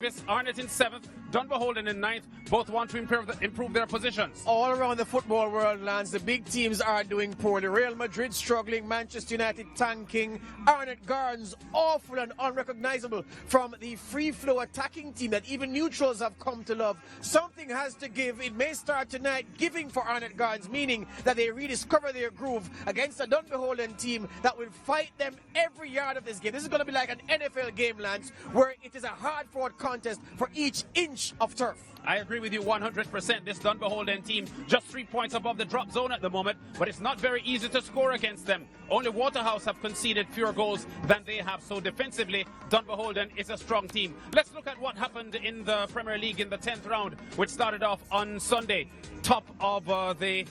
Memphis, Arnett in 7th, Dunbeholden in 9th. Both want to improve their positions. All around the football world, Lance, the big teams are doing poorly. Real Madrid struggling, Manchester United tanking, Arnett Gardens awful and unrecognizable from the free-flow attacking team that even neutrals have come to love. Something has to give. It may start tonight giving for Arnett Gardens, meaning that they rediscover their groove against a Dunbeholden team that will fight them every yard of this game. This is going to be like an NFL game, Lance, where it is a hard-fought contest for each inch of turf. I agree with you 100%. This Dunbeholden team just 3 points above the drop zone at the moment, but it's not very easy to score against them. Only Waterhouse have conceded fewer goals than they have, so defensively, Dunbeholden is a strong team. Let's look at what happened in the Premier League in the 10th round, which started off on Sunday. Top of the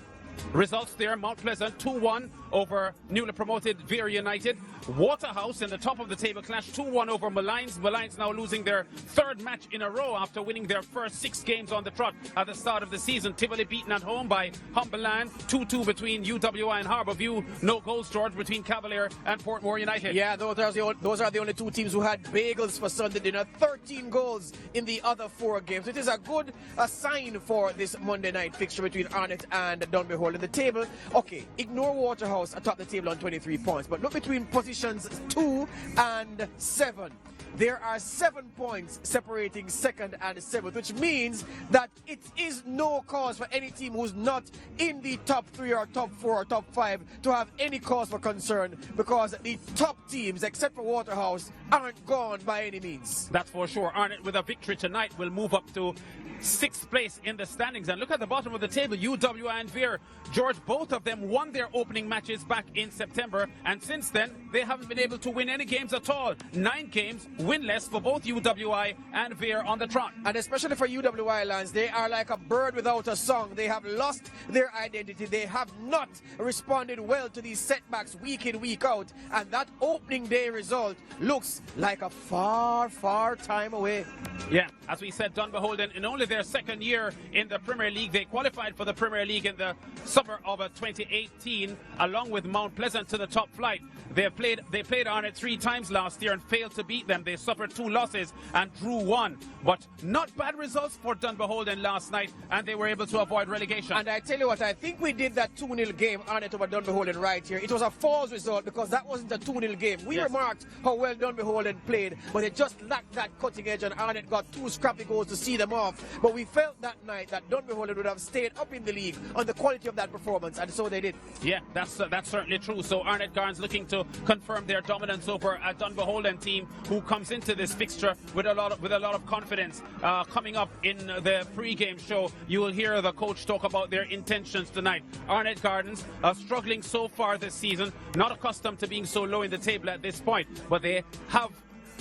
results there, Mount Pleasant 2-1 over newly promoted Vere United. Waterhouse in the top of the table clash 2-1 over Malines. Malines now losing their 3rd match in a row after winning their first 6 games on the trot at the start of the season. Tivoli beaten at home by Humberland. 2-2 between UWI and Harbourview. No goals, George, between Cavalier and Portmore United. Yeah, those are the only 2 teams who had bagels for Sunday dinner. 13 goals in the other 4 games. It is a good sign for this Monday night fixture between Arnett and Dunbeholden. The table, okay, ignore Waterhouse atop the table on 23 points, but look between positions 2 and 7. There are 7 points separating 2nd and 7th, which means that it is no cause for any team who's not in the top 3 or top 4 or top 5 to have any cause for concern, because the top teams, except for Waterhouse, aren't gone by any means. That's for sure. Arnett, with a victory tonight, will move up to 6th place in the standings. And look at the bottom of the table, UWI and Vere. George, both of them won their opening matches back in September, and since then, they haven't been able to win any games at all. 9 games, winless for both UWI and Vere on the trot. And especially for UWI, Lance, they are like a bird without a song. They have lost their identity. They have not responded well to these setbacks week in, week out. And that opening day result looks like a far, far time away. Yeah, as we said, Dunbeholden, in only their 2nd year in the Premier League, they qualified for the Premier League in the summer of 2018, along with Mount Pleasant to the top flight. They played Arnett 3 times last year and failed to beat them. They suffered 2 losses and drew 1. But not bad results for Dunbeholden last night, and they were able to avoid relegation. And I tell you what, I think we did that 2-0 game, Arnett over Dunbeholden, right here. It was a false result because that wasn't a 2-0 game. We remarked how well Dunbeholden played, but they just lacked that cutting edge, and Arnett got 2 scrappy goals to see them off. But we felt that night that Dunbeholden would have stayed up in the league on the quality of that performance, and so they did. Yeah, that's certainly true. So Arnett Gardens looking to confirm their dominance over a Dunbeholden team who comes into this fixture with a lot of confidence. Coming up in the pre-game show, you will hear the coach talk about their intentions tonight. Arnett Gardens are struggling so far this season, not accustomed to being so low in the table at this point, but they have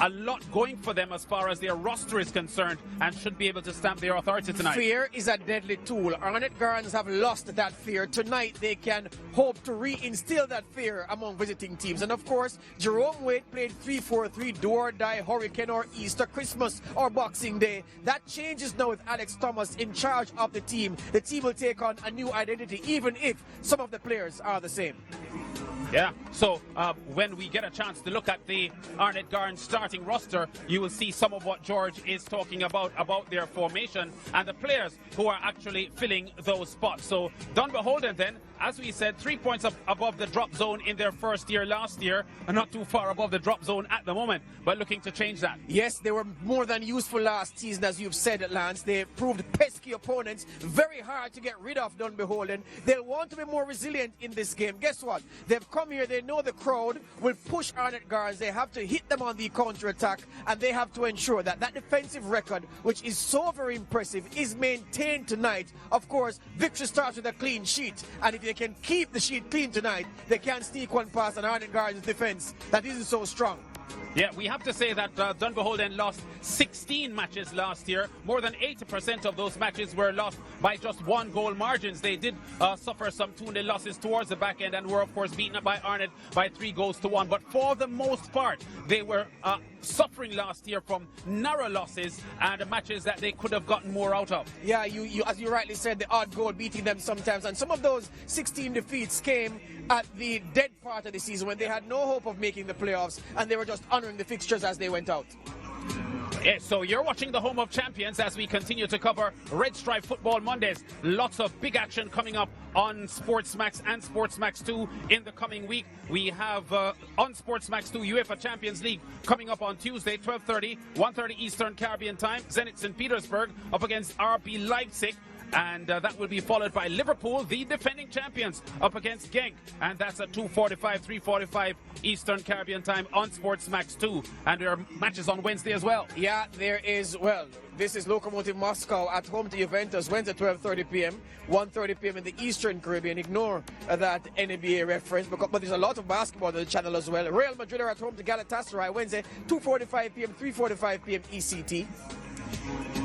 a lot going for them as far as their roster is concerned and should be able to stamp their authority tonight. Fear is a deadly tool. Arnett Gardens have lost that fear. Tonight they can hope to reinstill that fear among visiting teams. And of course, Jerome Wade played 3-4-3, do or die, Hurricane or Easter, Christmas or Boxing Day. That changes now with Alex Thomas in charge of the team. The team will take on a new identity, even if some of the players are the same. Yeah, so when we get a chance to look at the Arnett Gardens starting roster, you will see some of what George is talking about their formation and the players who are actually filling those spots. So Dunbeholden then, as we said, 3 points above the drop zone in their first year last year, and not too far above the drop zone at the moment, but looking to change that. Yes, they were more than useful last season, as you've said, Lance. They proved pesky opponents, very hard to get rid of Dunbeholden. They'll want to be more resilient in this game. Guess what? They've come here, they know the crowd will push Arnett Gardens. They have to hit them on the counter-attack, and they have to ensure that that defensive record, which is so very impressive, is maintained tonight. Of course, victory starts with a clean sheet, and if they can keep the sheet clean tonight, they can sneak one past an Arnett Gardens defense that isn't so strong. Yeah, we have to say that Dunbeholden lost 16 matches last year. More than 80% of those matches were lost by just 1-goal margins. They did suffer some 2-0 losses towards the back end and were, of course, beaten up by Arnett by 3-1. But for the most part, they were suffering last year from narrow losses and matches that they could have gotten more out of. Yeah, you as you rightly said, the odd goal beating them sometimes. And some of those 16 defeats came at the dead part of the season when they had no hope of making the playoffs and they were just honoring the fixtures as they went out. Yes, so you're watching the Home of Champions as we continue to cover Red Stripe Football Mondays. Lots of big action coming up on Sportsmax and Sportsmax 2 in the coming week. We have on Sportsmax 2 UEFA Champions League coming up on Tuesday, 12:30, 1:30 Eastern Caribbean time. Zenit St. Petersburg up against RB Leipzig. And that will be followed by Liverpool, the defending champions, up against Genk. And that's at 2:45, 3:45 Eastern Caribbean time on Sportsmax 2. And there are matches on Wednesday as well. Yeah, there is. Well, this is Lokomotiv Moscow at home to Juventus, Wednesday 12:30 p.m., 1:30 p.m. in the Eastern Caribbean. Ignore that NBA reference, but there's a lot of basketball on the channel as well. Real Madrid are at home to Galatasaray, Wednesday 2:45 p.m., 3:45 p.m. ECT.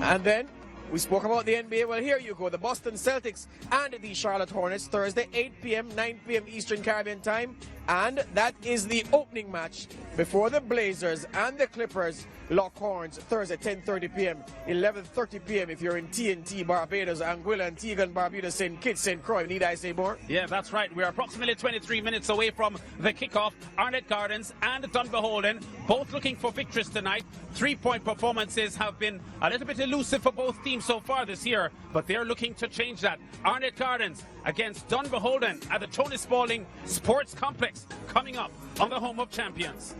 And then we spoke about the NBA. Well, here you go. The Boston Celtics and the Charlotte Hornets, Thursday, 8 p.m., 9 p.m. Eastern Caribbean time. And that is the opening match before the Blazers and the Clippers lock horns, Thursday, 10:30 p.m., 11:30 p.m. if you're in TNT, Barbados, Anguilla, Antigua, Barbuda, St. Kitts, St. Croix. Need I say more? Yeah, that's right. We're approximately 23 minutes away from the kickoff. Arnett Gardens and Dunbeholden both looking for victories tonight. 3-point performances have been a little bit elusive for both teams so far this year, but they're looking to change that. Arnett Gardens against Dunbeholden at the Tony Spalding Sports Complex coming up on the Home of Champions.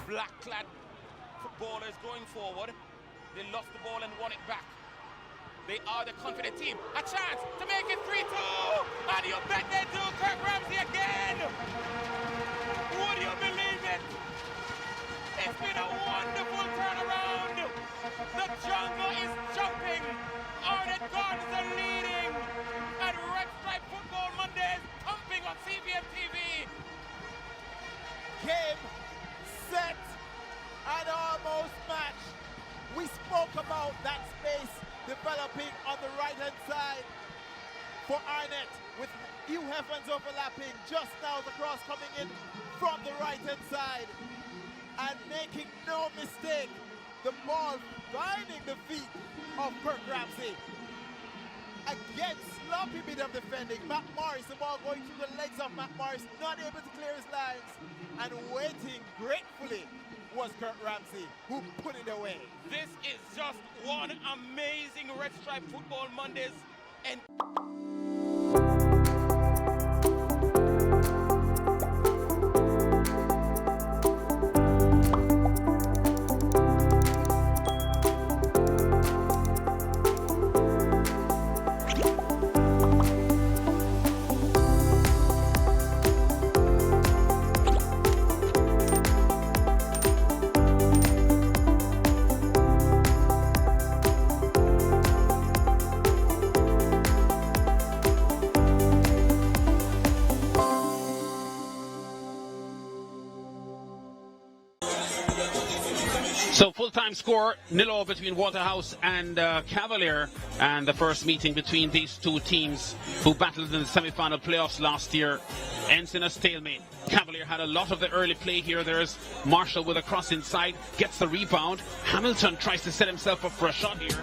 Black-clad footballers going forward. They lost the ball and won it back. They are the confident team. A chance to make it 3-2. And you bet they do. Kirk Ramsey again. Would you believe it? It's been a wonderful turnaround. The jungle is jumping. Arnett Gardens are leading. And Red Stripe Football Mondays pumping on CBM TV. Game, set, and almost match. We spoke about that space developing on the right-hand side for Arnett, with Hugh Evans overlapping just now, the cross coming in from the right-hand side. And making no mistake, the ball finding the feet of Kirk Ramsey. Again, sloppy bit of defending. Matt Morris, the ball going through the legs of Matt Morris, not able to clear his lines. And waiting gratefully was Kirk Ramsey, who put it away. This is just one amazing Red Stripe Football Mondays. And So full-time score, 0-0 between Waterhouse and Cavalier, and the first meeting between these two teams who battled in the semi-final playoffs last year ends in a stalemate. Cavalier had a lot of the early play here. There's Marshall with a cross inside, gets the rebound. Hamilton tries to set himself up for a shot here.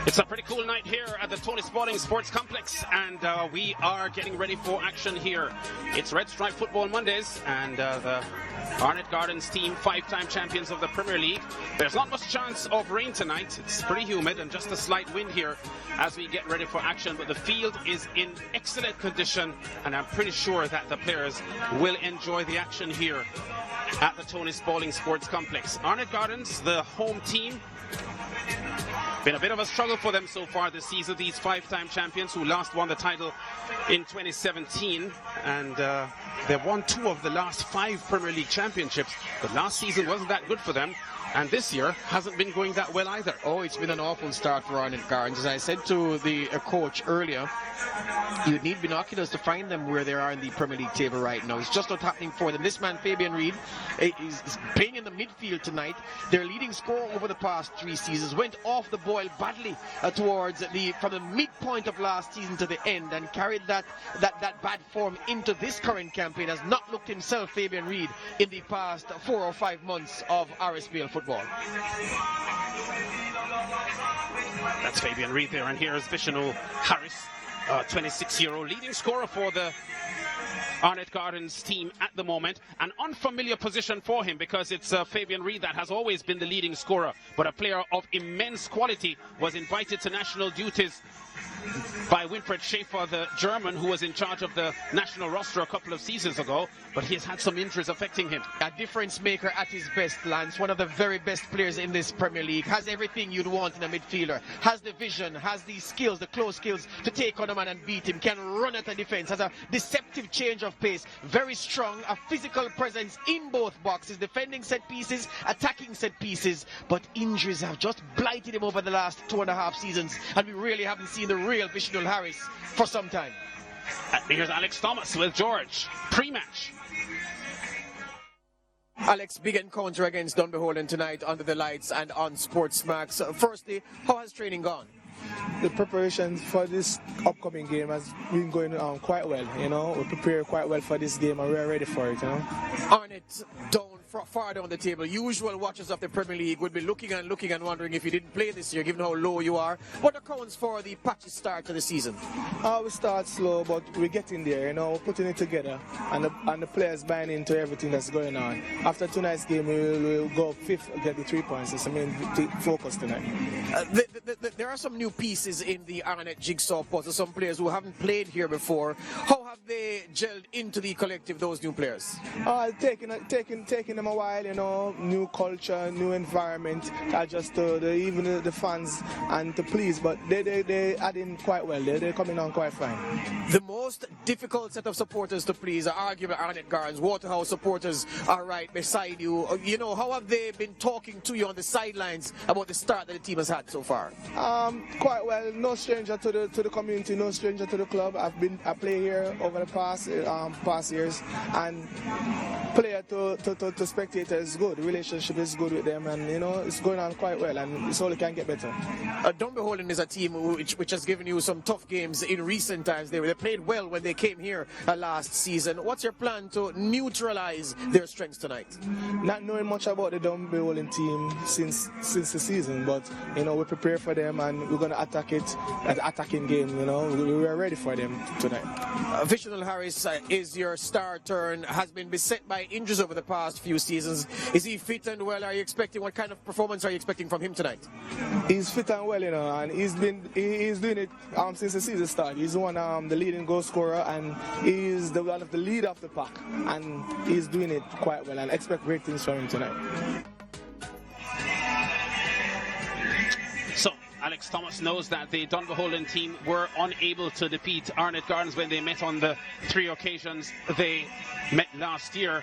It's a pretty cool night here at the Tony Spalding Sports Complex, and we are getting ready for action here. It's Red Stripe Football Mondays, and the Arnett Gardens team, 5-time champions of the Premier League. There's not much chance of rain tonight. It's pretty humid and just a slight wind here as we get ready for action, but the field is in excellent condition, and I'm pretty sure that the players will enjoy the action here at the Tony Spalding Sports Complex. Arnett Gardens, the home team, Been a bit of a struggle for them so far this season, these five-time champions who last won the title in 2017, and they've won 2 of the last 5 Premier League championships, but last season wasn't that good for them, and this year hasn't been going that well either. Oh, it's been an awful start for Arnett Gardens. As I said to the coach earlier, you need binoculars to find them where they are in the Premier League table right now. It's just not happening for them. This man, Fabian Reid, is playing in the midfield tonight. Their leading scorer over the past 3 seasons went off the boil badly from the midpoint of last season to the end, and carried that bad form into this current campaign. Has not looked himself, Fabian Reid, in the past 4 or 5 months of RSPL football. That's Fabian Reid there, and here's Vishnu Harris, 26-year-old leading scorer for the Arnett Gardens team at the moment. An unfamiliar position for him, because it's Fabian Reid that has always been the leading scorer, but a player of immense quality was invited to national duties by Winfried Schäfer, the German, who was in charge of the national roster a couple of seasons ago, but he has had some injuries affecting him. A difference maker at his best, Lance. One of the very best players in this Premier League. Has everything you'd want in a midfielder. Has the vision, has the skills, the close skills to take on a man and beat him. Can run at a defense. Has a deceptive change of pace. Very strong. A physical presence in both boxes. Defending set pieces, attacking set pieces. But injuries have just blighted him over the last 2.5 seasons. And we really haven't seen the real Vishnu Harris for some time. Here's Alex Thomas with George. Pre-match. Alex, big encounter against Dunbeholden tonight under the lights and on Sportsmax. Firstly, how has training gone? The preparation for this upcoming game has been going on quite well. You know, we prepared quite well for this game and we're ready for it. You know, Arnett far down the table. Usual watchers of the Premier League would be looking and wondering if you didn't play this year, given how low you are. What accounts for the patchy start to the season? We start slow, but we're getting there. You know, we're putting it together, and the players buying into everything that's going on. After tonight's game, we'll go up 5th, get the 3 points. It's the main focus tonight. There are some new pieces in the Arnett jigsaw puzzle. Some players who haven't played here before. How have they gelled into the collective? Those new players? Taking them a while, you know, new culture, new environment, adjust to even the fans and to please, but they add in quite well. They're coming on quite fine. The most difficult set of supporters to please are arguably Arnett Gardens. Waterhouse supporters are right beside you. You know, how have they been talking to you on the sidelines about the start that the team has had so far? Quite well. No stranger to the community, no stranger to the club. I play here over the past years, and player to spectator is good. The relationship is good with them, and you know, it's going on quite well, and it's only can get better. Dunbeholden is a team which has given you some tough games in recent times. They played well when they came here last season. What's your plan to neutralize their strengths tonight? Not knowing much about the Dunbeholden team since the season, but you know, we prepare for them and we're going to attack it, an attacking game. You know, we are ready for them tonight. Vishnu Harris is your star turn. Has been beset by injuries over the past few seasons. Is he fit and well? Are you expecting, what kind of performance are you expecting from him tonight? He's fit and well, you know, and he's doing it since the season started. He's the leading goal scorer, and he's one of the leader of the pack, and he's doing it quite well, and expect great things from him tonight. So Alex Thomas knows that the Dunbeholden team were unable to defeat Arnett Gardens when they met on the 3 occasions they met last year.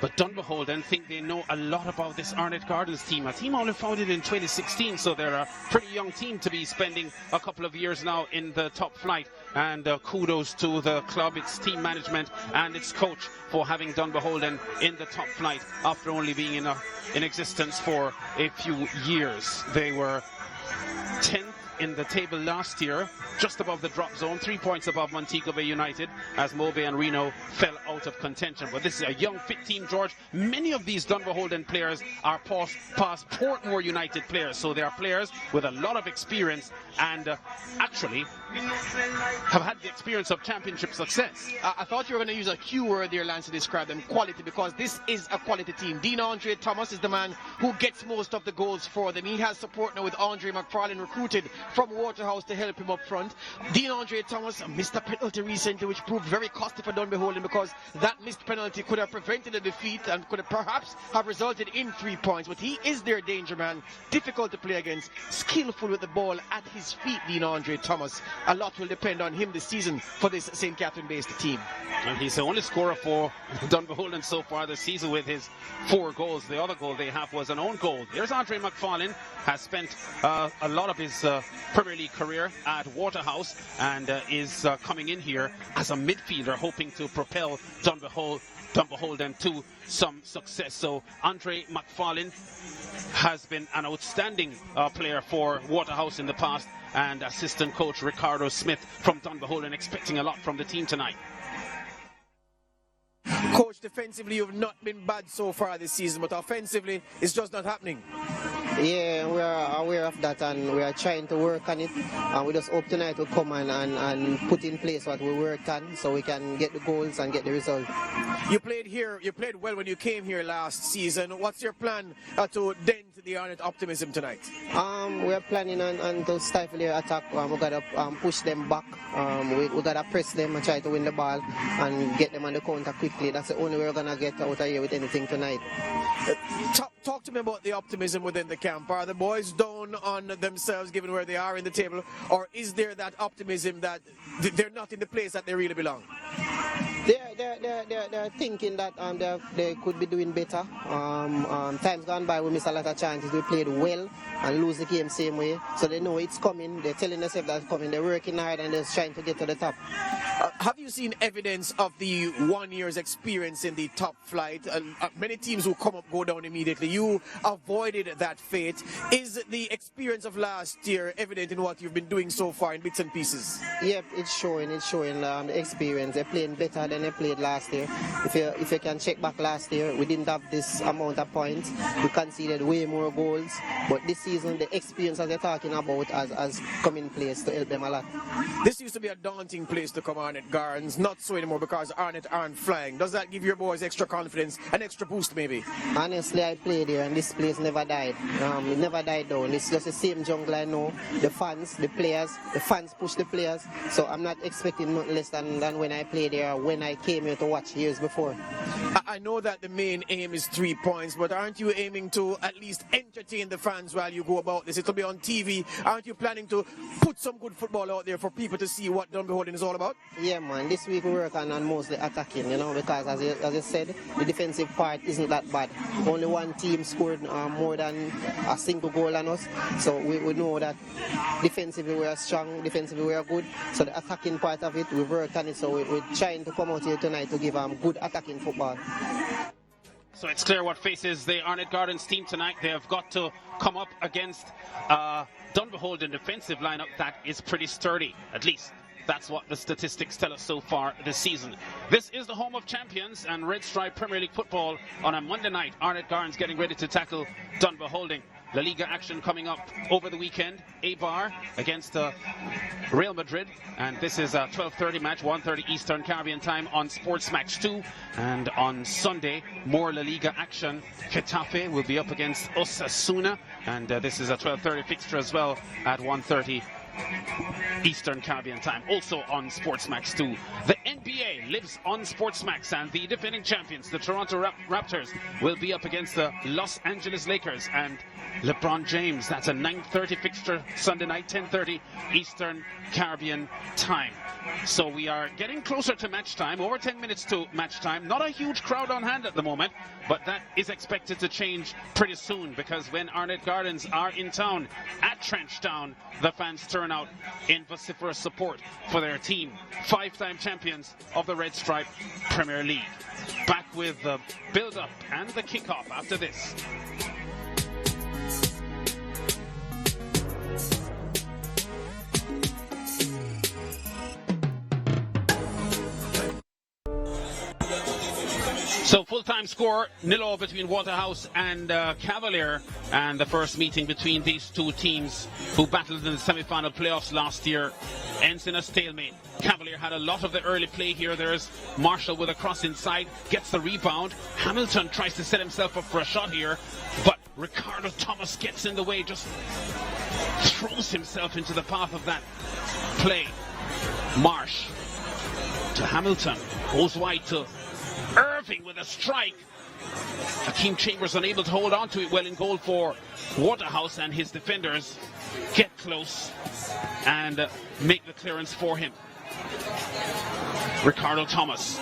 But Dunbeholden think they know a lot about this Arnett Gardens team. A team only founded in 2016, so they're a pretty young team to be spending a couple of years now in the top flight. And kudos to the club, its team management and its coach for having Dunbeholden in the top flight after only being in existence for a few years. They were 10th in the table last year, just above the drop zone, 3 points above Montego Bay United, as Mobe and Reno fell out of contention. But this is a young, fit team, George. Many of these Dunbeholden players are past Portmore United players, so they are players with a lot of experience and actually have had the experience of championship success. I thought you were going to use a Q word there, Lance, to describe them, quality, because this is a quality team. Dean Andre Thomas is the man who gets most of the goals for them. He has support now with Andre McFarlane recruited from Waterhouse to help him up front. DeAndre Thomas missed a penalty recently, which proved very costly for Dunbeholden, because that missed penalty could have prevented a defeat and could have perhaps have resulted in 3 points. But he is their danger man, difficult to play against, skillful with the ball at his feet, DeAndre Thomas. A lot will depend on him this season for this St. Catherine-based team. And he's the only scorer for Dunbeholden so far this season with his 4 goals. The other goal they have was an own goal. There's Andre McFarlane, has spent a lot of his Premier League career at Waterhouse and is coming in here as a midfielder, hoping to propel Dunbeholden to some success. So Andre McFarlane has been an outstanding player for Waterhouse in the past, and assistant coach Ricardo Smith from Dunbeholden expecting a lot from the team tonight. Coach, defensively you've not been bad so far this season, but offensively it's just not happening. Yeah, we are aware of that and we are trying to work on it, and we just hope tonight will come and put in place what we worked on so we can get the goals and get the result. You played well when you came here last season. What's your plan to dent the Arnett optimism tonight? We are planning on to stifle their attack. We got to push them back. We got to press them and try to win the ball and get them on the counter quickly. That's the only way we're going to get out of here with anything tonight. Talk to me about the optimism within the camp. Are the boys down on themselves given where they are in the table, or is there that optimism that they're not in the place that they really belong? They're thinking that they could be doing better. Times gone by, we missed a lot of chances. We played well and lose the game same way. So they know it's coming. They're telling themselves that it's coming. They're working hard and they're trying to get to the top. Have you seen evidence of the 1 year's experience in the top flight? Many teams who come up go down immediately. You avoided that fate. Is the experience of last year evident in what you've been doing so far in bits and pieces? Yep, it's showing the experience. They're playing better than they played last year. If you can check back last year, we didn't have this amount of points. We conceded way more goals. But this season, the experience that they're talking about has come in place to help them a lot. This used to be a daunting place to come Arnett Gardens. Not so anymore because Arnett aren't flying. Does that give your boys extra confidence, an extra boost maybe? Honestly, I played here and this place never died. It never died down. It's just the same jungle I know. The fans, the players, the fans push the players. So I'm not expecting nothing less than when I played here, when I came here to watch years before. I know that the main aim is 3 points, but aren't you aiming to at least entertain the fans while you go about this? It'll be on TV. Aren't you planning to put some good football out there for people to see what Dunbeholden is all about? Yeah, man. This week we work on mostly attacking, because as I said, the defensive part isn't that bad. Only one team scored more than a single goal on us. So we know that defensively we are strong, defensively we are good. So the attacking part of it, we've worked on it. So we're trying to come out here tonight to give good attacking football. So it's clear what faces the Arnett Gardens team tonight. They have got to come up against Dunbeholden defensive lineup that is pretty sturdy, at least. That's what the statistics tell us so far this season. This is the home of champions and Red Stripe Premier League football on a Monday night. Arnett Gardens getting ready to tackle Dunbeholden. La Liga action coming up over the weekend. Eibar against Real Madrid. And this is a 12:30 match, 1:30 Eastern Caribbean time on Sports Match 2. And on Sunday, more La Liga action. Getafe will be up against Osasuna. And this is a 12:30 fixture as well at 1:30 Eastern Caribbean time, also on Sportsmax 2. The NBA lives on Sportsmax, and the defending champions, the Toronto Raptors, will be up against the Los Angeles Lakers and LeBron James. That's a 9:30 fixture Sunday night, 10:30 Eastern Caribbean time. So we are getting closer to match time, over 10 minutes to match time. Not a huge crowd on hand at the moment, but that is expected to change pretty soon, because when Arnett Gardens are in town at Trenchtown, the fans turn out in vociferous support for their team, 5-time champions of the Red Stripe Premier League. Back with the build-up and the kickoff after this. So full-time score, 0-0 between Waterhouse and Cavalier, and the first meeting between these two teams who battled in the semi-final playoffs last year ends in a stalemate. Cavalier had a lot of the early play here. There's Marshall with a cross inside, gets the rebound. Hamilton tries to set himself up for a shot here, but Ricardo Thomas gets in the way, just throws himself into the path of that play. Marsh to Hamilton, goes wide to Irving with a strike. Hakeem Chambers unable to hold on to it well in goal for Waterhouse, and his defenders get close and make the clearance for him. Ricardo Thomas,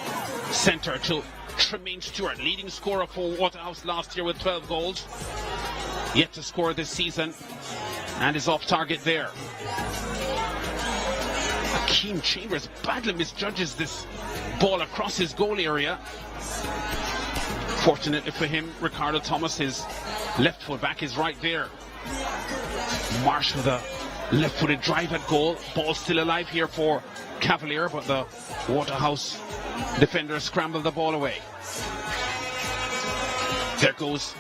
center to Tremaine Stewart, leading scorer for Waterhouse last year with 12 goals. Yet to score this season and is off target there. Hakeem Chambers badly misjudges this ball across his goal area. Fortunately for him, Ricardo Thomas, his left foot back, is right there. Marsh with a left-footed drive at goal. Ball still alive here for Cavalier, but the Waterhouse defenders scramble the ball away. There goes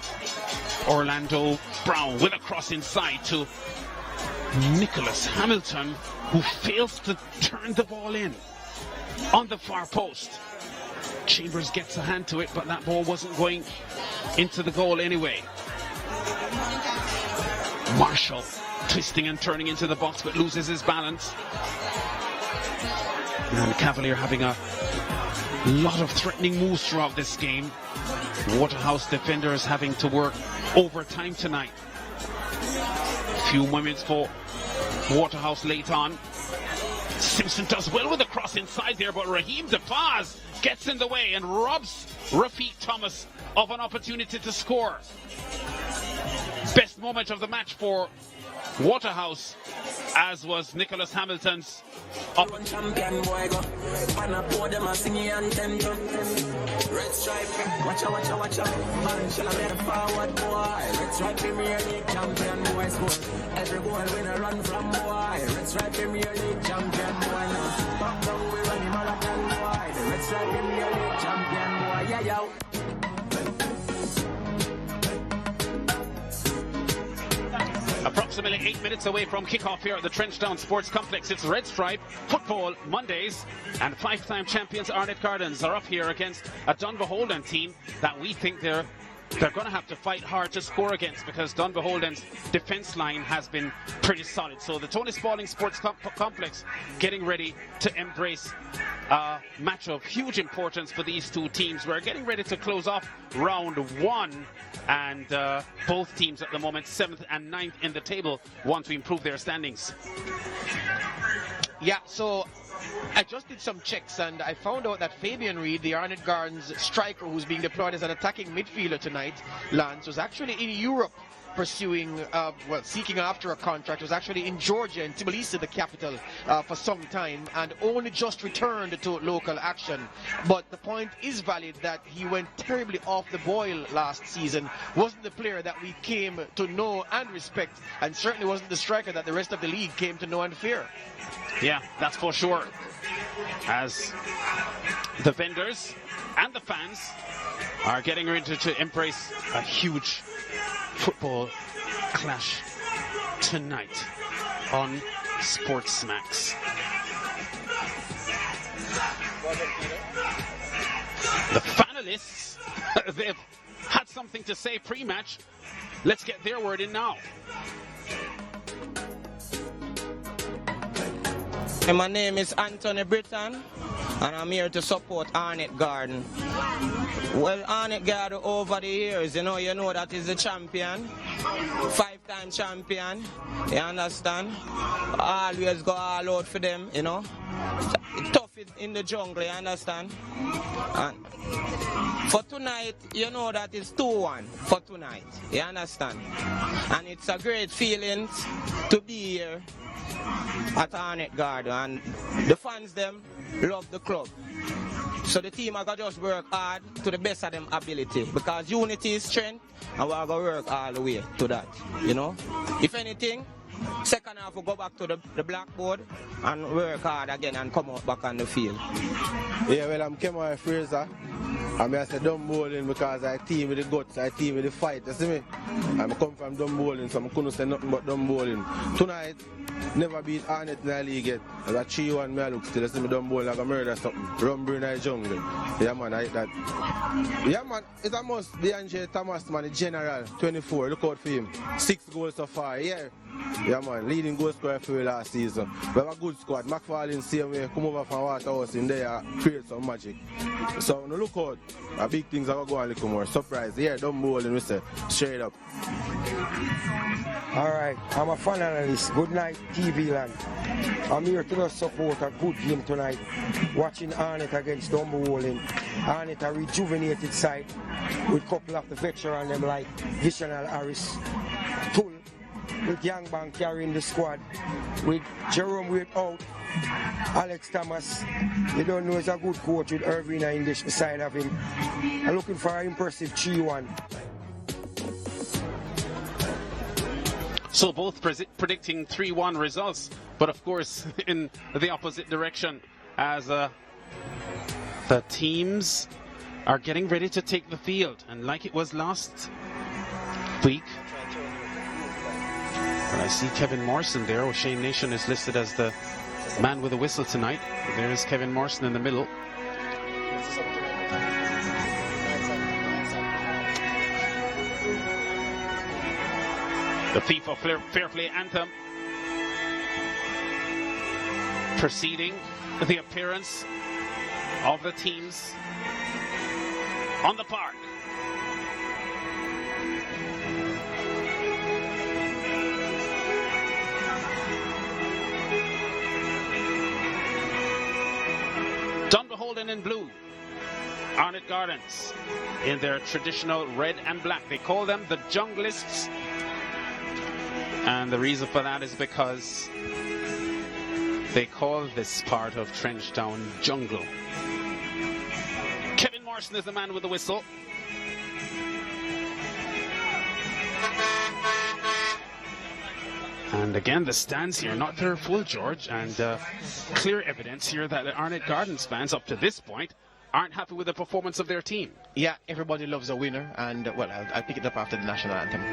Orlando Brown with a cross inside to Nicholas Hamilton, who fails to turn the ball in on the far post. Chambers gets a hand to it, but that ball wasn't going into the goal anyway. Marshall twisting and turning into the box, but loses his balance. And Cavalier having a lot of threatening moves throughout this game. Waterhouse defenders having to work overtime tonight. Few moments for Waterhouse late on. Simpson does well with the cross inside there, but Raheem DePaz gets in the way and robs Rafiq Thomas of an opportunity to score. Best moment of the match for Waterhouse, as was Nicholas Hamilton's champion boy go and I pour them a singing anthem. Red stripe, watch out, man shall I better forward boy. Red stripe Premier League champion boy score. Every goal when I run from boy. Red stripe Premier League champion boy now. Back down we run him marathon boy. The Red stripe Premier League champion boy, yeah yo. Approximately 8 minutes away from kickoff here at the Trenchtown Sports Complex. It's Red Stripe Football Mondays, and 5-time champions Arnett Gardens are up here against a Dunbeholden team that we think they're going to have to fight hard to score against, because Dunbeholden's defense line has been pretty solid. So the Tony Spalding Sports Complex getting ready to embrace a match of huge importance for these two teams. We're getting ready to close off round one, and both teams at the moment 7th and 9th in the table want to improve their standings. Yeah, so I just did some checks and I found out that Fabian Reed, the Arnett Gardens striker who's being deployed as an attacking midfielder tonight, Lance, was actually in Europe pursuing, seeking after a contract. Was actually in Georgia, in Tbilisi, the capital, for some time, and only just returned to local action. But the point is valid that he went terribly off the boil last season. Wasn't the player that we came to know and respect, and certainly wasn't the striker that the rest of the league came to know and fear. Yeah, that's for sure. As the vendors and the fans are getting ready to embrace a huge football clash tonight on Sports Smacks. The finalists, they've had something to say pre-match. Let's get their word in now. My name is Anthony Britton, and I'm here to support Arnett Garden. Well, Arnett Garden over the years, you know that is the champion, 5-time champion, you understand? Always go all out for them, you know. Tough in the jungle, you understand? And for tonight, you know that it's 2-1 for tonight, you understand? And it's a great feeling to be here at Arnett Garden, and the fans them love the club. So the team are going to just work hard to the best of them ability, because unity is strength, and we're going to work all the way to that, you know. If anything, second half we'll go back to the blackboard and work hard again and come out back on the field. Yeah, well, I'm Kemar Fraser. I'm here to Dunbeholden because I team with the guts, I team with the fight, you see me? I come from Dunbeholden, so I couldn't say nothing but Dunbeholden. Tonight, never beat Arnett in the league yet. I got 3-1 me I look still. I see me Dunbeholden like a murder something. Rumble in the jungle. Yeah man, I that. Yeah man, it's a must. DeAndre Thomas man, the general, 24. Look out for him. 6 goals so far. Yeah. Yeah man, leading goal scorer for the last season. We have a good squad. McFarlane same way, come over from Waterhouse in there, create some magic. So no look out. Big things are going a little more. Surprise. Yeah, Dunbeholden we say. Straight up. Alright, I'm a fan analyst. Good night, TV land. I'm here to support a good game tonight. Watching Arnett against Dunbeholden. Arnett a rejuvenated side with a couple of the veterans them like Visional Harris, Tull, with Young Bang carrying the squad, with Jerome Wade out, Alex Thomas. You don't know he's a good coach with Irving English beside of him. I'm looking for an impressive 3-1. So both predicting 3-1 results, but of course in the opposite direction as the teams are getting ready to take the field. And like it was last week, but I see Kevin Morrison there. O'Shea Nation is listed as the man with a whistle tonight. There's Kevin Morrison in the middle. The FIFA Fair Play Anthem preceding the appearance of the teams on the park. Dunbeholden in blue, Arnett Gardens in their traditional red and black. They call them the Junglists. And the reason for that is because they call this part of Trenchtown jungle. Kevin Morrison is the man with the whistle. And again, the stands here, not very full, George, and clear evidence here that the Arnett Gardens fans up to this point aren't happy with the performance of their team. Yeah, everybody loves a winner, and well, I'll pick it up after the national anthem.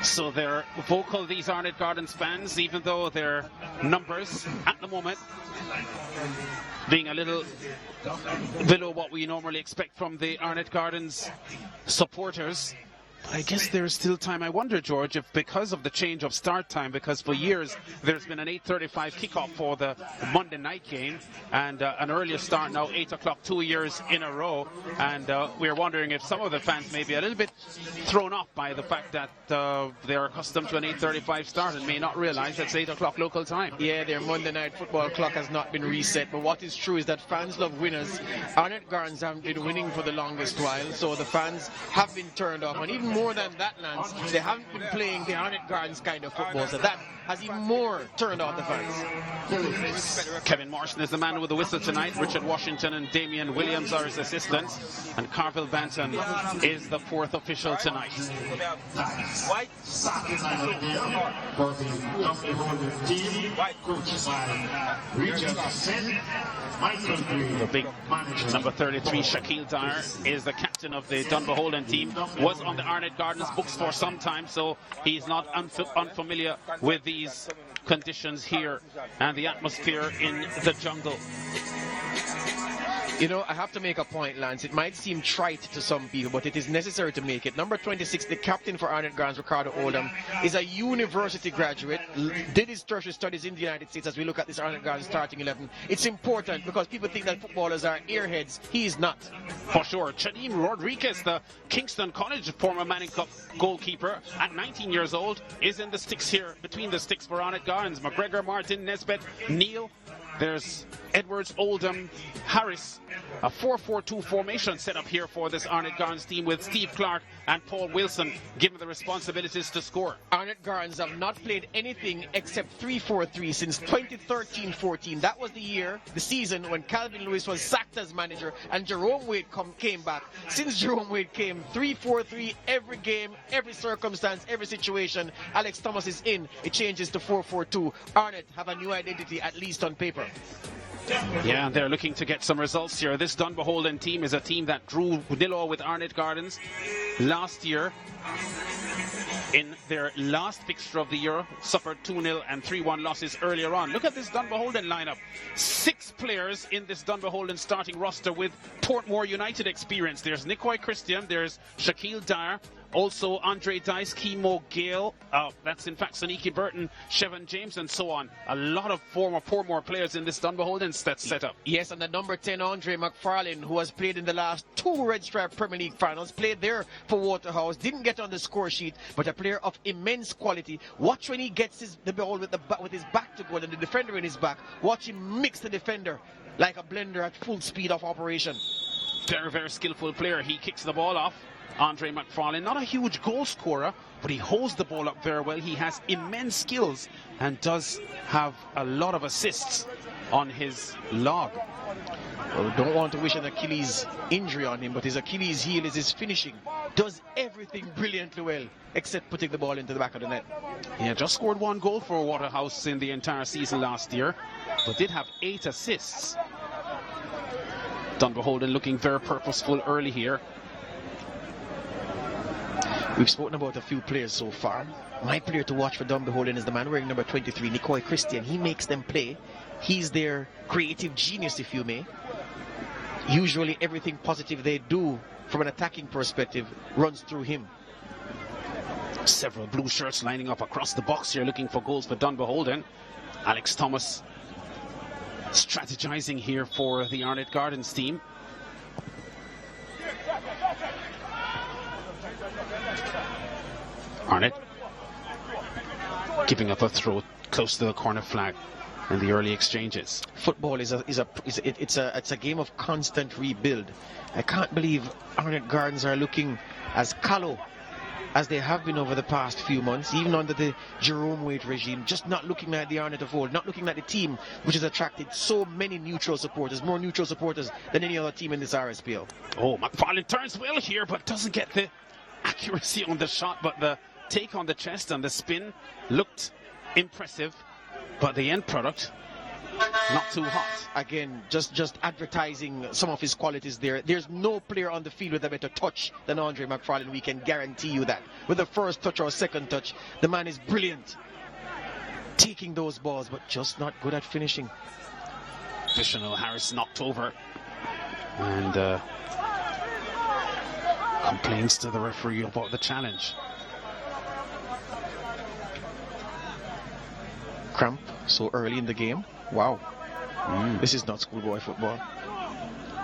So they're vocal, these Arnett Gardens fans, even though their numbers at the moment being a little below what we normally expect from the Arnett Gardens supporters. I guess there's still time. I wonder, George, if because of the change of start time, because for years there's been an 8:35 kickoff for the Monday night game and an earlier start now, 8 o'clock, 2 years in a row. And we're wondering if some of the fans may be a little bit thrown off by the fact that they're accustomed to an 8:35 start and may not realize it's 8 o'clock local time. Yeah, their Monday night football clock has not been reset, but what is true is that fans love winners. Arnett Gardens have been winning for the longest while, so the fans have been turned off. And even more than that, Lance, they haven't been playing the Arnett Gardens kind of football, so that has even more turned off the fans. Kevin Morrison is the man with the whistle tonight. Richard Washington and Damian Williams are his assistants, and Carville Banton is the fourth official tonight. White. The big number 33, Shaquille Dyer, is the captain of the Dunbeholden team. Was on the Arnett Gardens books for some time, so he's not unfamiliar with these conditions here and the atmosphere in the jungle. You know, I have to make a point, Lance. It might seem trite to some people, but it is necessary to make it. Number 26, the captain for Arnett Gardens, Ricardo Oldham, is a university graduate, did his tertiary studies in the United States. As we look at this Arnett Gardens starting 11, it's important because people think that footballers are airheads. He is not. For sure. Chadim Rodriguez, the Kingston College former Manning Cup goalkeeper, at 19 years old, is in the sticks here, between the sticks for Arnett Gardens. McGregor, Martin, Nesbitt, Neal. There's Edwards, Oldham, Harris. A 4-4-2 formation set up here for this Arnett Gardens team with Steve Clark and Paul Wilson given the responsibilities to score. Arnett Gardens have not played anything except 3-4-3 since 2013-14. That was the year, the season, when Calvin Lewis was sacked as manager and Jerome Wade came back. Since Jerome Wade came, 3-4-3 every game, every circumstance, every situation. Alex Thomas is in. It changes to 4-4-2. Arnett have a new identity, at least on paper. Yeah, they're looking to get some results here. This Dunbeholden team is a team that drew 0-0 with Arnett Gardens last year. In their last fixture of the year, suffered 2-0 and 3-1 losses earlier on. Look at this Dunbeholden lineup. 6 players in this Dunbeholden starting roster with Portmore United experience. There's Nicoy Christian, there's Shaquille Dyer, also Andre Dice, Kimo Gale, that's in fact Soniki Burton, Chevon James, and so on. A lot of former Portmore players in this Dunbeholden setup. Yes, and the number 10, Andre McFarlane, who has played in the last 2 Red Stripe Premier League finals, played there for Waterhouse, didn't get on the score sheet, but a player of immense quality. Watch when he gets the ball with his back to goal and the defender in his back. Watch him mix the defender like a blender at full speed of operation. Very, very skillful player. He kicks the ball off. Andre McFarlane, not a huge goal scorer, but he holds the ball up very well. He has immense skills and does have a lot of assists on his log. Well, don't want to wish an Achilles injury on him, but his Achilles heel is his finishing. Does everything brilliantly well, except putting the ball into the back of the net. Yeah, just scored 1 goal for Waterhouse in the entire season last year, but did have 8 assists. Dunbeholden looking very purposeful early here. We've spoken about a few players so far. My player to watch for Dunbeholden is the man wearing number 23, Nicoy Christian. He makes them play. He's their creative genius, if you may. Usually everything positive they do from an attacking perspective runs through him. Several blue shirts lining up across the box here looking for goals for Dunbeholden. Alex Thomas strategizing here for the Arnett Gardens team. Arnett giving up a throw close to the corner flag in the early exchanges. Football is a game of constant rebuild. I can't believe Arnett Gardens are looking as callow as they have been over the past few months, even under the Jerome Wade regime, just not looking like the Arnett of old, not looking like the team which has attracted so many neutral supporters, more neutral supporters than any other team in this RSPL. Oh, McFarlane turns well here, but doesn't get the accuracy on the shot, but the take on the chest and the spin looked impressive, but the end product not too hot. Again, just advertising some of his qualities there. There's no player on the field with a better touch than Andre McFarlane. We can guarantee you that. With the first touch or second touch, the man is brilliant. Taking those balls, but just not good at finishing. Additional Harris knocked over and complains to the referee about the challenge. Cramp so early in the game. Wow. This is not schoolboy football.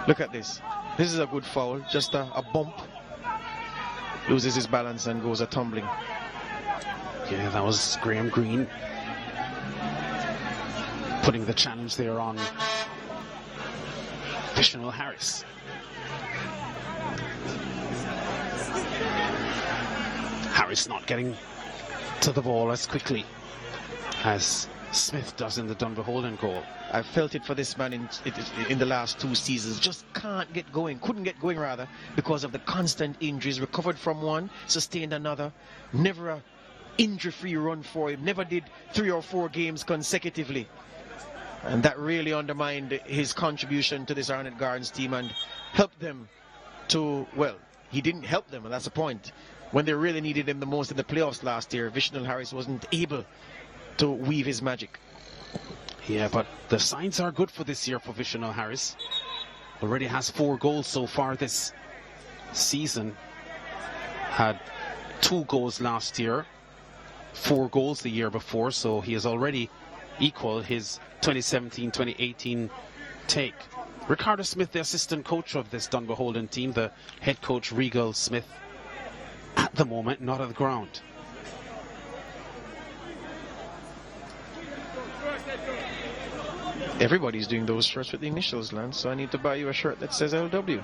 Look at this. This is a good foul. Just a bump. Loses his balance and goes a tumbling. Yeah, that was Graham Green putting the challenge there on Additional Harris. Harris not getting to the ball as quickly as Smith does in the Dunbeholden goal. I've felt it for this man in the last 2 seasons. Just can't get going, couldn't get going rather, because of the constant injuries. Recovered from one, sustained another. Never a injury-free run for him. Never did 3 or 4 games consecutively. And that really undermined his contribution to this Arnett Gardens team and helped them to, well, he didn't help them, and that's the point. When they really needed him the most in the playoffs last year, Vishnal Harris wasn't able to weave his magic. Yeah, but the signs are good for this year for Vishnal Harris. already has 4 goals so far this season. Had 2 goals last year, 4 goals the year before, so he has already equaled his 2017-2018 take. Ricardo Smith, the assistant coach of this Dunbeholden team, the head coach Regal Smith, at the moment not at the ground. Everybody's doing those shirts with the initials, Lance, so I need to buy you a shirt that says LW.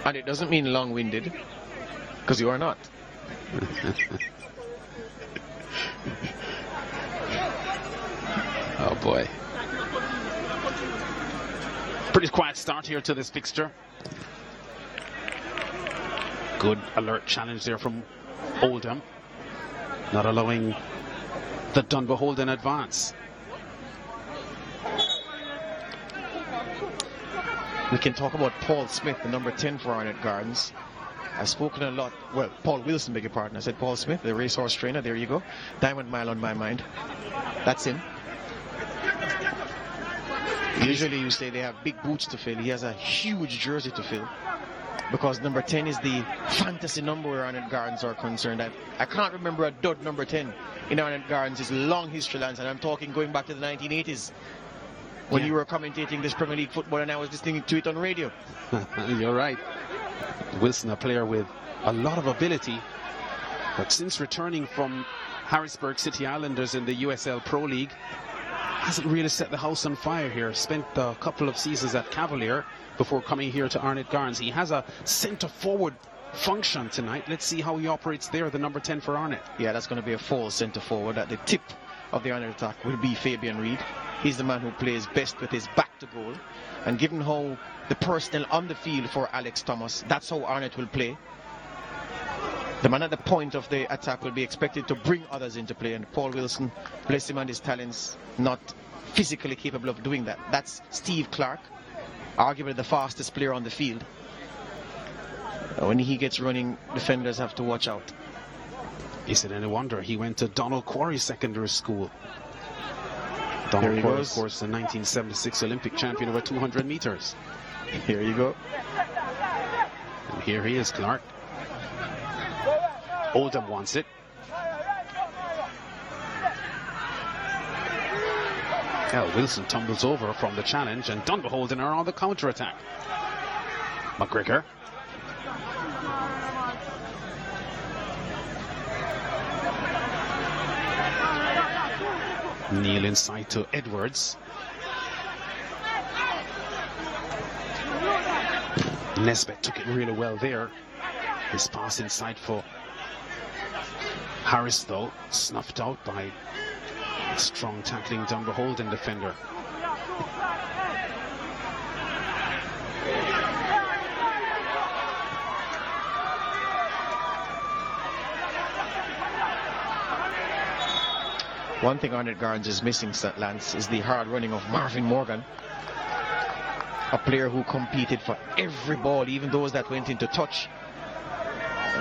And it doesn't mean long-winded, because you are not. Oh boy. Pretty quiet start here to this fixture. Good alert challenge there from Oldham, not allowing the Dunbeholden advance. We can talk about Paul Smith, the number 10 for Arnett Gardens. I've spoken a lot, well, Paul Wilson, beg your pardon. I said Paul Smith, the racehorse trainer, there you go. Diamond Mile on my mind. That's him. Usually you say they have big boots to fill. He has a huge jersey to fill, because number 10 is the fantasy number where Arnett Gardens are concerned. I can't remember a dud number 10 in Arnett Gardens. It's long history, Lance, and I'm talking going back to the 1980s when you were commentating this Premier League football and I was listening to it on radio. You're right. Wilson, a player with a lot of ability, but since returning from Harrisburg City Islanders in the USL Pro League, hasn't really set the house on fire here. Spent a couple of seasons at Cavalier before coming here to Arnett Gardens. He has a centre-forward function tonight. Let's see how he operates there, the number 10 for Arnett. Yeah, that's going to be a false centre-forward. At the tip of the Arnett attack will be Fabian Reid. He's the man who plays best with his back to goal. And given how the personnel on the field for Alex Thomas, that's how Arnett will play. The man at the point of the attack will be expected to bring others into play, and Paul Wilson, bless him and his talents, not physically capable of doing that. That's Steve Clark, arguably the fastest player on the field. When he gets running, defenders have to watch out. Is it any wonder he went to Donald Quarry Secondary School? Donald Quarry, of course, the 1976 Olympic champion over 200 meters. Here you go. And here he is, Clark. Oldham wants it. Wilson tumbles over from the challenge, and Dunbeholden are on the counter-attack. McGregor. Neil inside to Edwards. Nesbitt took it really well there. His pass inside for Harris, though, snuffed out by a strong tackling Dunbeholden defender. One thing Arnett Gardens is missing, Lance, is the hard running of Marvin Morgan. A player who competed for every ball, even those that went into touch.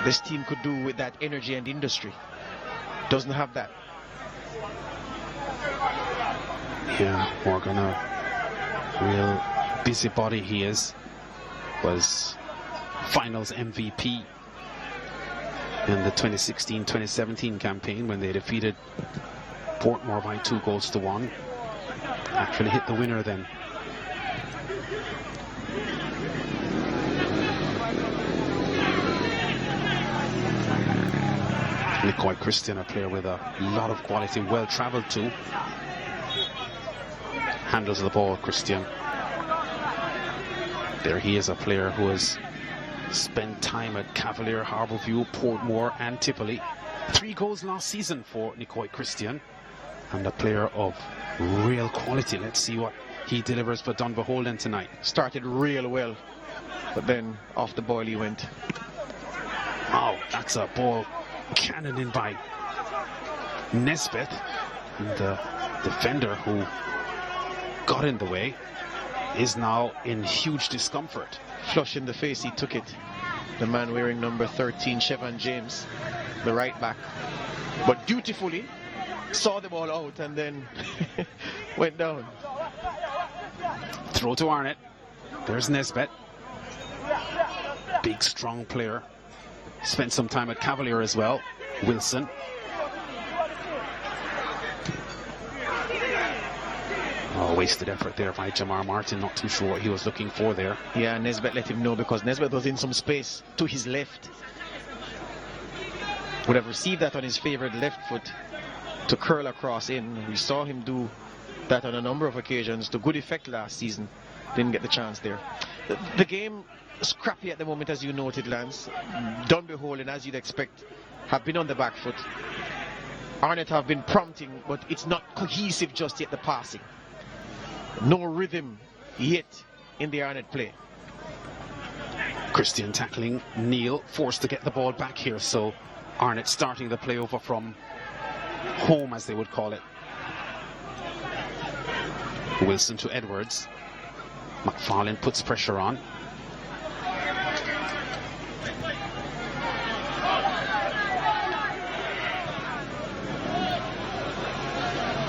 This team could do with that energy and industry. Doesn't have that. Yeah, Morgan, a real busybody he is. Was finals MVP in the 2016-2017 campaign when they defeated Portmore by 2-1. Actually hit the winner then. Nicoy Christian, a player with a lot of quality, well travelled too. Handles the ball, Christian. There he is, a player who has spent time at Cavalier, Harbourview, Portmore and Tipperley. 3 goals last season for Nicoy Christian, and a player of real quality. Let's see what he delivers for Dunbeholden tonight. Started real well, but then off the boil he went. Oh, that's a ball cannoned in by Nesbitt, and the defender who got in the way is now in huge discomfort. Flush in the face, he took it. The man wearing number 13, Chevan James, the right back, but dutifully saw the ball out and then went down. Throw to Arnett. There's Nesbitt. Big, strong player. Spent some time at Cavalier as well. Wilson. Oh, wasted effort there by Jamar Martin. Not too sure what he was looking for there. Yeah, Nesbitt let him know because Nesbitt was in some space to his left. Would have received that on his favorite left foot to curl across in. We saw him do that on a number of occasions to good effect last season. Didn't get the chance there. The game scrappy at the moment, as you noted, Lance. Dunbeholden, as you'd expect, have been on the back foot. Arnett have been prompting, but it's not cohesive just yet, the passing. No rhythm yet in the Arnett play. Christian tackling Neil, forced to get the ball back here, so Arnett starting the play over from home, as they would call it. Wilson to Edwards. McFarlane puts pressure on.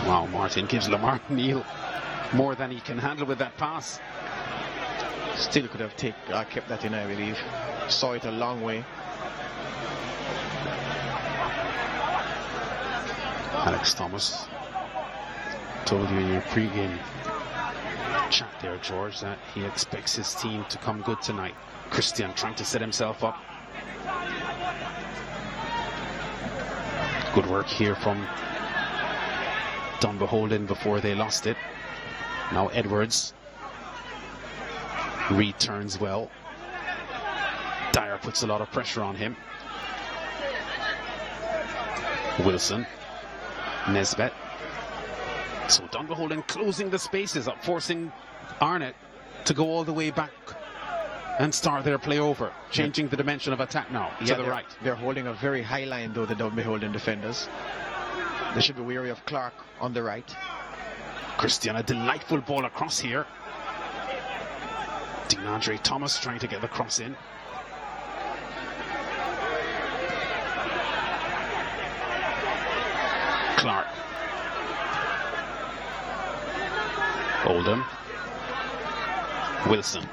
Wow, Martin gives Lamar Neal more than he can handle with that pass. Still could have kept that in, I believe. Saw it a long way. Alex Thomas told you in your pre-game chat there, George, that he expects his team to come good tonight. Christian trying to set himself up. Good work here from Dunbeholden before they lost it. Now Edwards. Reed turns well. Dyer puts a lot of pressure on him. Wilson. Nesbitt. So Dunbeholden closing the spaces up, forcing Arnett to go all the way back and start their play over, changing the dimension of attack now to the right. They're holding a very high line, though, the Dunbeholden defenders. They should be wary of Clark on the right. Christian, a delightful ball across here. DeAndre Thomas trying to get the cross in. Clark. Oldham. Wilson.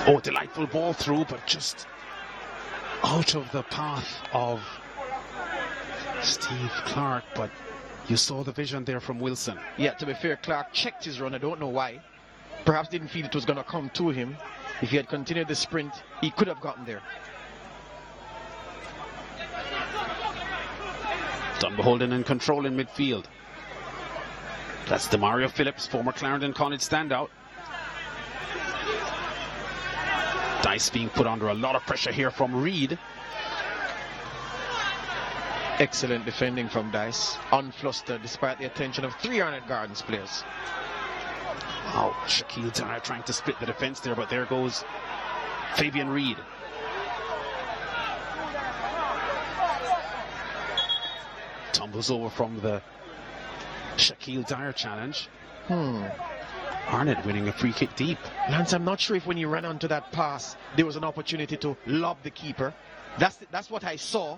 Oh, delightful ball through, but just out of the path of Steve Clark. But you saw the vision there from Wilson. Yeah, to be fair, Clark checked his run. I don't know why. Perhaps didn't feel it was going to come to him. If he had continued the sprint, he could have gotten there. Dunbeholden in control in midfield. That's Demario Phillips, former Clarendon College standout. Dice being put under a lot of pressure here from Reed. Excellent defending from Dice. Unflustered despite the attention of 3 Arnett Gardens players. Wow, Shaquille Dyer trying to split the defense there, but there goes Fabian Reed. Tumbles over from the Shaquille Dyer challenge. Arnett winning a free kick deep. Lance, I'm not sure if when he ran onto that pass, there was an opportunity to lob the keeper. That's what I saw.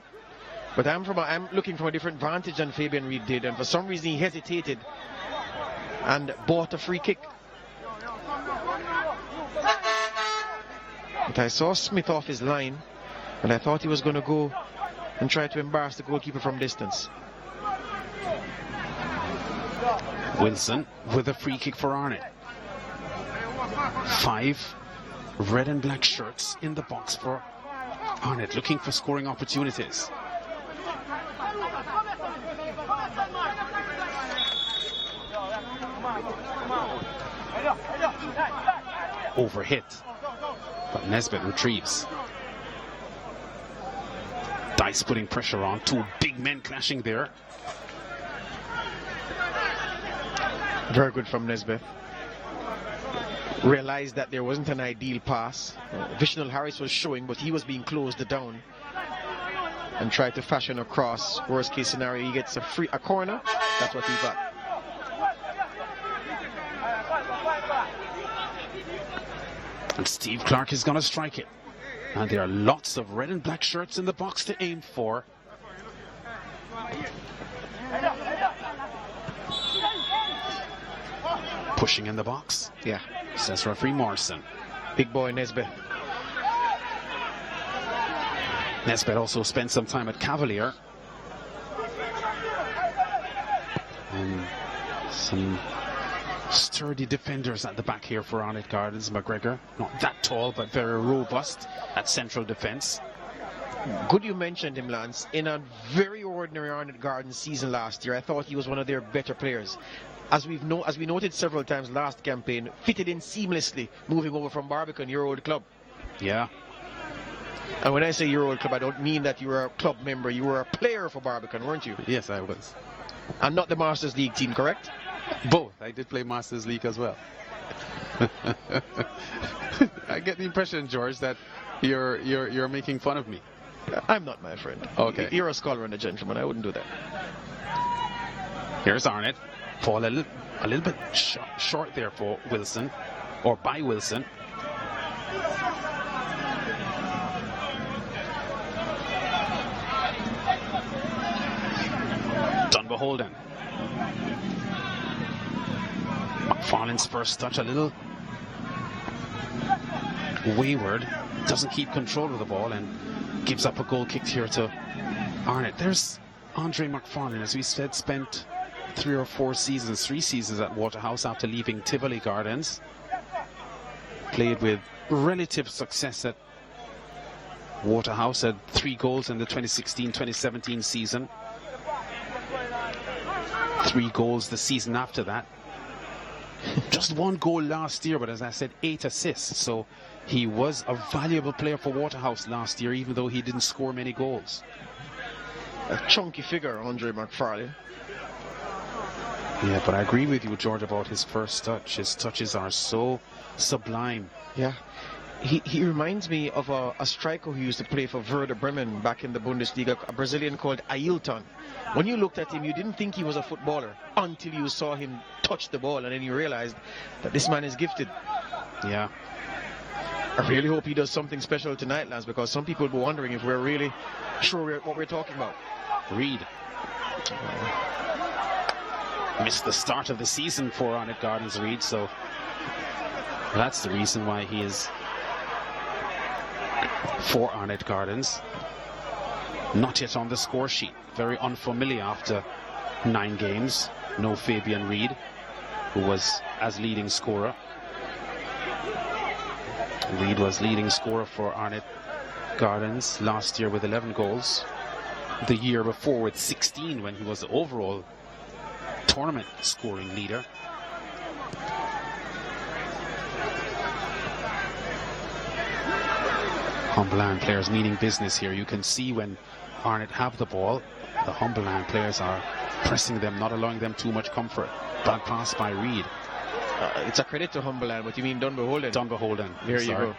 But I'm looking from a different vantage than Fabian Reed did, and for some reason he hesitated and bought a free kick. But I saw Smith off his line, and I thought he was going to go and try to embarrass the goalkeeper from distance. Wilson with a free kick for Arnett. 5 red and black shirts in the box for Arnett, looking for scoring opportunities. Overhit, but Nesbitt retrieves. Dice putting pressure on. 2 big men clashing there. Very good from Nesbitt. Realized that there wasn't an ideal pass. Vishnal Harris was showing, but he was being closed down. And tried to fashion a cross. Worst case scenario, he gets a corner. That's what he got. And Steve Clark is going to strike it. And there are lots of red and black shirts in the box to aim for. Pushing in the box. Yeah. Says referee Morrison. Big boy Nesbitt. Nesbitt also spent some time at Cavalier. And some sturdy defenders at the back here for Arnett Gardens. McGregor, not that tall, but very robust at central defence. Good you mentioned him, Lance. In a very ordinary Arnett Gardens season last year, I thought he was one of their better players. As we noted several times last campaign, fitted in seamlessly, moving over from Barbican, your old club. Yeah. And when I say your old club, I don't mean that you were a club member. You were a player for Barbican, weren't you? Yes, I was. And not the Masters League team, correct? Both. I did play Masters League as well. I get the impression, George, that you're making fun of me. I'm not, my friend. Okay. You're a scholar and a gentleman. I wouldn't do that. Here's Arnett. Fall a little bit short there for Wilson, or by Wilson. Dunbeholden. McFarlane's first touch a little wayward, doesn't keep control of the ball and gives up a goal kick here to Arnett. There's Andre McFarlane, as we said, spent 3 seasons at Waterhouse after leaving Tivoli Gardens. Played with relative success at Waterhouse, had 3 goals in the 2016-2017 season. 3 goals the season after that. Just 1 goal last year, but as I said, 8 assists. So he was a valuable player for Waterhouse last year, even though he didn't score many goals. A chunky figure, Andre McFarlane. Yeah, but I agree with you, George, about his first touch. His touches are so sublime. Yeah. He reminds me of a striker who used to play for Werder Bremen back in the Bundesliga, a Brazilian called Ailton. When you looked at him, you didn't think he was a footballer until you saw him touch the ball, and then you realized that this man is gifted. Yeah. I really hope he does something special tonight, Lance, because some people will be wondering if we're really sure what we're talking about. Reed. Missed the start of the season for Arnett Gardens, Reed, so that's the reason why he is for Arnett Gardens. Not yet on the score sheet. Very unfamiliar after 9 games. No Fabian Reed, who was as leading scorer. Reed was leading scorer for Arnett Gardens last year with 11 goals. The year before with 16 when he was the overall tournament scoring leader. Humberland players meaning business here. You can see when Arnett have the ball, the Humberland players are pressing them, not allowing them too much comfort. Bad pass by Reed. It's a credit to Humberland, but you mean Dunbeholden? Dunbeholden. There you go.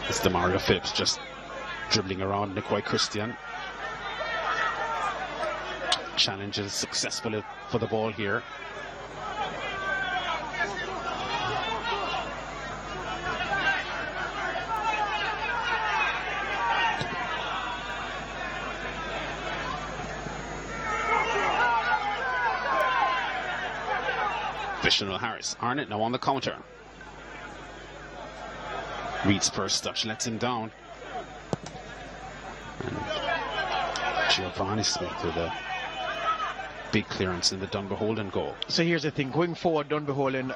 It's Demario Phillips just dribbling around Nicoy Christian. Challenges successfully for the ball here. Bishanel Harris. Arnett now on the counter. Reed's first touch lets him down. And Giovanni Smith with a big clearance in the Dunbeholden goal. So here's the thing, going forward, Dunbeholden,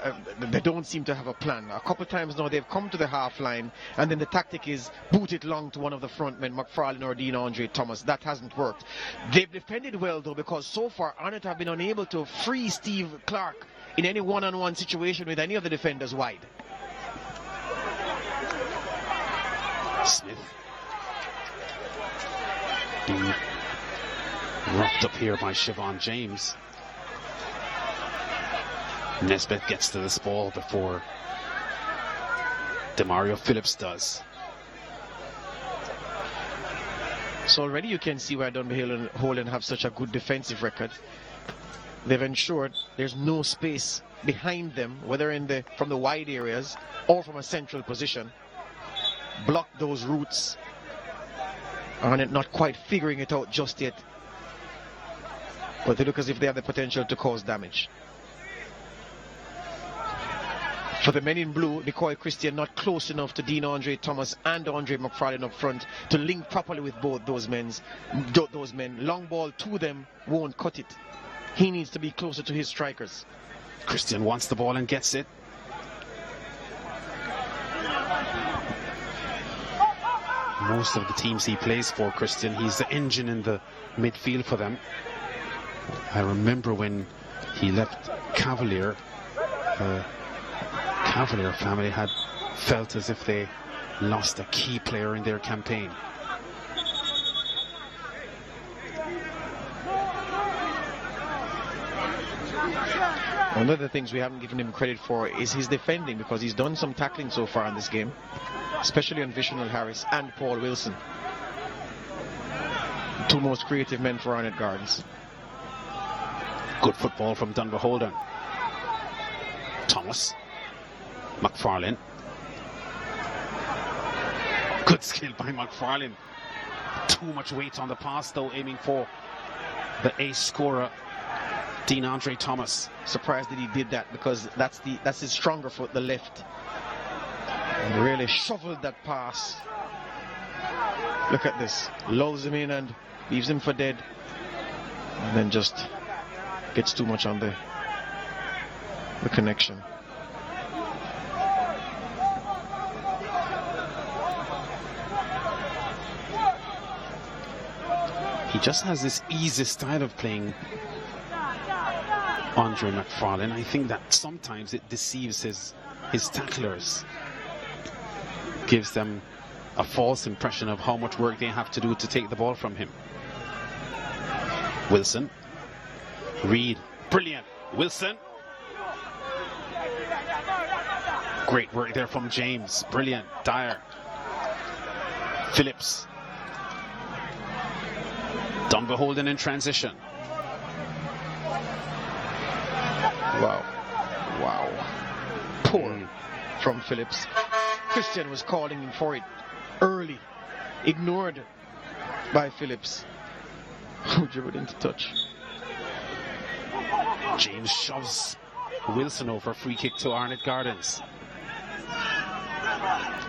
they don't seem to have a plan. A couple of times now they've come to the half line, and then the tactic is boot it long to one of the front men, McFarlane or Dean Andre Thomas. That hasn't worked. They've defended well though, because so far Arnett have been unable to free Steve Clark in any one-on-one situation with any of the defenders wide. Smith being roughed up here by Siobhan James. Nesbitt gets to this ball before Demario Phillips does. So already you can see why Dunbeholden have such a good defensive record. They've ensured there's no space behind them, whether from the wide areas or from a central position. Block those routes. Arnett not quite figuring it out just yet, but they look as if they have the potential to cause damage. For the men in blue, Nicoy Christian not close enough to Dean Andre Thomas and Andre McFarlane up front to link properly with both those men. Long ball to them won't cut it. He needs to be closer to his strikers. Christian wants the ball and gets it. Most of the teams he plays for, Christian, he's the engine in the midfield for them. I remember when he left Cavalier, Cavalier family had felt as if they lost a key player in their campaign. One of the things we haven't given him credit for is his defending, because he's done some tackling so far in this game, especially on Visional Harris and Paul Wilson. The two most creative men for Arnett Gardens. Good football from Dunbeholden. Thomas. McFarlane. Good skill by McFarlane. Too much weight on the pass though, aiming for the ace scorer, Dean Andre Thomas. Surprised that he did that, because that's his stronger foot, the left. And really shoveled that pass. Look at this. Lulls him in and leaves him for dead. And then just gets too much on the connection. He just has this easy style of playing, Andre McFarlane. I think that sometimes it deceives his tacklers, gives them a false impression of how much work they have to do to take the ball from him. Wilson. Reed. Brilliant. Wilson. Great work there from James. Brilliant. Dyer. Phillips. Dunbeholden in transition. Wow. Wow. Poor from Phillips. Christian was calling him for it early. Ignored by Phillips, who dribbled into touch. James shoves Wilson over. Free kick to Arnett Gardens.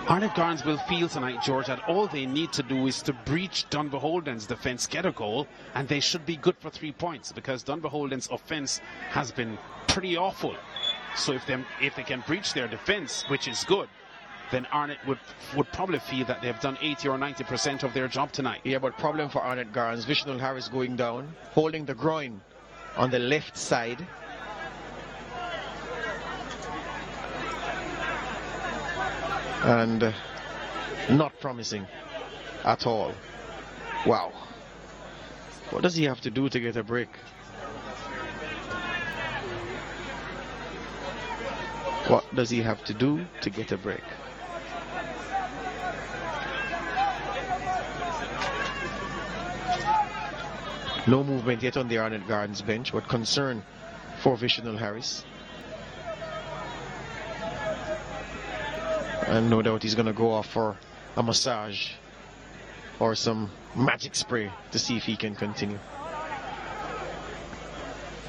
Arnett Gardens will feel tonight, George, that all they need to do is to breach Dunbeholden's defense, get a goal, and they should be good for 3 points, because Dunbeholden's offense has been pretty awful. So if they can breach their defense, which is good, then Arnett would probably feel that they've done 80 or 90% of their job tonight. Yeah, but problem for Arnett Gardens, Visional Harris going down, holding the groin on the left side. And not promising at all. Wow. What does he have to do to get a break? What does he have to do to get a break? No movement yet on the Arnett Gardens bench, but concern for Visional Harris. And no doubt he's going to go off for a massage or some magic spray to see if he can continue.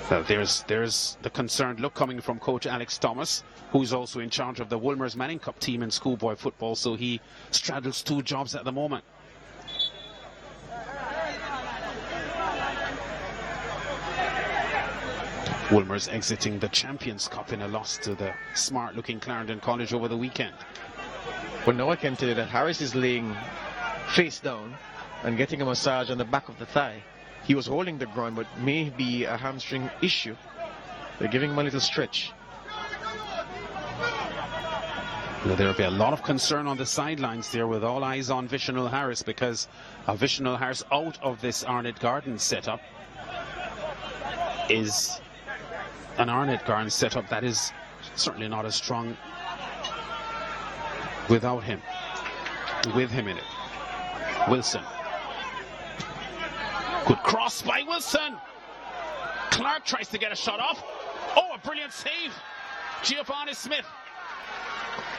Well, there's the concerned look coming from coach Alex Thomas, who's also in charge of the Wolmer's Manning Cup team in schoolboy football, so he straddles two jobs at the moment. Wolmer's exiting the Champions Cup in a loss to the smart-looking Clarendon College over the weekend. Well, now I can tell you that Harris is laying face down and getting a massage on the back of the thigh. He was holding the ground, but may be a hamstring issue. They're giving him a little stretch. Well, there'll be a lot of concern on the sidelines there, with all eyes on Visional Harris, because Visional Harris out of this Arnett Gardens setup is an Arnett Gardens setup that is certainly not as strong without him, with him in it. Wilson. Good cross by Wilson. Clark tries to get a shot off. Oh, a brilliant save. Giovanni Smith.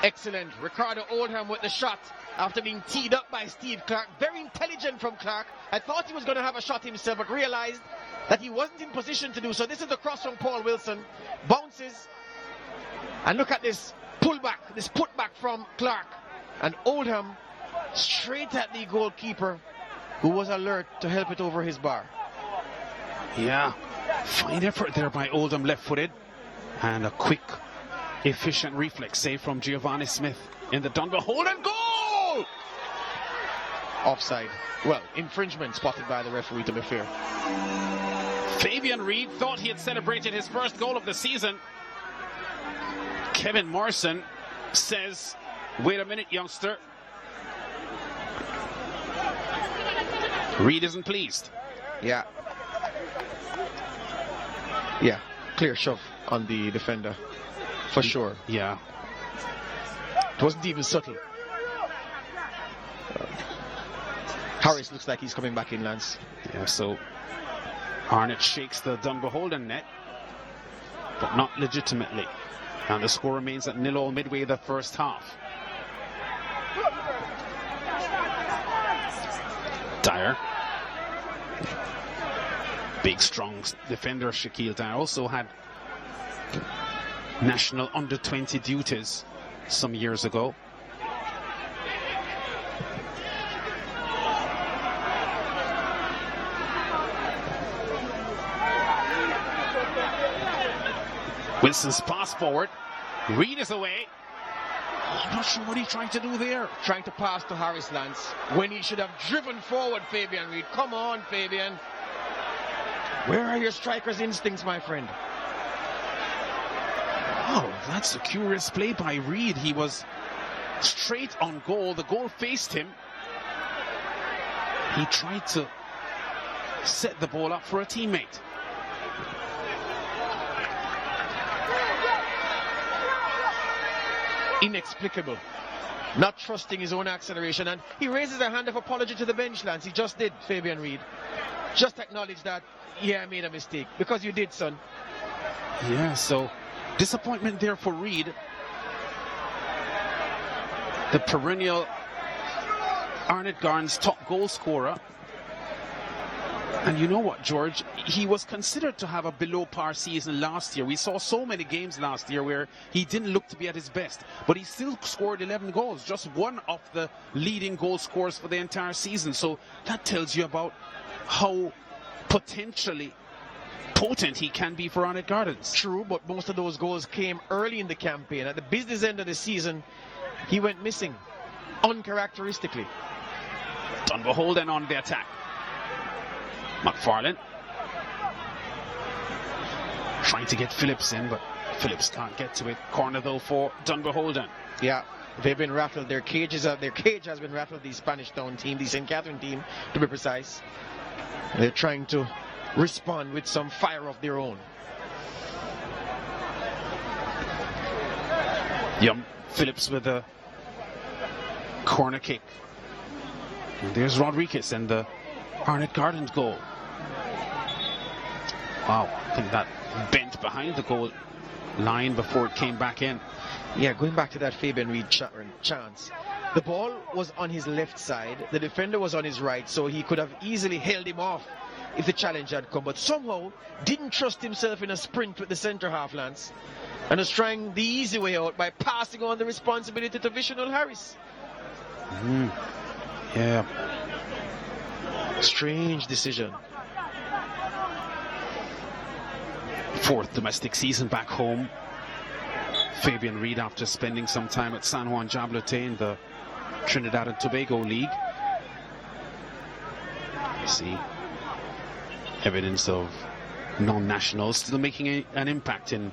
Excellent. Ricardo Oldham with the shot after being teed up by Steve Clark. Very intelligent from Clark. I thought he was going to have a shot himself, but realized that he wasn't in position to do so. This is the cross from Paul Wilson. Bounces. And look at this pullback, this putback from Clark. And Oldham straight at the goalkeeper, who was alert to help it over his bar. Yeah, fine effort there by Oldham, left-footed. And a quick, efficient reflex save from Giovanni Smith in the Dunbeholden goal! Offside. Well, infringement spotted by the referee, to be fair. Fabian Reid thought he had celebrated his first goal of the season. Kevin Morrison says, wait a minute, youngster. Reid isn't pleased. Yeah. Yeah, clear shove on the defender, for sure. Yeah. It wasn't even subtle. Harris looks like he's coming back in, Lance. Yeah, so Arnett shakes the Dunbeholden net, but not legitimately. And the score remains at 0-0 midway the first half. Dyer. Big, strong defender Shaquille Dyer also had national under-20 duties some years ago. Wilson's pass forward. Reid is away. I'm not sure what he's trying to do there. Trying to pass to Harris, Lance, when he should have driven forward Fabian Reid. Come on, Fabian. Where are your striker's instincts, my friend? Oh, that's a curious play by Reid. He was straight on goal. The goal faced him. He tried to set the ball up for a teammate. Inexplicable. Not trusting his own acceleration, and he raises a hand of apology to the bench, Lance. He just did, Fabian Reid. Just acknowledge that, yeah, I made a mistake. Because you did, son. Yeah, so disappointment there for Reid. The perennial Arnett Garden's top goal scorer. And you know what, George? He was considered to have a below-par season last year. We saw so many games last year where he didn't look to be at his best. But he still scored 11 goals, just one of the leading goal scorers for the entire season. So that tells you about how potentially potent he can be for Arnett Gardens. True, but most of those goals came early in the campaign. At the business end of the season, he went missing, uncharacteristically. Dunbeholden on the attack. McFarlane trying to get Phillips in, but Phillips can't get to it. Corner though for Dunbeholden. Yeah, they've been rattled. Their cage has been rattled. The Spanish Town team, the St. Catherine team, to be precise. They're trying to respond with some fire of their own. Phillips with a corner kick. And there's Rodriguez and the Arnett Gardens goal. Wow, I think that bent behind the goal line before it came back in. Yeah, going back to that Fabian Reid chance. The ball was on his left side, the defender was on his right, so he could have easily held him off if the challenge had come, but somehow didn't trust himself in a sprint with the centre half, Lance, and was trying the easy way out by passing on the responsibility to Visional Harris. Yeah. Strange decision. Fourth domestic season back home. Fabian Reid, after spending some time at San Juan Jabloteh in the Trinidad and Tobago League. You see evidence of non-nationals still making an impact in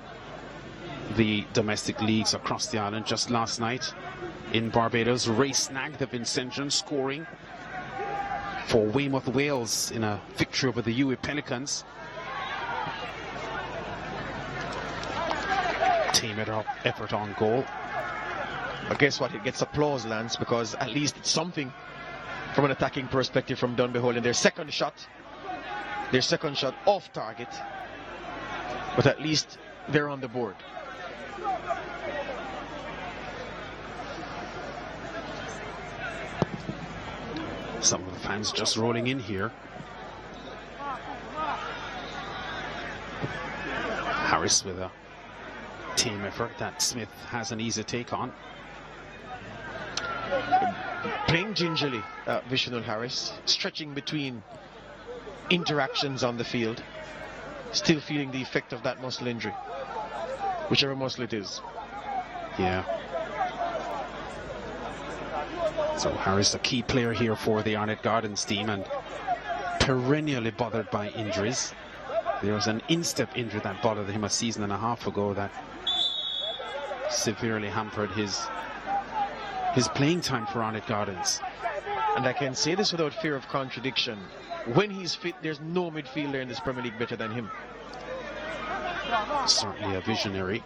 the domestic leagues across the island. Just last night in Barbados, Ray snagged the Vincentian, scoring for Weymouth Wales in a victory over the UWI Pelicans. Team effort on goal. But guess what? It gets applause, Lance, because at least it's something from an attacking perspective from Dunbeholden. Their second shot Their second shot off target, but at least they're on the board. Some of the fans just rolling in here. Harris with a team effort that Smith has an easy take on. Playing gingerly, Vishnu Harris, stretching between interactions on the field, still feeling the effect of that muscle injury, whichever muscle it is. Yeah. So Harris, a key player here for the Arnett Gardens team, and perennially bothered by injuries. There was an instep injury that bothered him a season and a half ago that severely hampered his playing time for Arnett Gardens. And I can say this without fear of contradiction. When he's fit, there's no midfielder in this Premier League better than him. Certainly a visionary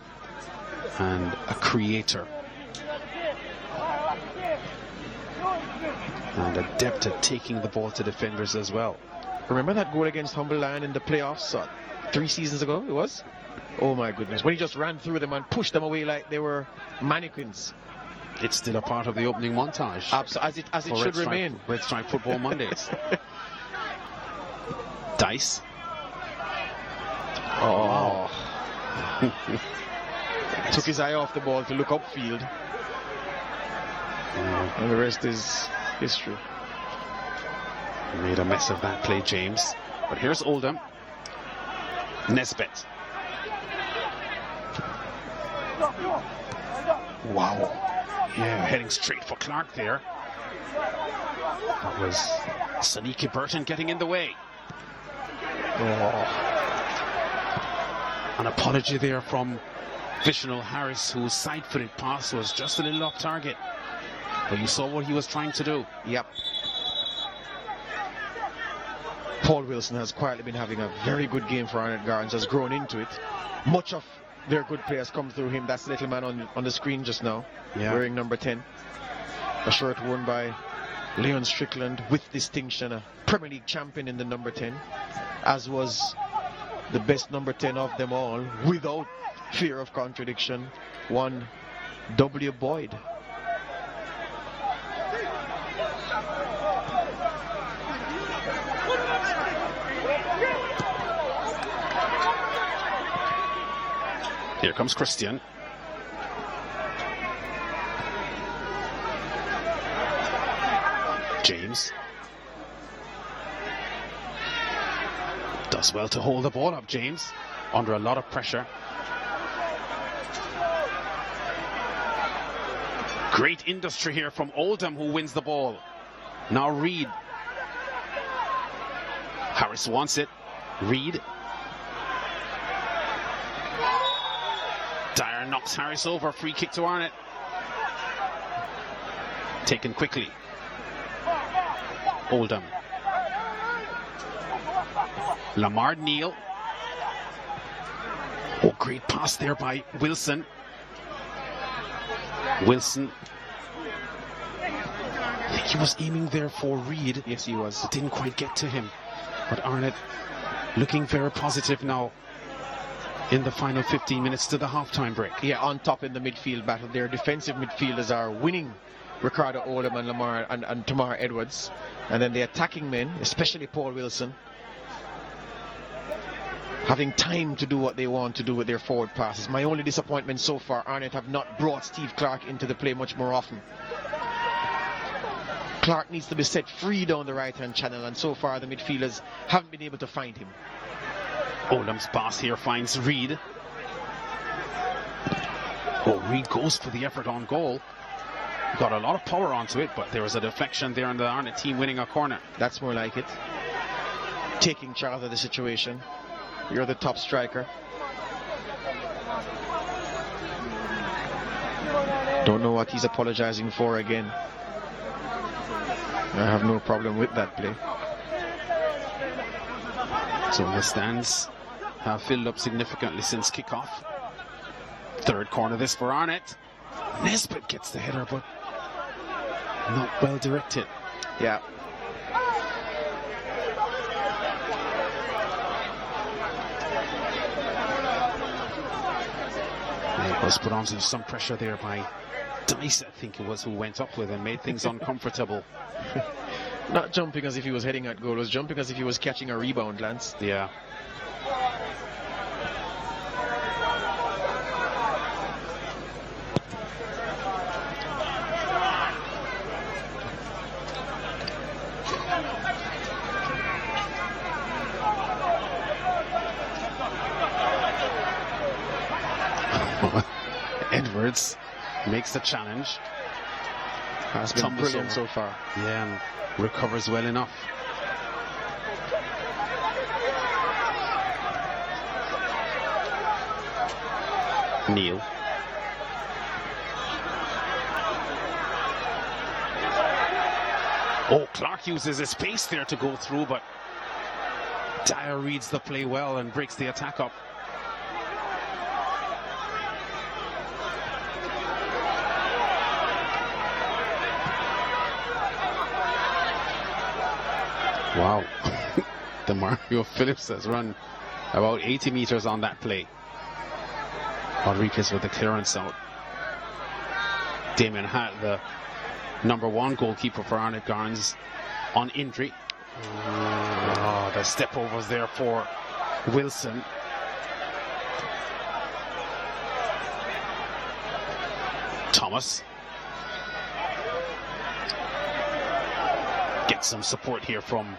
and a creator. And adept at taking the ball to defenders as well. Remember that goal against Humble Lion in the playoffs 3 seasons ago it was? Oh my goodness, when he just ran through them and pushed them away like they were mannequins. It's still a part of the opening montage. As it should remain. Red Stripe Football Mondays. Dice. Oh. Took his eye off the ball to look upfield. And the rest is history. He made a mess of that play, James. But here's Oldham. Nesbitt. Wow. Yeah, heading straight for Clark there. That was Saniki Burton getting in the way. Oh. An apology there from Vishnu Harris, whose side-footed pass was just a little off target. But you saw what he was trying to do. Yep. Paul Wilson has quietly been having a very good game for Arnett Gardens, has grown into it. Much of their good players come through him. That's the little man on the screen just now, wearing number 10. A shirt worn by Leon Strickland with distinction, a Premier League champion in the number 10, as was the best number 10 of them all, without fear of contradiction, one W. Boyd. Here comes Christian. James does well to hold the ball up, James, under a lot of pressure. Great industry here from Oldham, who wins the ball. Now Reed. Harris wants it. Reed. Dyer knocks Harris over. Free kick to Arnett. Taken quickly. Oldham. Lamar Neal. Oh, great pass there by Wilson. Wilson. I think he was aiming there for Reed. Yes, he was. It didn't quite get to him. But Arnett looking very positive now in the final 15 minutes to the halftime break. Yeah, on top in the midfield battle. Their defensive midfielders are winning Ricardo Oldham and Lamar and Tamar Edwards. And then the attacking men, especially Paul Wilson, having time to do what they want to do with their forward passes. My only disappointment so far, Arnett have not brought Steve Clark into the play much more often. Clark needs to be set free down the right-hand channel, and so far the midfielders haven't been able to find him. Oldham's pass here finds Reed. Oh, Reed goes for the effort on goal. Got a lot of power onto it, but there was a deflection there on the Arnett team winning a corner. That's more like it. Taking charge of the situation. You're the top striker. Don't know what he's apologizing for again. I have no problem with that play. So the stands have filled up significantly since kickoff. Third corner this for Arnett. Nesbitt gets the header, but not well directed. Yeah. Was put on some pressure there by Dice, I think it was, who went up with and made things uncomfortable. Not jumping as if he was heading at goal, was jumping as if he was catching a rebound, Lance. Yeah. Edwards makes the challenge. Has been brilliant so far. Yeah, and recovers well enough. Neil. Oh, Clark uses his pace there to go through, but Dyer reads the play well and breaks the attack up. Wow. The Mario Phillips has run about 80 meters on that play. Rodriguez with the clearance out. Damien Hatt, the #1 goalkeeper for Arnett Gardens, on injury. Oh, the step overs there for Wilson. Thomas gets some support here from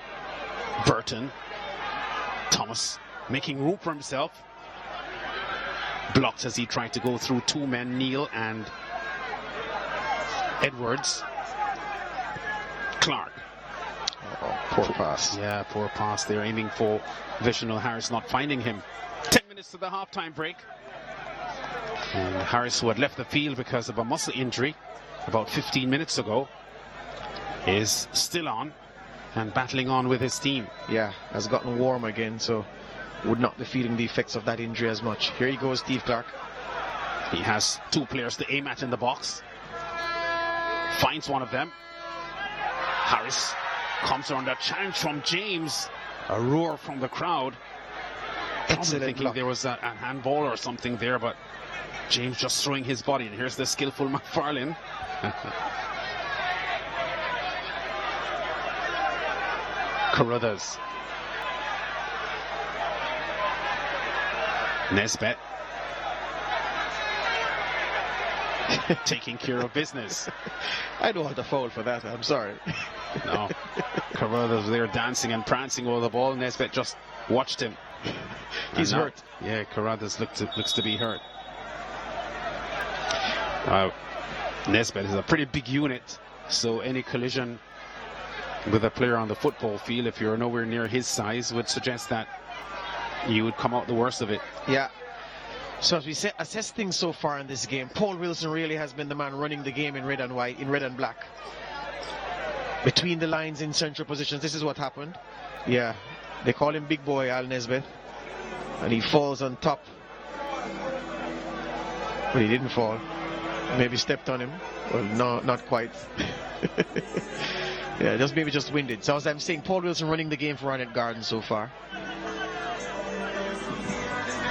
Burton. Thomas making room for himself. Blocked as he tried to go through two men, Neil and Edwards. Clark. Oh, poor pass. Yeah, poor pass. They're aiming for Vishnu Harris, not finding him. 10 minutes to the halftime break. And Harris, who had left the field because of a muscle injury about 15 minutes ago, is still on and battling on with his team. Yeah, has gotten warm again, so would not be feeling the effects of that injury as much. Here he goes, Steve Clark. He has two players to aim at in the box. Finds one of them. Harris comes under challenge from James. A roar from the crowd. Excellent thinking block. There was a handball or something there, but James just throwing his body. And here's the skillful McFarlane. Carruthers. Nesbitt. Taking care of business. I don't have to foul for that, I'm sorry. No. Carruthers there dancing and prancing over the ball. Nesbitt just watched him. He's hurt. Yeah, Carruthers looks to be hurt. Nesbitt is a pretty big unit, so any collision with a player on the football field, if you're nowhere near his size, would suggest that you would come out the worst of it. Yeah. So as we assess things so far in this game, Paul Wilson really has been the man running the game in red and white, in red and black. Between the lines in central positions, this is what happened. Yeah, they call him Big Boy Al Nesbitt, and he falls on top. But he didn't fall. Maybe stepped on him. Well, no, not quite. Yeah, just winded. So as I'm saying, Paul Wilson running the game for Arnett Gardens so far.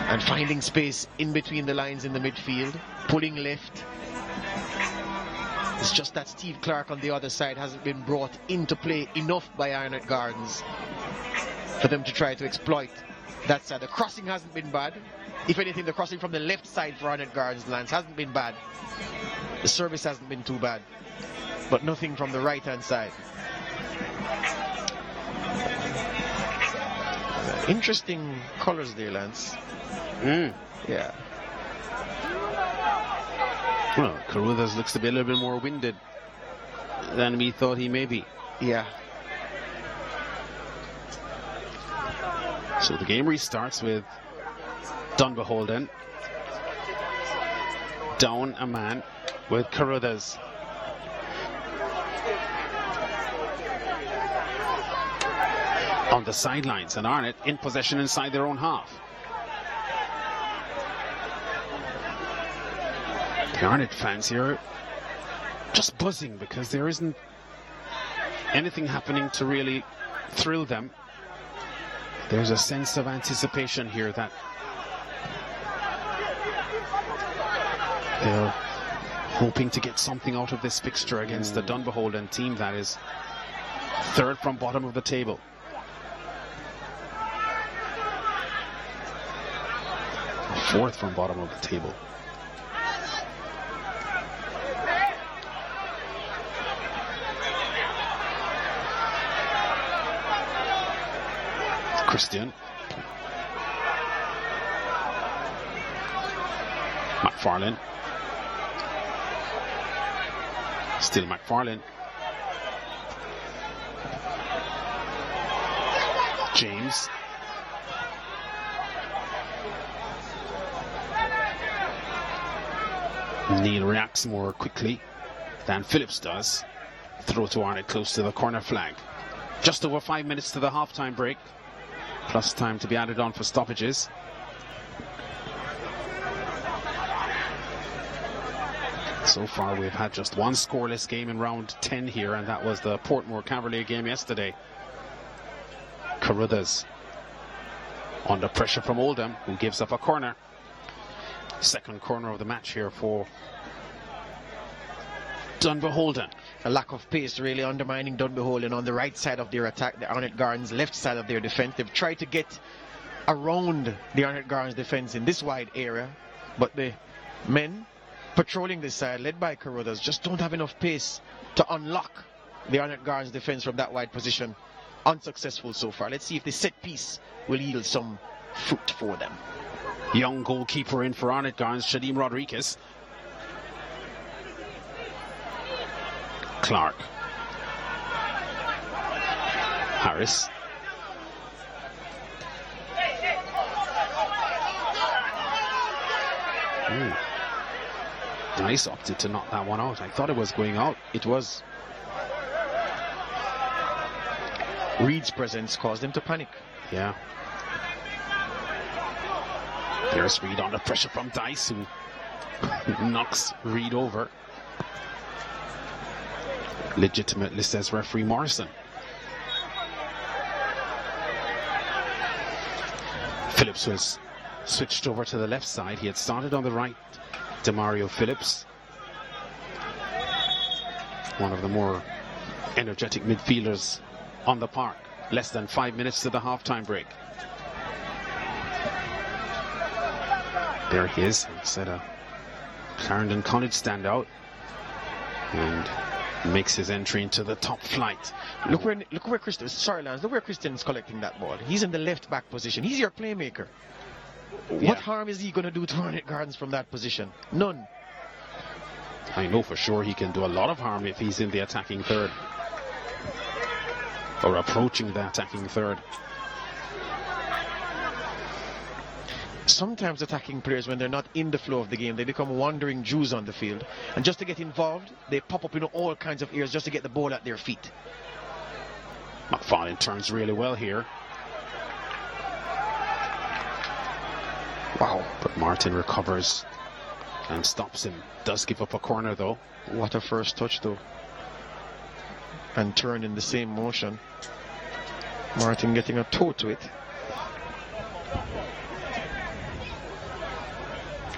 And finding space in between the lines in the midfield, pulling left. It's just that Steve Clark on the other side hasn't been brought into play enough by Arnett Gardens for them to try to exploit that side. The crossing hasn't been bad. If anything, the crossing from the left side for Arnett Gardens, Lance, hasn't been bad. The service hasn't been too bad. But nothing from the right-hand side. Interesting colors there, Lance. Yeah. Well, Carruthers looks to be a little bit more winded than we thought he may be. Yeah. So the game restarts with Dunbeholden down a man with Carruthers. On the sidelines, and Arnett in possession inside their own half. The Arnett fans here just buzzing because there isn't anything happening to really thrill them. There's a sense of anticipation here that They're hoping to get something out of this fixture against the Dunbeholden team that is third from bottom of the table. Fourth from bottom of the table. Christian. McFarlane. Still McFarlane. James. Neil reacts more quickly than Phillips does. Throw to Arnett close to the corner flag. Just over 5 minutes to the half-time break. Plus time to be added on for stoppages. So far we've had just one scoreless game in round 10 here, and that was the Portmore Cavalier game yesterday. Carruthers under pressure from Oldham, who gives up a corner. Second corner of the match here for Dunbeholden. A lack of pace really undermining Dunbeholden on the right side of their attack, the Arnett Gardens left side of their defense. They've tried to get around the Arnett Gardens defense in this wide area, but the men patrolling this side, led by Carruthers, just don't have enough pace to unlock the Arnett Gardens defense from that wide position. Unsuccessful so far. Let's see if the set piece will yield some fruit for them. Young goalkeeper in for Arnett Gardens, Shadim Rodriguez. Clark. Harris. Nice opted to knock that one out. I thought it was going out. It was. Reed's presence caused him to panic. Yeah. There's Reed under pressure from Dice, who knocks Reed over. Legitimately, says referee Morrison. Phillips was switched over to the left side. He had started on the right. Demario Phillips, one of the more energetic midfielders on the park. Less than 5 minutes to the half-time break. There he is. Set a Clarendon College standout and makes his entry into the top flight. Look where Christian. Sorry, Lance. Look where Christian's collecting that ball. He's in the left back position. He's your playmaker. Yeah. What harm is he going to do to Arnett Gardens from that position? None. I know for sure he can do a lot of harm if he's in the attacking third. Or approaching the attacking third. Sometimes attacking players, when they're not in the flow of the game, they become wandering Jews on the field. And just to get involved, they pop up in all kinds of areas just to get the ball at their feet. McFarlane turns really well here. Wow. But Martin recovers and stops him. Does give up a corner though. What a first touch though. And turn in the same motion. Martin getting a toe to it.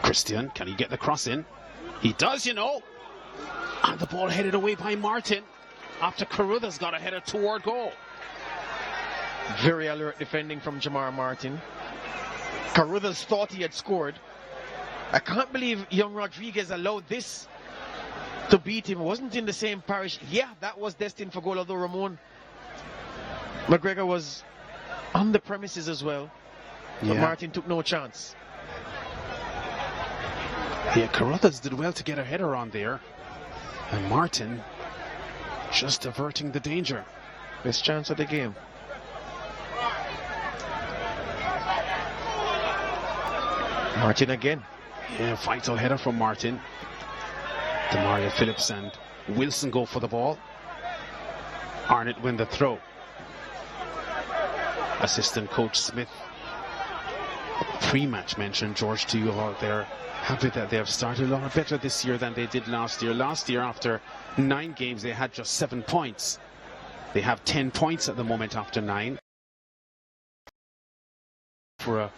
Christian, can he get the cross in? He does, you know. And the ball headed away by Martin after Carruthers got a header toward goal. Very alert defending from Jamar Martin. Carruthers thought he had scored. I can't believe young Rodriguez allowed this to beat him. Wasn't in the same parish. Yeah, that was destined for goal, although Ramon McGregor was on the premises as well. But Martin took no chance. Yeah, Carruthers did well to get a header on there. And Martin just averting the danger. Best chance of the game. Martin again. Yeah, vital header from Martin. Demario Phillips and Wilson go for the ball. Arnett win the throw. Assistant coach Smith, pre-match mentioned, George, to you out there, happy that they have started a lot better this year than they did last year. Last year, after 9 games, they had just 7 points. They have 10 points at the moment after 9. For a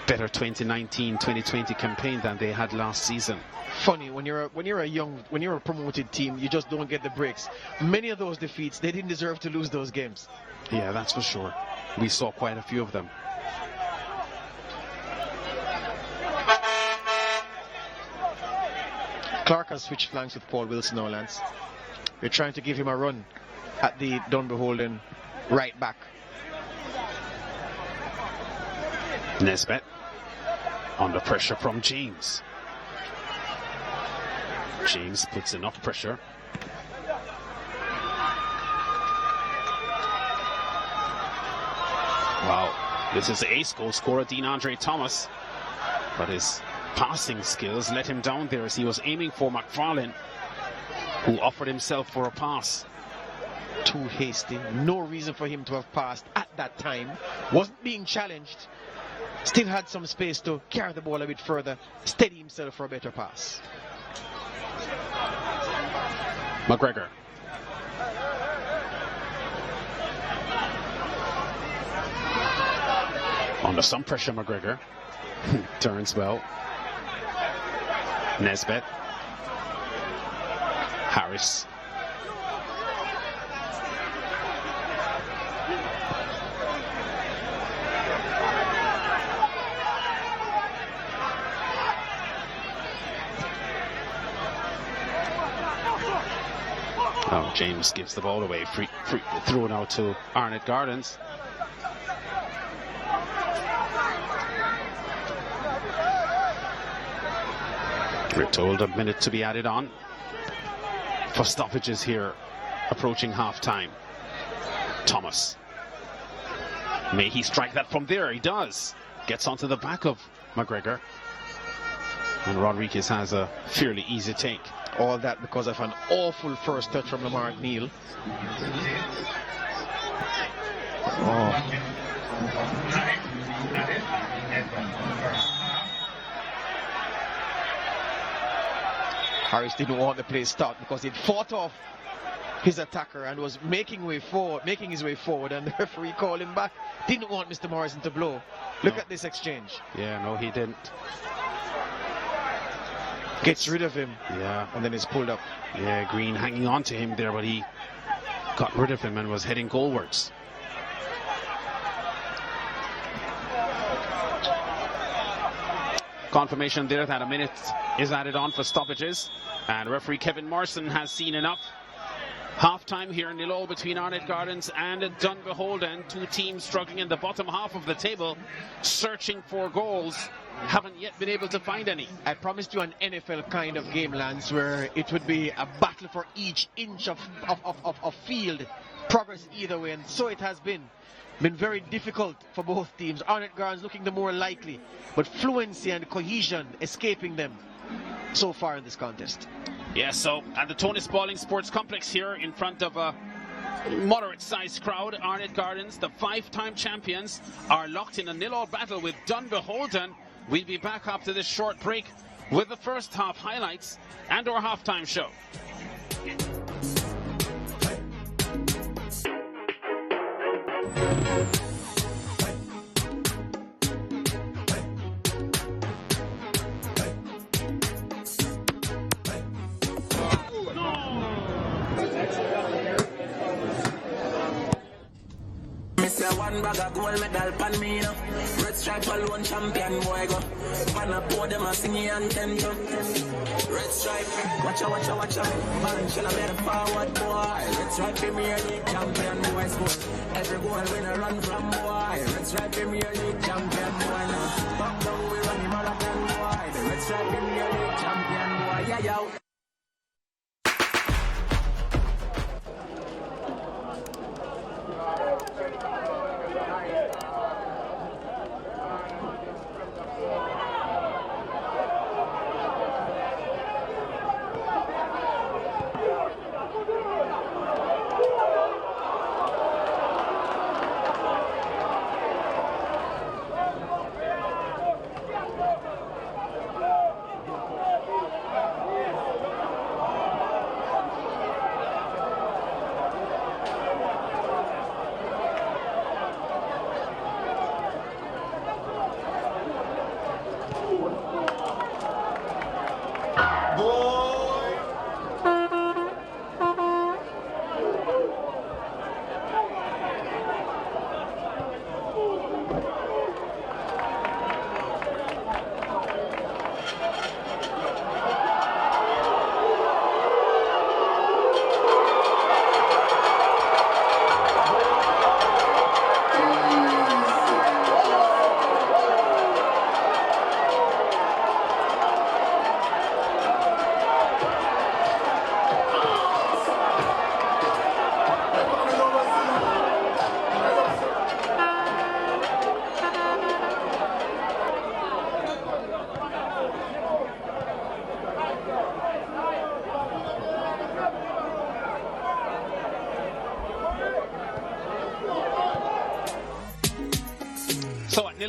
better 2019-2020 campaign than they had last season. Funny, when you're a promoted team, you just don't get the breaks. Many of those defeats, they didn't deserve to lose those games. Yeah, that's for sure. We saw quite a few of them. Clark has switched flanks with Paul Wilson now, Lance. They're trying to give him a run at the Dunbeholden right back. Nesbitt under pressure from James. James puts enough pressure. Wow, this is the ace goal scorer, Dean Andre Thomas. But his passing skills let him down there as he was aiming for McFarlane, who offered himself for a pass. Too hasty, no reason for him to have passed at that time. Wasn't being challenged. Still had some space to carry the ball a bit further, steady himself for a better pass. McGregor. Under some pressure, McGregor. Turns well. Nesbitt. Harris. Oh, James gives the ball away. Free throw now to Arnett Gardens. We're told a minute to be added on for stoppages here, approaching half-time. Thomas. May he strike that from there? He does. Gets onto the back of McGregor. And Rodriguez has a fairly easy take. All that because of an awful first touch from Lamar Neal. Oh. Harris didn't want the play to start because he'd fought off his attacker and was making his way forward, and the referee called him back. Didn't want Mr. Morrison to blow. Look at this exchange. Yeah, no, he didn't. Gets rid of him. Yeah. And then is pulled up. Yeah, Green hanging on to him there, but he got rid of him and was heading goalwards. Confirmation there that a minute is added on for stoppages, and referee Kevin Morrison has seen enough. Half-time here, 0-0 between Arnett Gardens and Dunbeholden. Two teams struggling in the bottom half of the table, searching for goals. Haven't yet been able to find any. I promised you an NFL kind of game, Lance, where it would be a battle for each inch of field. Progress either way, and so it has been. Been very difficult for both teams. Arnett Gardens looking the more likely, but fluency and cohesion escaping them so far in this contest. Yeah, so at the Tony Spalding Sports Complex here in front of a moderate-sized crowd, Arnett Gardens, the 5-time champions, are locked in a 0-0 battle with Dunbeholden. We'll be back after this short break with the first half highlights and our halftime show. One bag of gold medal pan me now. Red stripe alone champion boy go. Man up pour them a singing anthem. Red stripe, watch out. Man shall I better forward boy. Red stripe Premier League champion boy score. Every goal when I run from boy. Red stripe Premier League champion boy now. Back down we run the marathon boy. The Red stripe Premier League champion boy. Yeah, yo.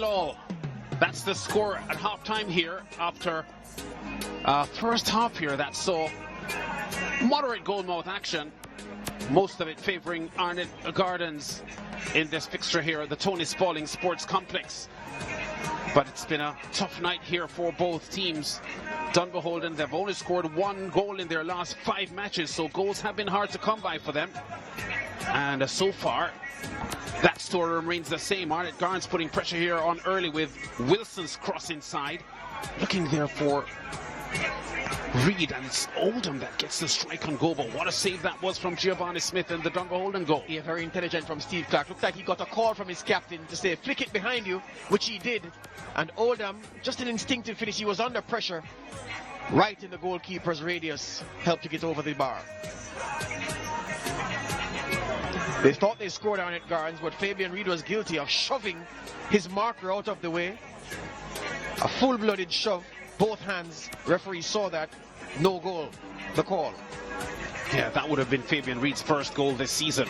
1-0. That's the score at halftime here after first half here that saw moderate goalmouth action, most of it favoring Arnett Gardens in this fixture here at the Tony Spalding Sports Complex. But it's been a tough night here for both teams. Dunbeholden, they've only scored 1 goal in their last 5 matches, so goals have been hard to come by for them. And so far, that story remains the same. Arnett Gardens putting pressure here on early with Wilson's cross inside. Looking there for Reed, and it's Oldham that gets the strike on goal. But what a save that was from Giovanni Smith in the Dunbeholden goal. Yeah, very intelligent from Steve Clark. Looked like he got a call from his captain to say, flick it behind you, which he did. And Oldham, just an instinctive finish. He was under pressure. Right in the goalkeeper's radius. Helped to get over the bar. They thought they scored on it, Gardens, but Fabian Reed was guilty of shoving his marker out of the way. A full-blooded shove, both hands. Referee saw that. No goal. The call. Yeah, that would have been Fabian Reed's first goal this season.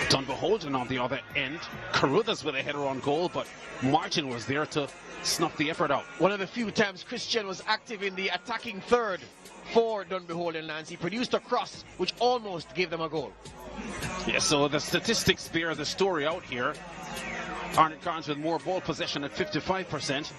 Dunbeholden on the other end. Carruthers with a header on goal, but Martin was there to snuff the effort out. One of the few times Christian was active in the attacking third for Dunbeholden Lance. He produced a cross which almost gave them a goal. Yeah, so the statistics bear the story out here. Arnett Gardens with more ball possession at 55%,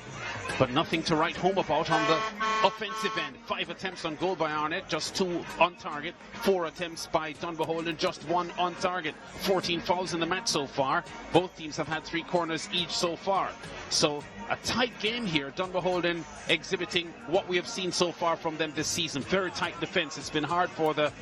but nothing to write home about on the offensive end. 5 attempts on goal by Arnett, just 2 on target. 4 attempts by Dunbeholden, just 1 on target. 14 fouls in the match so far. Both teams have had 3 corners each so far. So a tight game here. Dunbeholden exhibiting what we have seen so far from them this season. Very tight defense. It's been hard for the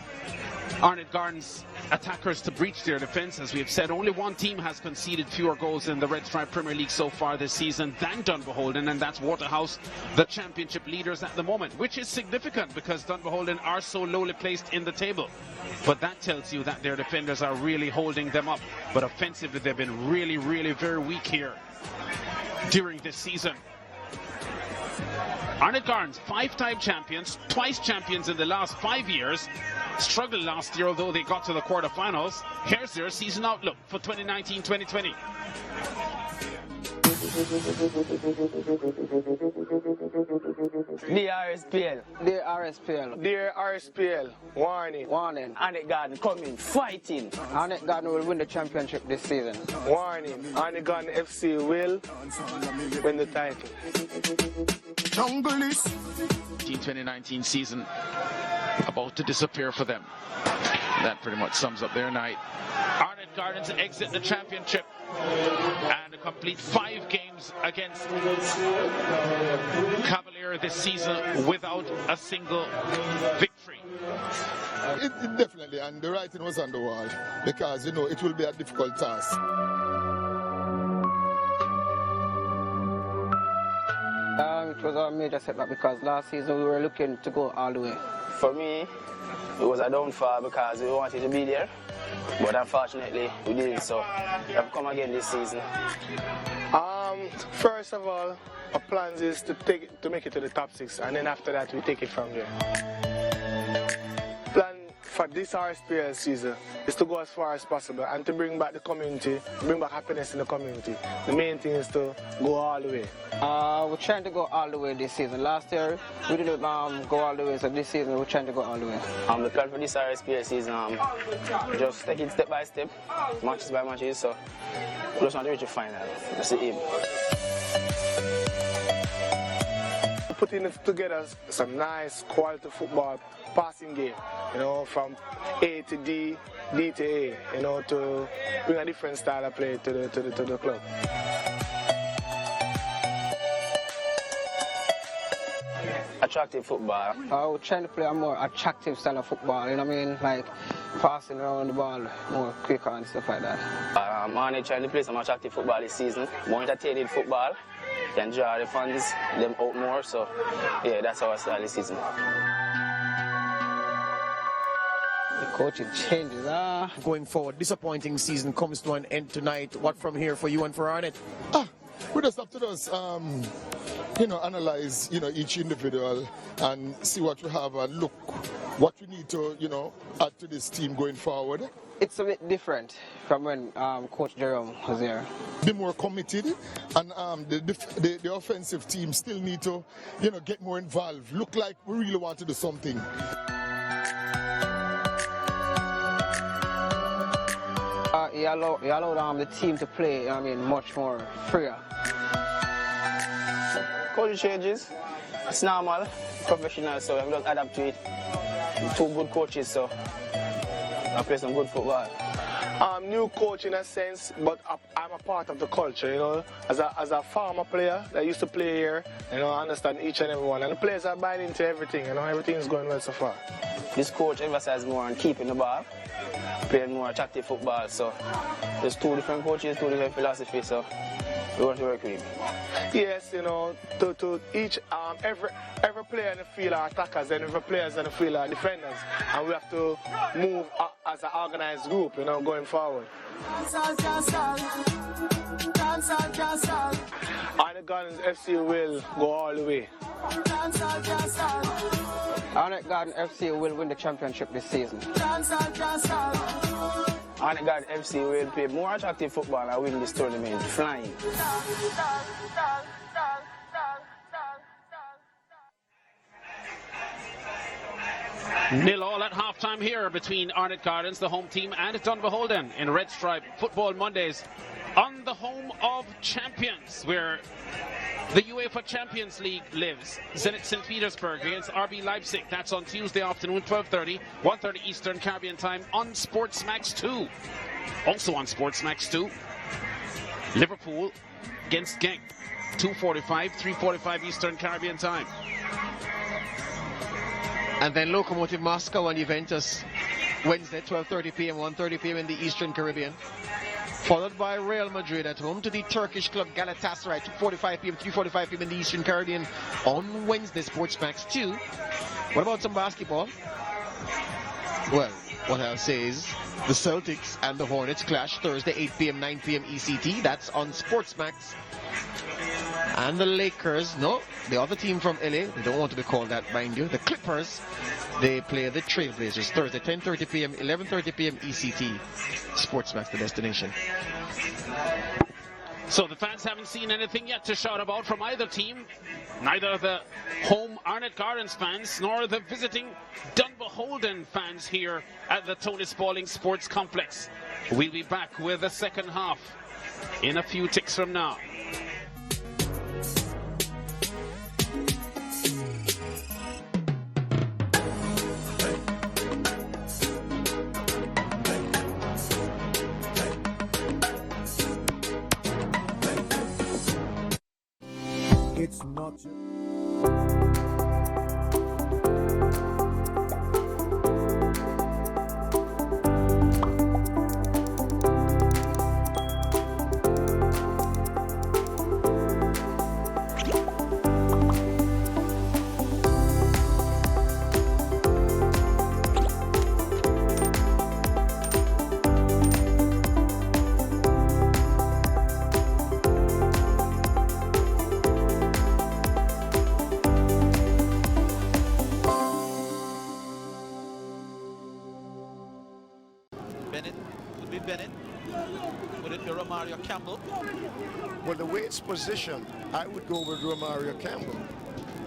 Arnett Gardens attackers to breach their defense. As we have said, only one team has conceded fewer goals in the Red Stripe Premier League so far this season than Dunbeholden, and that's Waterhouse, the championship leaders at the moment, which is significant because Dunbeholden are so lowly placed in the table. But that tells you that their defenders are really holding them up. But offensively, they've been really, really very weak here during this season. Arnett Gardens, 5-time champions, twice champions in the last 5 years. Struggled last year, although they got to the quarterfinals. Here's their season outlook for 2019-2020. Dear RSPL. Dear RSPL. Dear RSPL, warning. Warning. Arnett Garden coming, fighting. Arnett Garden will win the championship this season. Warning. Arnett Garden FC will win the title. Jungle is 2019 season about to disappear for them. That pretty much sums up their night. Arnett Gardens exit the championship and complete 5 games against Cavalier this season without a single victory. It definitely, and the writing was on the wall because, you know, it will be a difficult task. It was a major setback because last season we were looking to go all the way. For me, it was a downfall because we wanted to be there, but unfortunately we didn't, so we have come again this season. First of all, our plans is to make it to the top 6, and then after that we take it from there. Plan for this RSPL season is to go as far as possible and to bring back the community, bring back happiness in the community. The main thing is to go all the way. We're trying to go all the way this season. Last year we didn't go all the way, so this season we're trying to go all the way. The plan for this RSPL season, just take it step by step, matches by matches, so we just want to reach the final. That's the aim. Putting together some nice quality football passing game, you know, from A to D, D to A, you know, to bring a different style of play to the club. Attractive football. We're trying to play a more attractive style of football, you know what I mean? Like passing around the ball more quicker and stuff like that. Arnett trying to play some attractive football this season, more entertaining football. Can draw the fans them out more, so yeah, that's our style this season. The coaching changes. Going forward, disappointing season comes to an end tonight. What from here for you and for Arnett? we just have to just, analyze, each individual and see what we have and look what we need to, add to this team going forward. It's a bit different from when Coach Jerome was here. Be more committed, and the offensive team still need to, get more involved. Look like we really want to do something. He allowed the team to play, much more freer. Coach changes, it's normal, professional, so we just adapt to it. Two good coaches, so I play some good football. New coach in a sense, but I'm a part of the culture, as a former player that used to play here, I understand each and every one, and the players are buying into everything, everything's going well so far. This coach emphasizes more on keeping the ball, playing more attractive football, so there's two different coaches, two different philosophies, so we want to work with him. Yes, to each, every player in the field are attackers and every players in the field are defenders, and we have to move as an organized group, going forward. Arnett Gardens FC will go all the way. Arnett Garden FC will win the championship this season. Arnett Garden FC will play more attractive football and win this tournament, flying. Nil all at halftime here between Arnett Gardens, the home team, and Dunbeholden in Red Stripe Football Mondays on the home of champions, where the UEFA Champions League lives. Zenit St. Petersburg against RB Leipzig. That's on Tuesday afternoon, 12:30, 1:30 Eastern Caribbean time on Sportsmax 2. Also on Sportsmax 2, Liverpool against Genk, 2:45, 3:45 Eastern Caribbean time. And then Lokomotiv Moscow and Juventus Wednesday, 12:30 p.m., 1:30 p.m. in the Eastern Caribbean. Followed by Real Madrid at home to the Turkish club Galatasaray, 2:45 p.m., 3:45 p.m. in the Eastern Caribbean on Wednesday, Sportsmax 2. What about some basketball? Well, what I'll say is the Celtics and the Hornets clash Thursday, 8 p.m., 9 p.m. ECT. That's on Sportsmax. And the Lakers, no, the other team from LA, they don't want to be called that, mind you, the Clippers, they play the Trailblazers Thursday, 10:30 p.m., 11:30 p.m. ECT. Sportsmax, the destination. So the fans haven't seen anything yet to shout about from either team, neither the home Arnett Gardens fans nor the visiting Dunbeholden fans here at the Tony Spalding Sports Complex. We'll be back with the second half in a few ticks from now. It's not just... Well, the way it's positioned, I would go with Romario Campbell.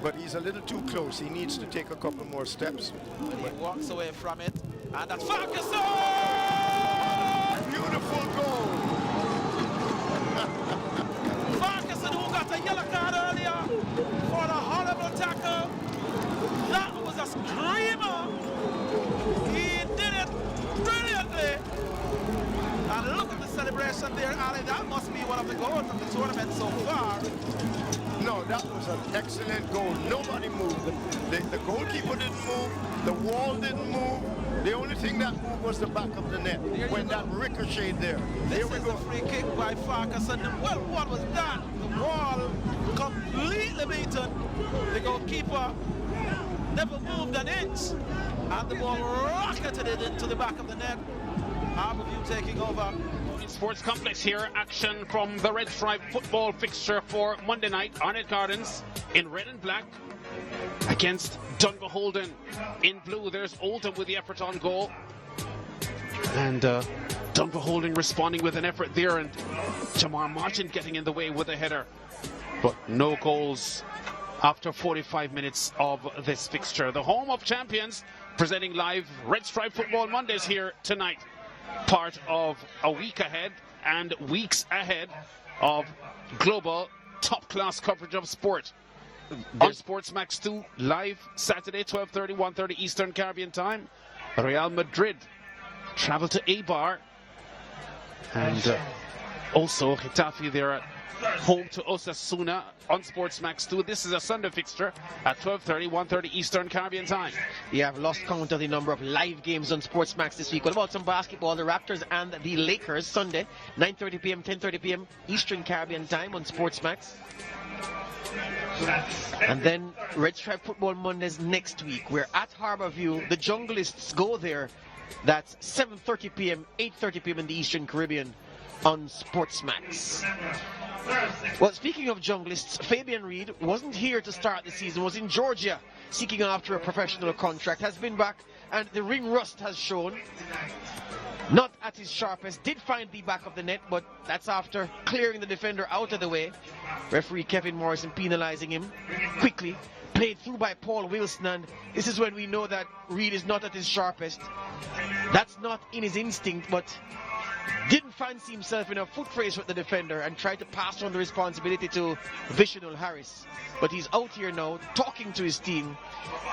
But he's a little too close. He needs to take a couple more steps. When he walks away from it, and that's Ferguson! Beautiful goal! Ferguson, who got a yellow card earlier for a horrible tackle. That was a screamer. He did it brilliantly. And look at the celebration there, Ali. That must be one of the goals of the tournament so far. No, that was an excellent goal. Nobody moved. The goalkeeper didn't move. The wall didn't move. The only thing that moved was the back of the net when that ricocheted there. This is a free kick by Ferguson. Well, what was that? The wall completely beaten. The goalkeeper never moved an inch. And the ball rocketed it into the back of the net. Harborview taking over. Sports Complex here. Action from the Red Stripe football fixture for Monday night. Arnett Gardens in red and black against Dunbeholden in blue. There's Oldham with the effort on goal. And Dunbeholden responding with an effort there, and Jamar Martin getting in the way with a header. But no goals after 45 minutes of this fixture. The home of champions presenting live Red Stripe Football Mondays here tonight. Part of a week ahead and weeks ahead of global top-class coverage of sport. On Sports Max 2, live Saturday, 12:30, 1:30 Eastern Caribbean time. Real Madrid travel to Eibar. And also Getafe, they're at home to Osasuna on Sports Max 2. This is a Sunday fixture at 12:30, 1:30 Eastern Caribbean time. Yeah, I've lost count of the number of live games on Sports Max this week. What about some basketball? The Raptors and the Lakers, Sunday, 9:30 p.m., 10:30 p.m. Eastern Caribbean time on Sports Max. And then Red Stripe Football Mondays next week. We're at Harborview. The Junglists go there. That's 7:30 p.m., 8:30 p.m. in the Eastern Caribbean on Sports Max. Well, speaking of Junglists, Fabian Reed wasn't here to start the season, was in Georgia seeking after a professional contract, has been back, and the ring rust has shown. Not at his sharpest, did find the back of the net, but that's after clearing the defender out of the way. Referee Kevin Morrison penalizing him quickly. Played through by Paul Wilson, and this is when we know that Reed is not at his sharpest. That's not in his instinct, but didn't fancy himself in a foot race with the defender and tried to pass on the responsibility to Visional Harris. But he's out here now talking to his team.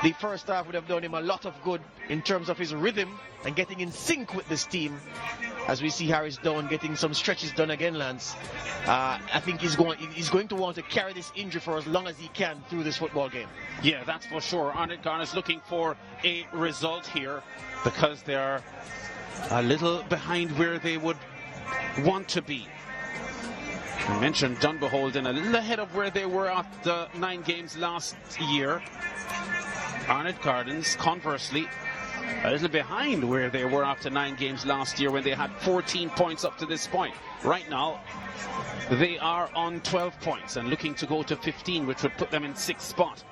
The first half would have done him a lot of good in terms of his rhythm and getting in sync with this team. As we see Harris down, getting some stretches done again, Lance. I think he's going to want to carry this injury for as long as he can through this football game. Yeah, that's for sure. Arnett Gardens looking for a result here because they're a little behind where they would want to be. I mentioned Dunbeholden a little ahead of where they were after 9 games last year. Arnett Gardens, conversely, a little behind where they were after 9 games last year when they had 14 points up to this point. Right now, they are on 12 points and looking to go to 15, which would put them in 6th spot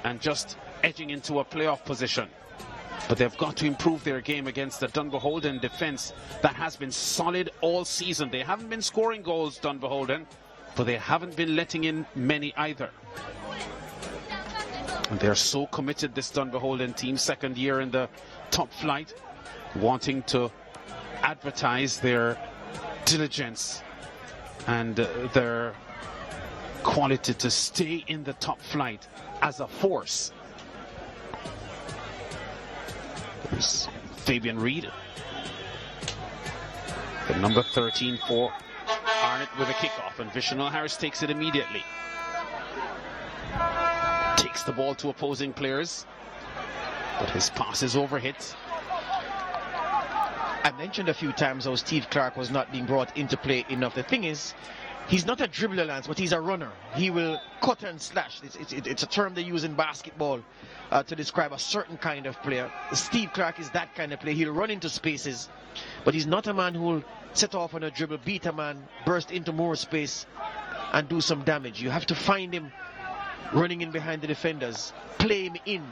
and just edging into a playoff position. But they've got to improve their game against the Dunbeholden defense that has been solid all season. They haven't been scoring goals, Dunbeholden, but they haven't been letting in many either. And they're so committed, this Dunbeholden team, second year in the top flight, wanting to advertise their diligence and their quality to stay in the top flight as a force. There's Fabian Reed, the number 13 for Arnett with a kickoff, and Visional Harris takes it immediately. Takes the ball to opposing players, but his pass is overhit. I mentioned a few times how Steve Clark was not being brought into play enough. The thing is, he's not a dribbler, Lance, but he's a runner. He will cut and slash. It's a term they use in basketball to describe a certain kind of player. Steve Clark is that kind of player. He'll run into spaces, but he's not a man who will set off on a dribble, beat a man, burst into more space, and do some damage. You have to find him running in behind the defenders, play him in.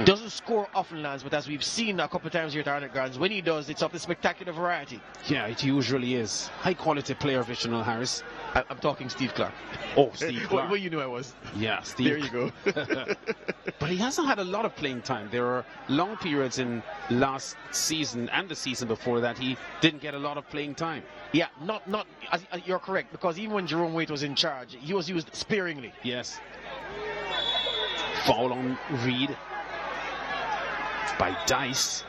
Doesn't score often, Lance, but as we've seen a couple of times here at Arnett Gardens, when he does, it's of the spectacular variety. Yeah, it usually is. High quality player, Visional Harris. I'm talking Steve Clark. Oh, Steve Clark. Well, you knew I was. Yeah, Steve. There you go. But he hasn't had a lot of playing time. There were long periods in last season and the season before that he didn't get a lot of playing time. Yeah, not you're correct, because even when Jerome Waite was in charge, he was used sparingly. Yes. Foul on Reed by Dice.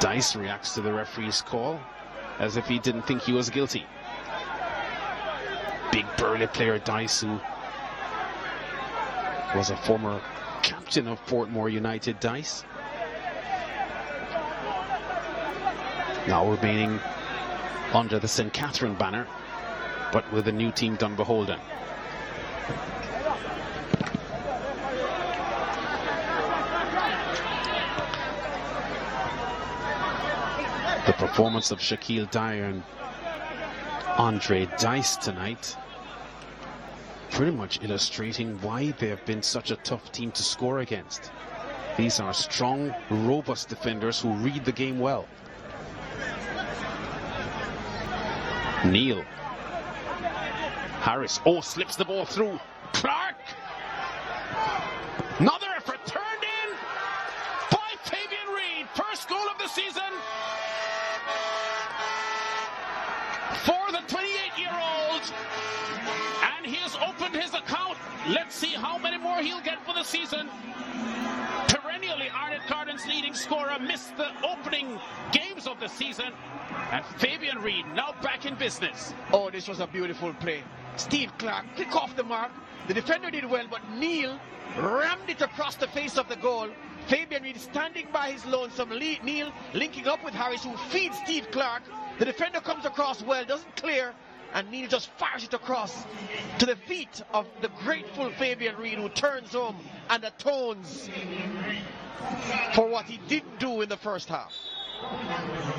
Dice reacts to the referee's call as if he didn't think he was guilty. Big burly player Dice, who was a former captain of Portmore United. Dice now remaining under the St. Catherine banner, but with the new team Dunbeholden. The performance of Shaquille Dyer and Andre Dice tonight pretty much illustrating why they have been such a tough team to score against. These are strong, robust defenders who read the game well. Neal. Harris. Oh, slips the ball through. Clark. Another effort turned in by Fabian Reed. First goal of the season for the 28-year-old. And he has opened his account. Let's see how many more he'll get for the season. Perennially, Arnett Garden's leading scorer missed the opening games of the season. And Fabian Reed now back in business. Oh, this was a beautiful play. Steve Clark kick off the mark. The defender did well, but Neal rammed it across the face of the goal. Fabian Reed standing by his lonesome. Neal linking up with Harris, who feeds Steve Clark. The defender comes across well, doesn't clear, and Neal just fires it across to the feet of the grateful Fabian Reed, who turns home and atones for what he didn't do in the first half.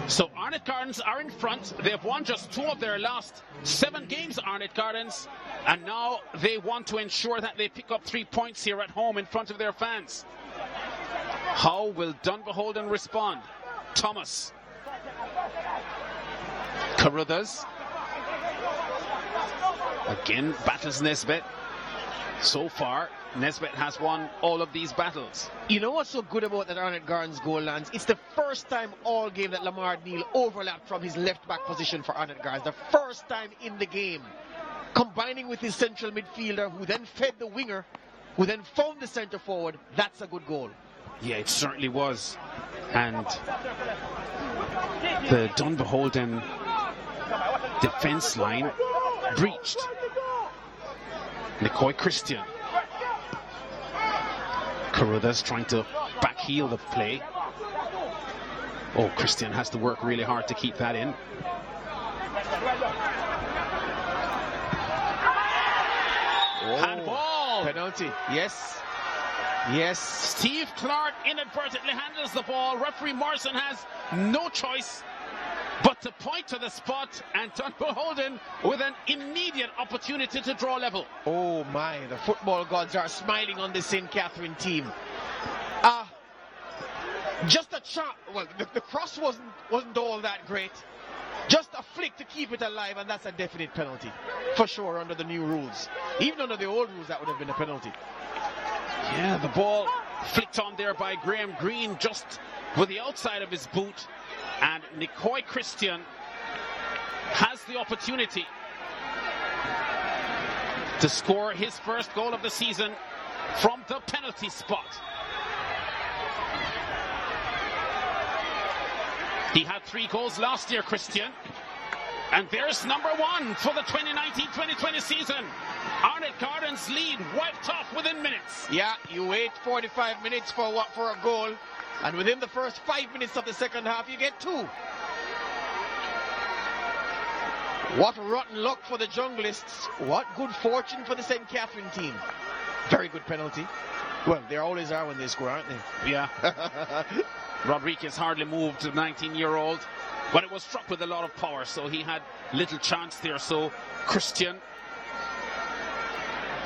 So Arnett Gardens are in front. They've won just 2 of their last 7 games, Arnett Gardens, and now they want to ensure that they pick up 3 points here at home in front of their fans. How will Dunbeholden respond? Thomas. Carruthers. Again battles Nesbitt. So far, Nesbitt has won all of these battles. You know what's so good about that Arnett Gardens goal, Lance? It's the first time all game that Lamar Neal overlapped from his left back position for Arnett Gardens. The first time in the game. Combining with his central midfielder, who then fed the winger, who then found the centre forward. That's a good goal. Yeah, it certainly was. And the Dunbeholden defense line breached. Nicoy Christian. Carruthers trying to backheel the play. Oh, Christian has to work really hard to keep that in. Handball. Penalty. Yes. Yes. Steve Clark inadvertently handles the ball. Referee Morrison has no choice but to point to the spot, and Dunbeholden with an immediate opportunity to draw level. Oh my, the football gods are smiling on the St. Catherine team. Just a chop. Well, the cross wasn't all that great. Just a flick to keep it alive, and that's a definite penalty. For sure, under the new rules. Even under the old rules, that would have been a penalty. Yeah, the ball flicked on there by Graham Green just with the outside of his boot. And Nicoy Christian has the opportunity to score his first goal of the season from the penalty spot. He had 3 goals last year, Christian. And there's number 1 for the 2019-2020 season. Arnett Gardens lead wiped off within minutes. Yeah, you wait 45 minutes for a goal. And within the first 5 minutes of the second half, you get 2. What rotten luck for the Junglists. What good fortune for the St. Catherine team. Very good penalty. Well, they always are when they score, aren't they? Yeah. Rodriguez hardly moved, the 19-year-old. But it was struck with a lot of power, so he had little chance there. So Christian,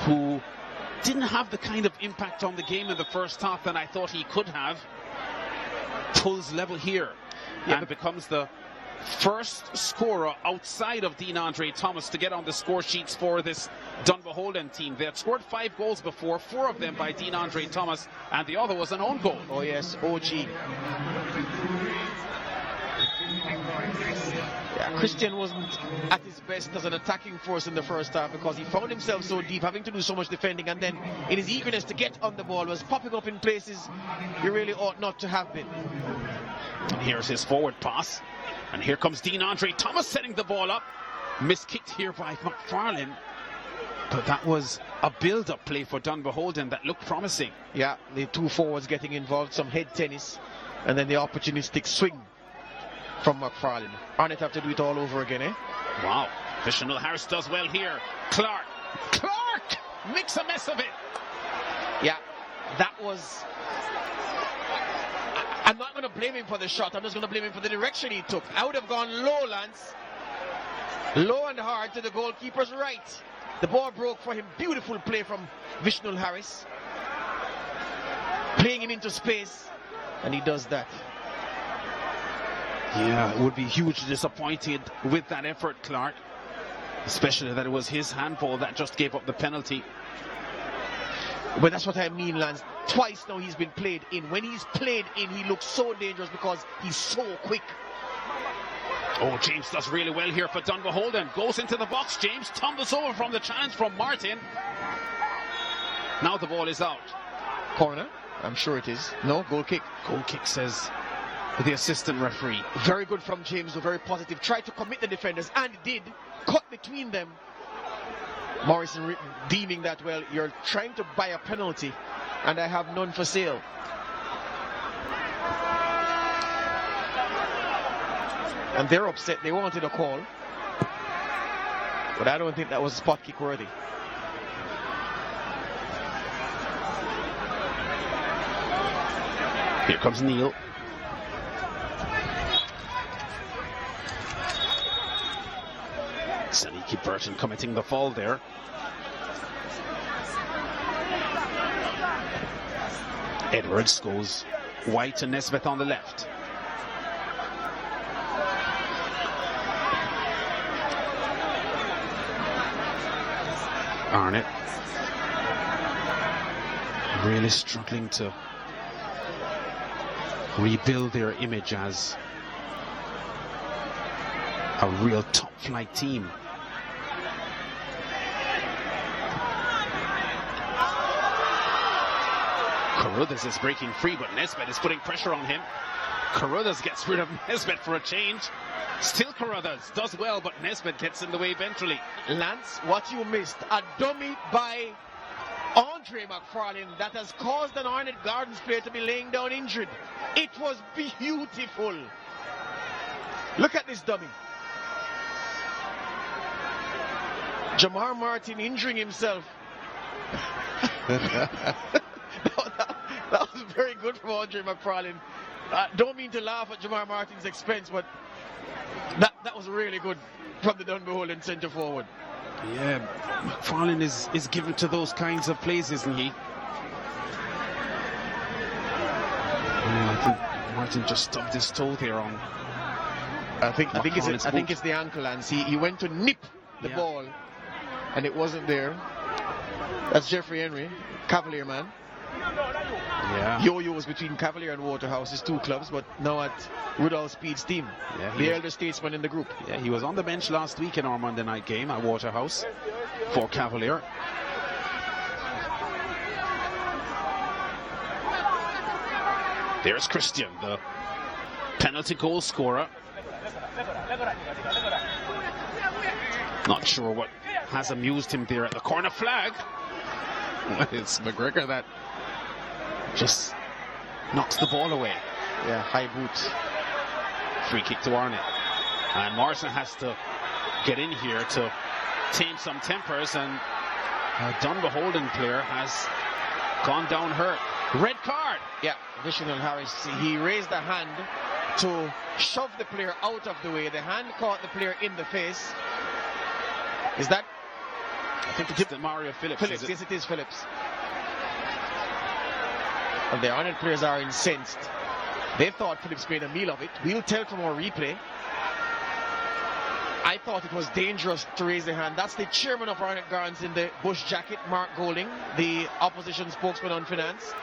who didn't have the kind of impact on the game in the first half that I thought he could have, pulls level here and becomes the first scorer outside of Dean Andre Thomas to get on the score sheets for this Dunbeholden team. They had scored 5 goals before, 4 of them by Dean Andre Thomas, and the other was an own goal. Oh yes, OG. Yeah, Christian wasn't at his best as an attacking force in the first half because he found himself so deep, having to do so much defending, and then in his eagerness to get on the ball was popping up in places he really ought not to have been. And here's his forward pass, and here comes Dean Andre Thomas setting the ball up. Miskicked here by McFarlane, but that was a build-up play for Dunbeholden that looked promising. Yeah, the 2 forwards getting involved, some head tennis, and then the opportunistic swing from McFarlane. Arnett have to do it all over again, eh? Wow. Fishnell Harris does well here. Clark makes a mess of it. Yeah, that was a I'm not going to blame him for the shot. I'm just going to blame him for the direction he took. I would have gone low, Lance. Low and hard to the goalkeeper's right. The ball broke for him. Beautiful play from Vishnu Harris. Playing him into space. And he does that. Yeah, would be hugely disappointed with that effort, Clark. Especially that it was his handball that just gave up the penalty. But that's what I mean, Lance. Twice now he's been played in. When he's played in, he looks so dangerous because he's so quick. Oh, James does really well here for Dunbeholden. Goes into the box. James tumbles over from the challenge from Martin. Now the ball is out. Corner? I'm sure it is. No, goal kick. Goal kick, says the assistant referee. Very good from James, very positive. Tried to commit the defenders, and did. Cut between them. Morrison deeming that, well, you're trying to buy a penalty, and I have none for sale. And they're upset. They wanted a call. But I don't think that was spot kick worthy. Here comes Neil. Saniki Burton committing the fall there. Edwards goes wide to Nesbitt on the left. Arnett really struggling to rebuild their image as a real top flight team. Carruthers is breaking free, but Nesbitt is putting pressure on him. Carruthers gets rid of Nesbitt for a change. Still Carruthers does well, but Nesbitt gets in the way eventually. Lance, what you missed, a dummy by Andre McFarlane that has caused an Arnett Gardens player to be laying down injured. It was beautiful. Look at this dummy. Jamar Martin injuring himself. That was very good from Andre McFarlane. Don't mean to laugh at Jamar Martin's expense, but that was really good from the Dunbeholden centre forward. Yeah, McFarlane is given to those kinds of plays, isn't he? I think Martin just stubbed his toe there on. I think it's the ankle, and he went to nip the ball, and it wasn't there. That's Jeffrey Henry, Cavalier man. Yeah. Yo-Yo was between Cavalier and Waterhouse, his two clubs, but now at Rudolph Speed's team. Yeah, the elder statesman in the group. Yeah, he was on the bench last week in our Monday night game at Waterhouse for Cavalier. There's Christian, the penalty goal scorer. Not sure what has amused him there at the corner flag. It's McGregor that just knocks the ball away. Yeah, high boot. Free kick to Arnett. And Morrison has to get in here to tame some tempers, and a Dunbeholden player has gone down hurt. Red card. Yeah, Vishnu Harris, he raised a hand to shove the player out of the way. The hand caught the player in the face. Is that? I think it's Mario Phillips. Yes, it is Phillips. And the Arnett players are incensed. They thought Phillips made a meal of it. We'll tell from our replay. I thought it was dangerous to raise the hand. That's the chairman of Arnett Gardens in the bush jacket, Mark Golding, the opposition spokesman on finance.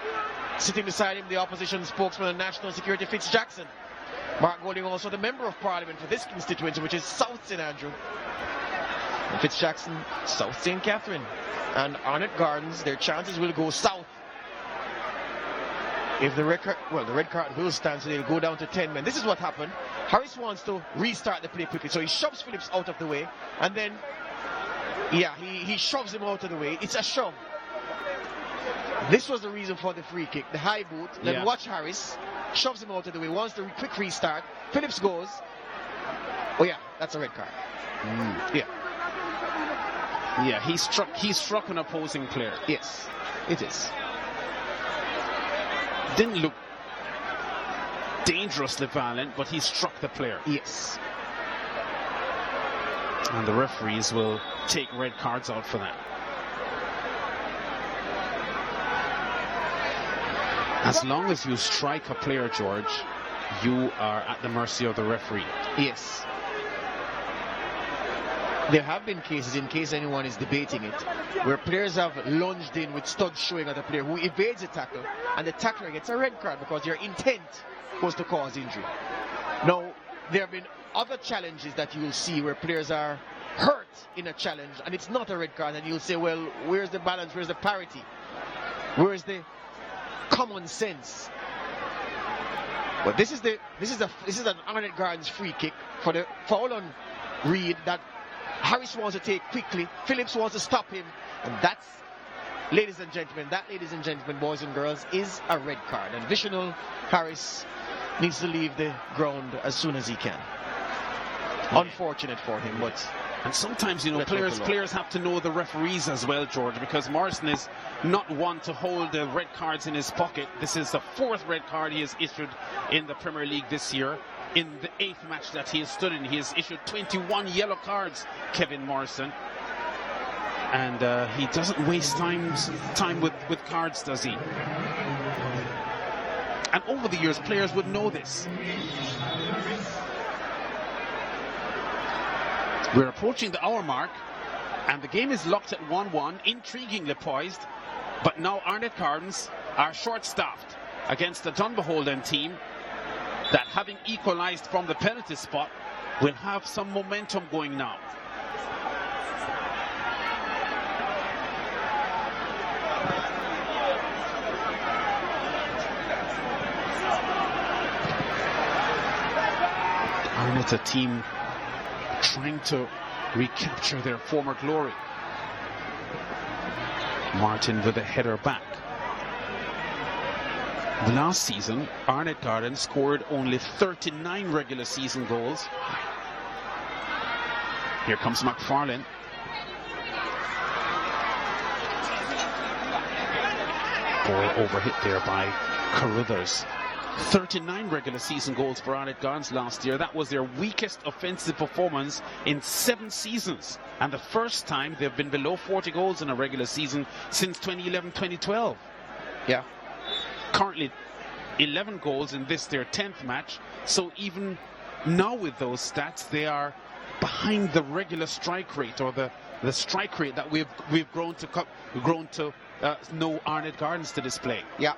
Sitting beside him, the opposition spokesman on national security, Fitz Jackson. Mark Golding also the member of parliament for this constituency, which is South St. Andrew. And Fitz Jackson, South St. Catherine. And Arnett Gardens, their chances will go south. If the red card will stand, so they'll go down to 10 men. This is what happened. Harris wants to restart the play quickly, so he shoves Phillips out of the way, and then, yeah, he shoves him out of the way. It's a shove. This was the reason for the free kick, the high boot. Then watch Harris, shoves him out of the way, wants the quick restart. Phillips goes. Oh yeah, that's a red card. Yeah. Yeah, he struck an opposing player. Yes, it is. Didn't look dangerously violent, but he struck the player. Yes. And the referees will take red cards out for that. As long as you strike a player, George, you are at the mercy of the referee. Yes. There have been cases, in case anyone is debating it, where players have lunged in with studs showing at a player who evades a tackle, and the tackler gets a red card because their intent was to cause injury. Now, there have been other challenges that you will see where players are hurt in a challenge, and it's not a red card, and you'll say, well, where's the balance, where's the parity, where's the common sense? But this is an Arnett Gardens free kick for the foul on Reed that Harris wants to take quickly. Phillips wants to stop him, and that's, ladies and gentlemen, boys and girls, is a red card. And Visional Harris needs to leave the ground as soon as he can. Unfortunate for him, but. And sometimes, you know, players have to know the referees as well, George, because Morrison is not one to hold the red cards in his pocket. This is the 4th red card he has issued in the Premier League this year. In the 8th match that he has stood in, he has issued 21 yellow cards, Kevin Morrison. And he doesn't waste time with cards, does he? And over the years, players would know this. We're approaching the hour mark, and the game is locked at 1-1, intriguingly poised. But now Arnett Gardens are short-staffed against the Dunbeholden team that, having equalized from the penalty spot, will have some momentum going now. Arnett, a team trying to recapture their former glory. Martin with a header back. Last season, Arnett Gardens scored only 39 regular season goals. Here comes McFarlane. Ball overhit there by Carruthers. 39 regular season goals for Arnett Gardens last year. That was their weakest offensive performance in 7 seasons. And the first time they've been below 40 goals in a regular season since 2011-2012. Yeah. Currently 11 goals in this, their 10th match. So even now with those stats, they are behind the regular strike rate, or the strike rate that we've grown to know Arnett Gardens to display. Yeah.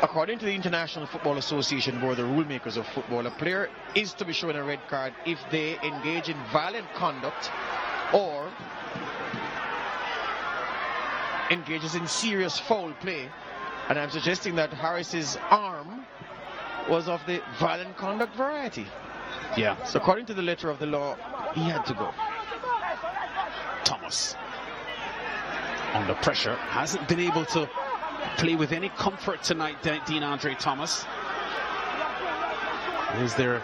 According to the International Football Association, who are the rule makers of football, a player is to be shown a red card if they engage in violent conduct or engages in serious foul play. And I'm suggesting that Harris's arm was of the violent conduct variety. Yeah. So according to the letter of the law, he had to go. Thomas, under pressure, hasn't been able to play with any comfort tonight, Dean Andre Thomas. Is their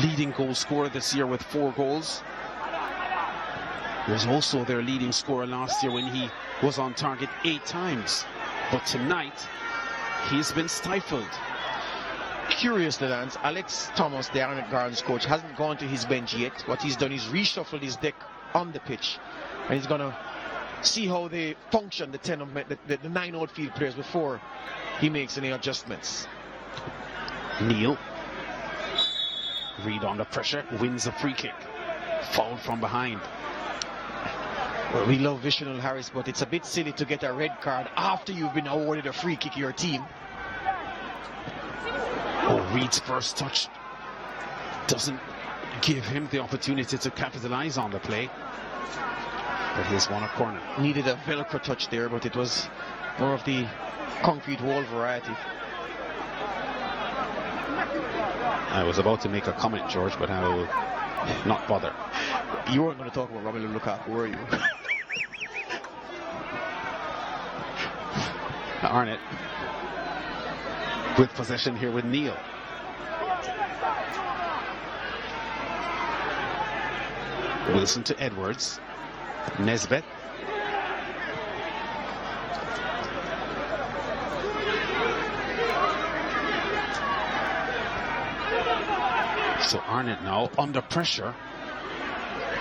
leading goal scorer this year with 4 goals. He was also their leading scorer last year when he was on target 8 times. But tonight, he's been stifled. Curiously, Lance, Alex Thomas, the Arnett Gardens coach, hasn't gone to his bench yet. What he's done is reshuffled his deck on the pitch. And he's going to see how they function, the 9 outfield players, before he makes any adjustments. Neil. Reed under pressure, wins a free kick. Fouled from behind. Well, we love Visional Harris, but it's a bit silly to get a red card after you've been awarded a free kick to your team. Oh, Reed's first touch doesn't give him the opportunity to capitalize on the play. But he's won a corner. Needed a Velcro touch there, but it was more of the concrete wall variety. I was about to make a comment, George, but I will not bother. You weren't going to talk about Romelu Lukaku, were you? Arnett with possession here with Neil. Wilson to Edwards. Nesbitt. So Arnett now under pressure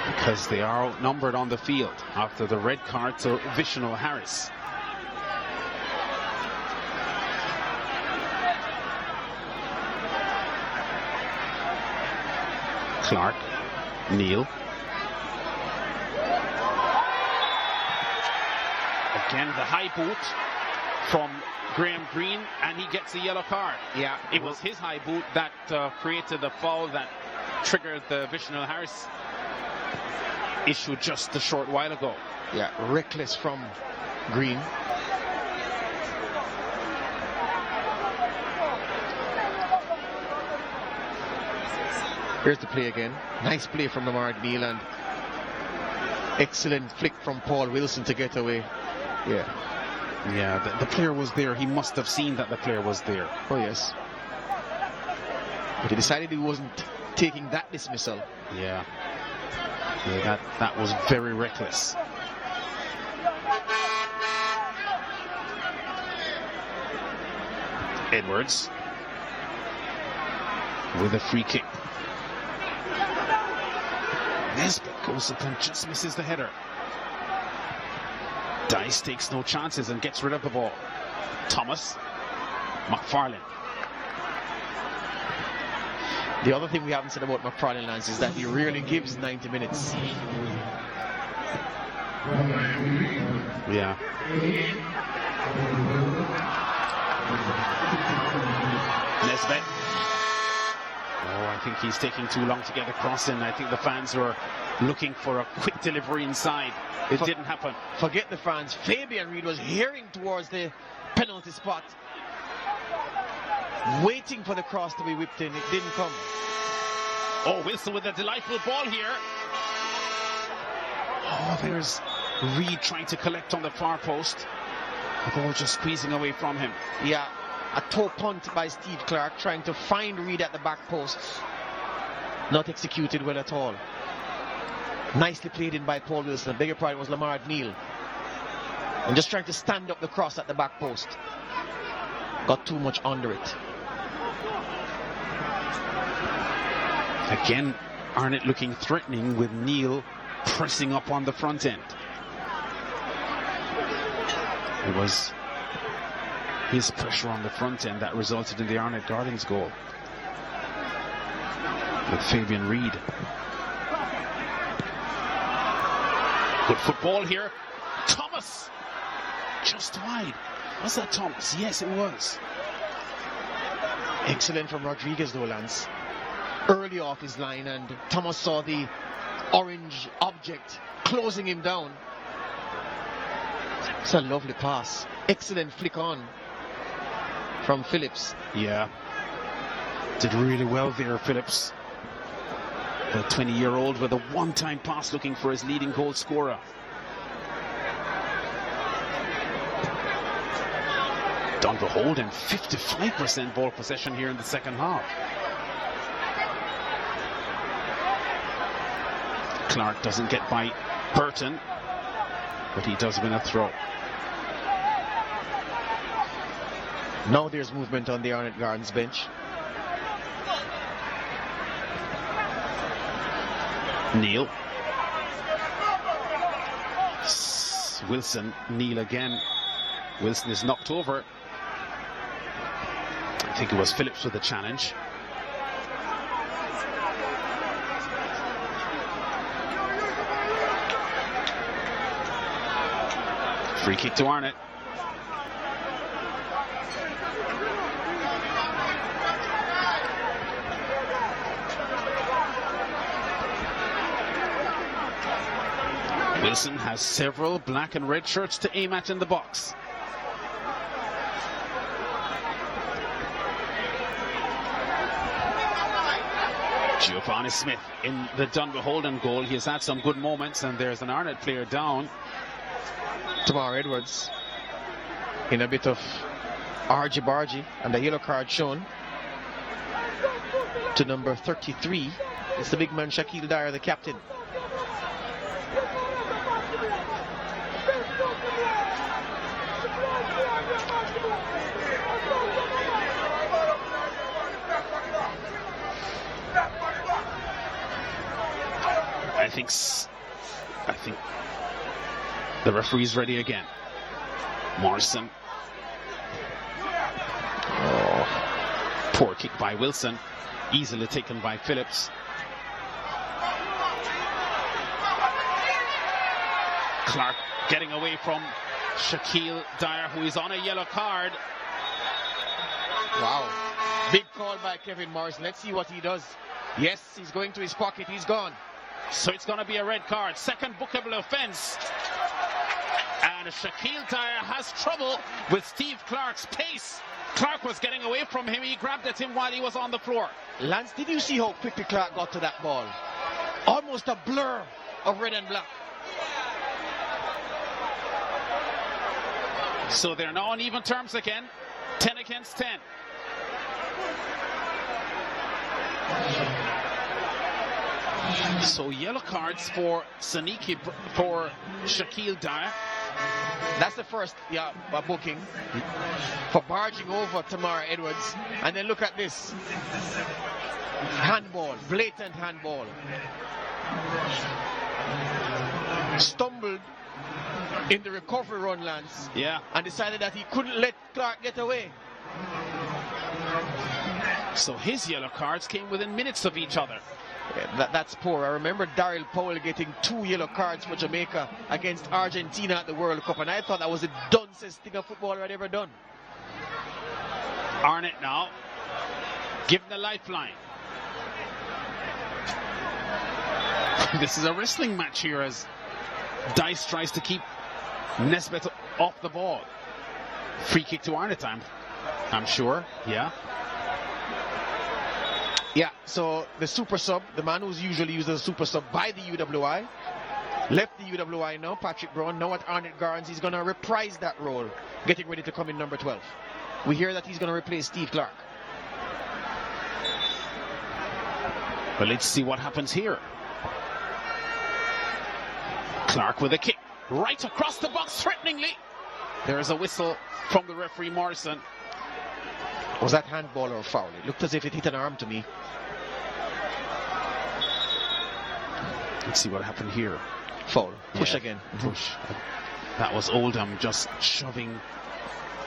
because they are outnumbered on the field after the red card to Vishnu Harris. Clark, Neal. Again, the high boot from Graham Green, and he gets a yellow card. Yeah, it was his high boot that created the foul that triggered the Vishnu Harris issue just a short while ago. Yeah, reckless from Green. Here's the play again. Nice play from Lamar Neal and excellent flick from Paul Wilson to get away. Yeah, the player was there. He must have seen that the player was there. Oh, yes. But he decided he wasn't taking that dismissal. Yeah, that was very reckless. Edwards with a free kick. Nesbitt goes up and just misses the header. Dice takes no chances and gets rid of the ball. Thomas, McFarlane. The other thing we haven't said about McFarlane, Lance, is that he really gives 90 minutes. Yeah. Nesbitt. Oh, I think he's taking too long to get across in. I think the fans were looking for a quick delivery inside. It didn't happen. Forget the fans. Fabian Reid was hearing towards the penalty spot, waiting for the cross to be whipped in. It didn't come. Oh, Wilson with a delightful ball here. Oh, there's Reid trying to collect on the far post. The ball just squeezing away from him. Yeah, a toe punt by Steve Clark trying to find Reid at the back post. Not executed well at all. Nicely played in by Paul Wilson. The bigger part was Lamar Neal. And just trying to stand up the cross at the back post. Got too much under it. Again, Arnett looking threatening with Neal pressing up on the front end. It was his pressure on the front end that resulted in the Arnett Gardens goal. With Fabian Reid. Good football here. Thomas! Just wide. Was that Thomas? Yes, it was. Excellent from Rodriguez though, Lance. Early off his line, and Thomas saw the orange object closing him down. It's a lovely pass. Excellent flick on from Phillips. Yeah. Did really well there, Phillips. The 20-year-old with a one-time pass looking for his leading goal scorer. Dunbeholden, 55% ball possession here in the second half. Clark doesn't get by Burton, but he does win a throw. Now there's movement on the Arnett Gardens bench. Neal. Wilson, Neal again. Wilson is knocked over. I think it was Phillips with the challenge. Free kick to Arnett. Wilson has several black and red shirts to aim at in the box. Giovanni Smith in the Dunbeholden goal. He has had some good moments, and there's an Arnett player down. Tamar Edwards in a bit of argy-bargy, and the yellow card shown to number 33. It's the big man Shaquille Dyer, the captain. I think the referee's ready again. Morrison. Oh, poor kick by Wilson. Easily taken by Phillips. Clark getting away from Shaquille Dyer, who is on a yellow card. Wow. Big call by Kevin Morrison. Let's see what he does. Yes, he's going to his pocket. He's gone. So it's going to be a red card. Second bookable offense. And Shaquille Dyer has trouble with Steve Clark's pace. Clark was getting away from him. He grabbed at him while he was on the floor. Lance, did you see how quickly Clark got to that ball? Almost a blur of red and black. So they're now on even terms again. 10 against 10. So yellow cards for for Shaquille Dyer. That's the first booking for barging over Tamara Edwards. And then look at this. Handball, blatant handball. Stumbled in the recovery run, Lance. Yeah. And decided that he couldn't let Clark get away. So his yellow cards came within minutes of each other. Yeah, that's poor. I remember Daryl Powell getting 2 yellow cards for Jamaica against Argentina at the World Cup, and I thought that was the duncest thing a footballer had ever done. Arnett now, given the lifeline. This is a wrestling match here as Dice tries to keep Nesbitt off the ball. Free kick to Arnett, I'm sure. Yeah. Yeah, so the super sub, the man who's usually used as a super sub by the UWI, left the UWI now, Patrick Brown. Now at Arnett Gardens, he's going to reprise that role, getting ready to come in number 12. We hear that he's going to replace Steve Clark. But let's see what happens here. Clark with a kick right across the box threateningly. There is a whistle from the referee Morrison. Was that handball or foul? It looked as if it hit an arm to me. Let's see what happened here. Foul. Push again. Push. That was Oldham just shoving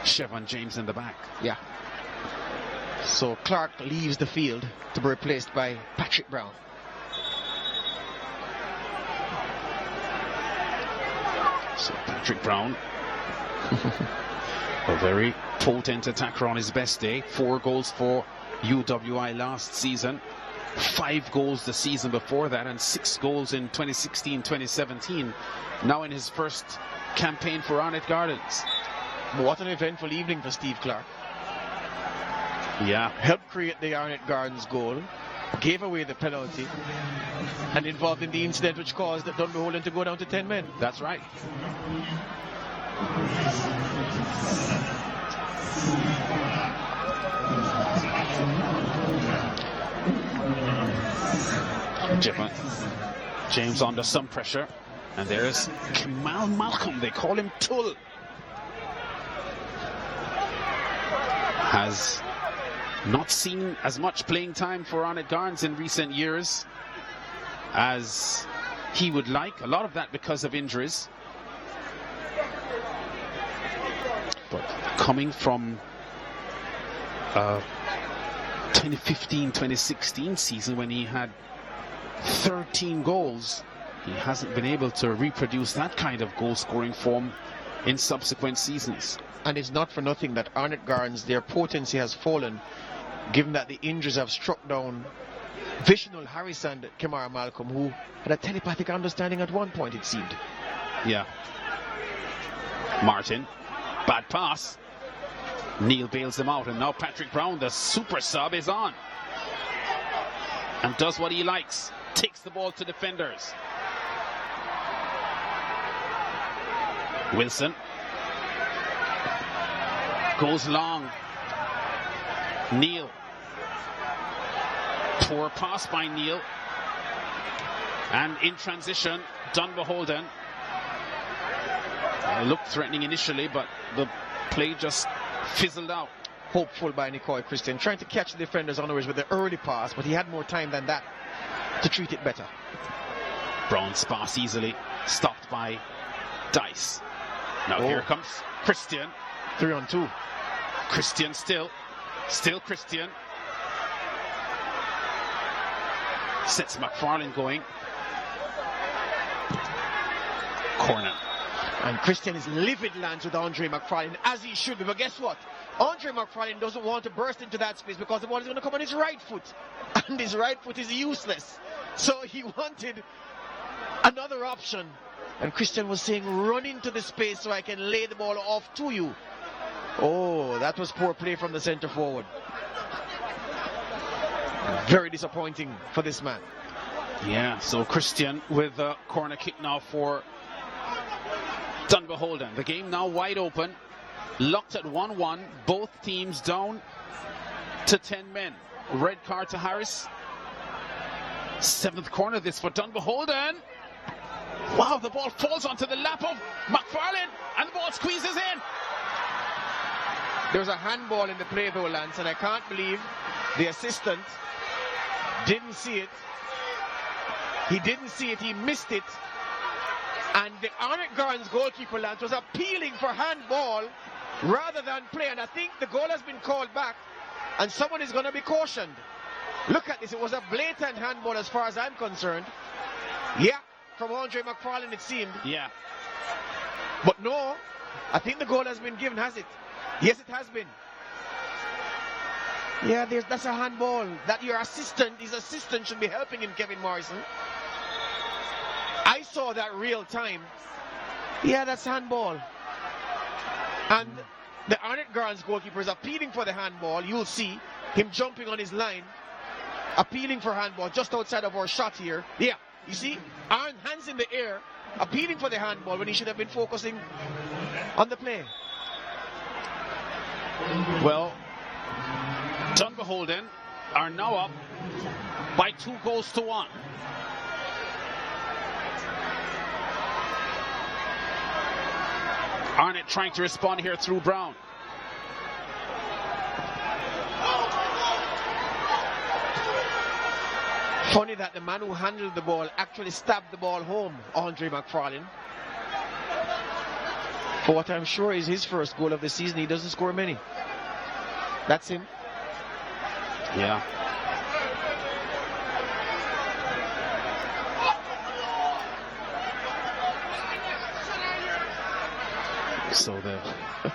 Chevron James in the back. Yeah. So Clark leaves the field to be replaced by Patrick Brown. So Patrick Brown, a very potent attacker on his best day. 4 goals for UWI last season, 5 goals the season before that, and 6 goals in 2016-2017. Now in his first campaign for Arnett Gardens. What an eventful evening for Steve Clark. Yeah. Helped create the Arnett Gardens goal, gave away the penalty, and involved in the incident which caused Dunbeholden to go down to 10 men. That's right. James under some pressure, and there's Kamal Malcolm. They call him Tull. Has not seen as much playing time for Arnett Gardens in recent years as he would like. A lot of that because of injuries. But coming from 2015-2016 season when he had 13 goals, he hasn't been able to reproduce that kind of goal-scoring form in subsequent seasons. And it's not for nothing that Arnett Gardens, their potency has fallen, given that the injuries have struck down Vishnul Harris and Kamara Malcolm, who had a telepathic understanding at one point, it seemed. Yeah. Martin, bad pass. Neil bails them out, and now Patrick Brown, the super sub, is on. And does what he likes. Takes the ball to defenders. Wilson. Goes long. Neil. Poor pass by Neil. And in transition, Dunbeholden. Looked threatening initially, but the play just fizzled out. Hopeful by Nicole Christian, trying to catch the defenders unawares with the early pass, but he had more time than that to treat it better. Brown's pass easily stopped by Dice. Now here comes Christian. 3-on-2. Christian still Christian. Sets McFarlane going. Corner. And Christian is livid, Lance, with Andre McFarlane, as he should be. But guess what? Andre McFarlane doesn't want to burst into that space because the ball is going to come on his right foot. And his right foot is useless. So he wanted another option. And Christian was saying, run into the space so I can lay the ball off to you. Oh, that was poor play from the centre forward. Very disappointing for this man. Yeah, so Christian with a corner kick now for Dunbeholden. The game now wide open. Locked at 1-1. Both teams down to 10 men. Red card to Harris. 7th corner this for Dunbeholden. Wow, the ball falls onto the lap of McFarlane and the ball squeezes in. There's a handball in the play though, Lance, and I can't believe the assistant didn't see it. He didn't see it, he missed it. And the Arnett Gardens goalkeeper, Lance, was appealing for handball rather than play. And I think the goal has been called back and someone is going to be cautioned. Look at this, it was a blatant handball as far as I'm concerned. Yeah, from Andre McFarlane it seemed. Yeah. But no, I think the goal has been given, has it? Yes, it has been. Yeah, that's a handball. That your assistant, his assistant should be helping him, Kevin Morrison. I saw that real time. Yeah, that's handball. And the Arnett Gardens goalkeeper is appealing for the handball. You'll see him jumping on his line, appealing for handball just outside of our shot here. Yeah, you see, hands in the air, appealing for the handball when he should have been focusing on the play. Well, Dunbeholden are now up by 2-1. Arnett trying to respond here through Brown. Funny that the man who handled the ball actually stabbed the ball home, Andre McFarlane. For what I'm sure is his first goal of the season, he doesn't score many. That's him. Yeah. So the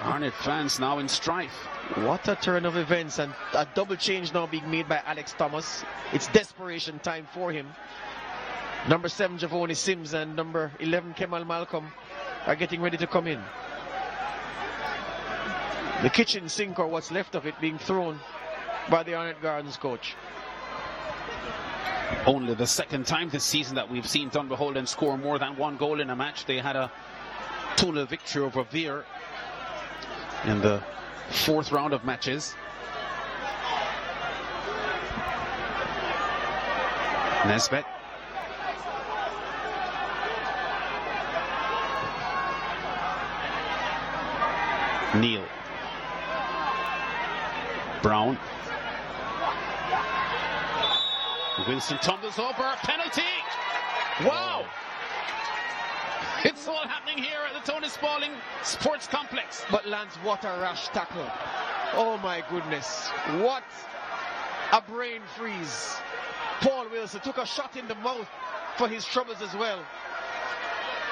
Arnett fans now in strife. What a turn of events, and a double change now being made by Alex Thomas. It's desperation time for him. Number 7 Javoni Sims and number 11 Kemal Malcolm are getting ready to come in. The kitchen sink, or what's left of it, being thrown by the Arnett Gardens coach. Only the second time this season that we've seen Dunbeholden score more than one goal in a match. They had a 2-0 victory over Veer in the 4th round of matches. Nesbitt. Neal. Brown. Wilson tumbles over. Penalty. Wow. It's all happening here at the Tony Spalding Sports Complex. But Lance, what a rash tackle. Oh my goodness. What a brain freeze. Paul Wilson took a shot in the mouth for his troubles as well.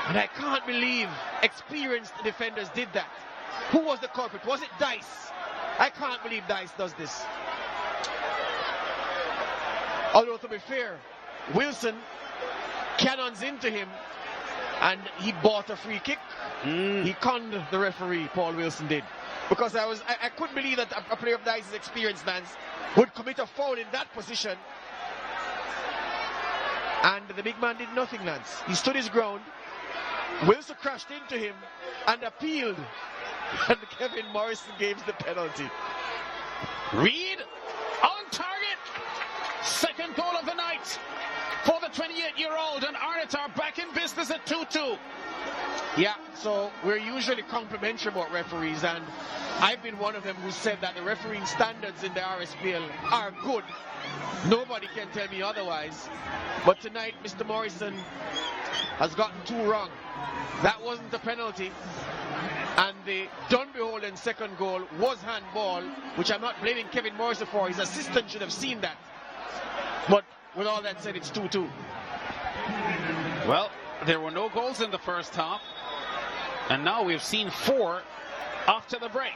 And I can't believe experienced defenders did that. Who was the culprit? Was it Dice? I can't believe Dice does this. Although to be fair, Wilson cannons into him and he bought a free kick. He conned the referee, Paul Wilson did. Because I couldn't believe that a player of Dice's experience, Lance, would commit a foul in that position. And the big man did nothing, Lance. He stood his ground. Wilson crashed into him and appealed. And Kevin Morrison gave the penalty. Reed on target. Second goal of the night for the 28-year-old. And Arnett are back in business at 2-2. Yeah, so we're usually complimentary about referees, and I've been one of them who said that the refereeing standards in the RSPL are good. Nobody can tell me otherwise. But tonight, Mr. Morrison has gotten 2 wrong. That wasn't a penalty. And the Dunbeholden second goal was handball, which I'm not blaming Kevin Morrison for. His assistant should have seen that. But with all that said, it's 2-2. Well, there were no goals in the first half. And now we've seen 4 after the break.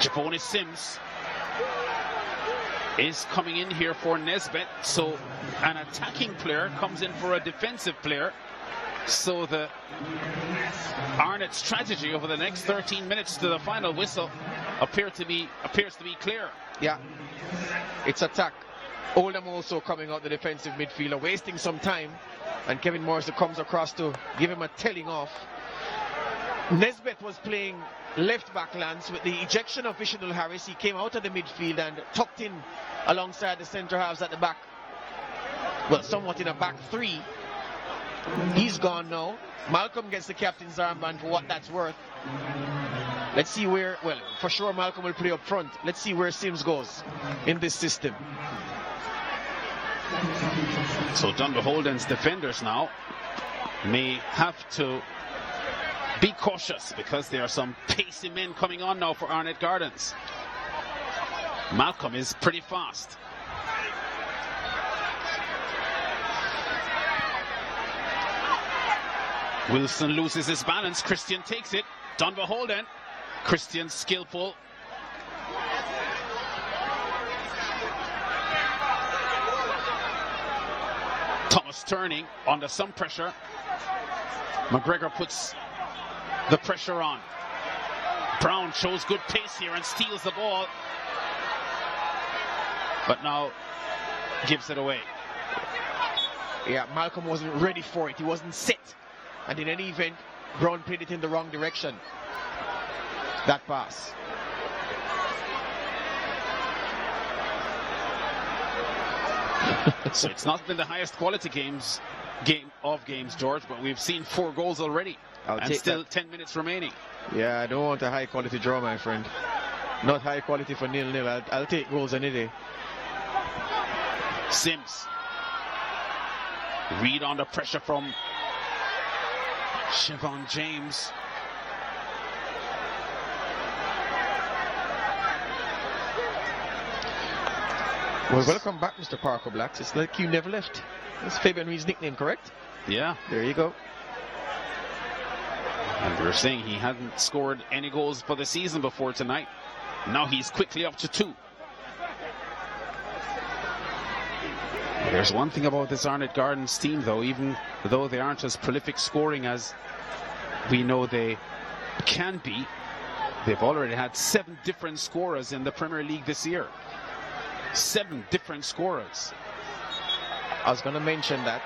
Javoni Sims is coming in here for Nesbitt. So an attacking player comes in for a defensive player. So the Arnett strategy over the next 13 minutes to the final whistle appears to be clear. Yeah, it's attack. Oldham also coming out the defensive midfielder, wasting some time, and Kevin Morrison comes across to give him a telling off. Nesbitt was playing left back, Lance, with the ejection of Vishnul Harris. He came out of the midfield and tucked in alongside the centre halves at the back. Well, somewhat in a back 3. He's gone now. Malcolm gets the captain's armband for what that's worth. Let's see where, well, for sure Malcolm will play up front. Let's see where Sims goes in this system. So Dunbeholden's defenders now may have to be cautious because there are some pacey men coming on now for Arnett Gardens. Malcolm is pretty fast. Wilson loses his balance. Christian takes it. Dunbeholden. Christian skillful. Thomas turning under some pressure. McGregor puts the pressure on. Brown shows good pace here and steals the ball. But now gives it away. Yeah, Malcolm wasn't ready for it. He wasn't set. And in any event, Brown played it in the wrong direction. That pass. So it's not been the highest quality game of games, George, but we've seen 4 goals already. And still 10 minutes remaining. Yeah, I don't want a high quality draw, my friend. Not high quality for 0-0. I'll take goals any day. Sims. Read under pressure from Siobhan James. Well, welcome back, Mr. Parker Blacks. It's like you never left. That's Fabian Reed's nickname, correct? Yeah. There you go. And we were saying he hadn't scored any goals for the season before tonight. Now he's quickly up to 2. There's one thing about this Arnett Gardens team, though, even though they aren't as prolific scoring as we know they can be, they've already had 7 different scorers in the Premier League this year. 7 different scorers. I was going to mention that.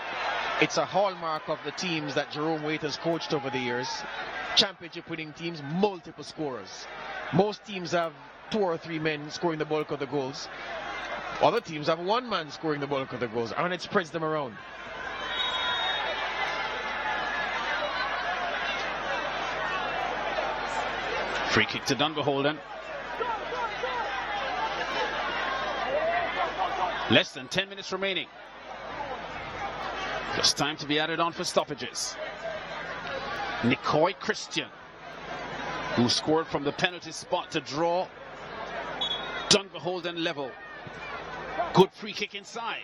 It's a hallmark of the teams that Jerome Waite has coached over the years. Championship winning teams, multiple scorers. Most teams have 2 or 3 men scoring the bulk of the goals. Other teams have 1 man scoring the bulk of the goals, and it spreads them around. Free kick to Dunbeholden. Less than 10 minutes remaining. Just time to be added on for stoppages. Nicoy Christian, who scored from the penalty spot to draw Dunbeholden level. Good free kick inside.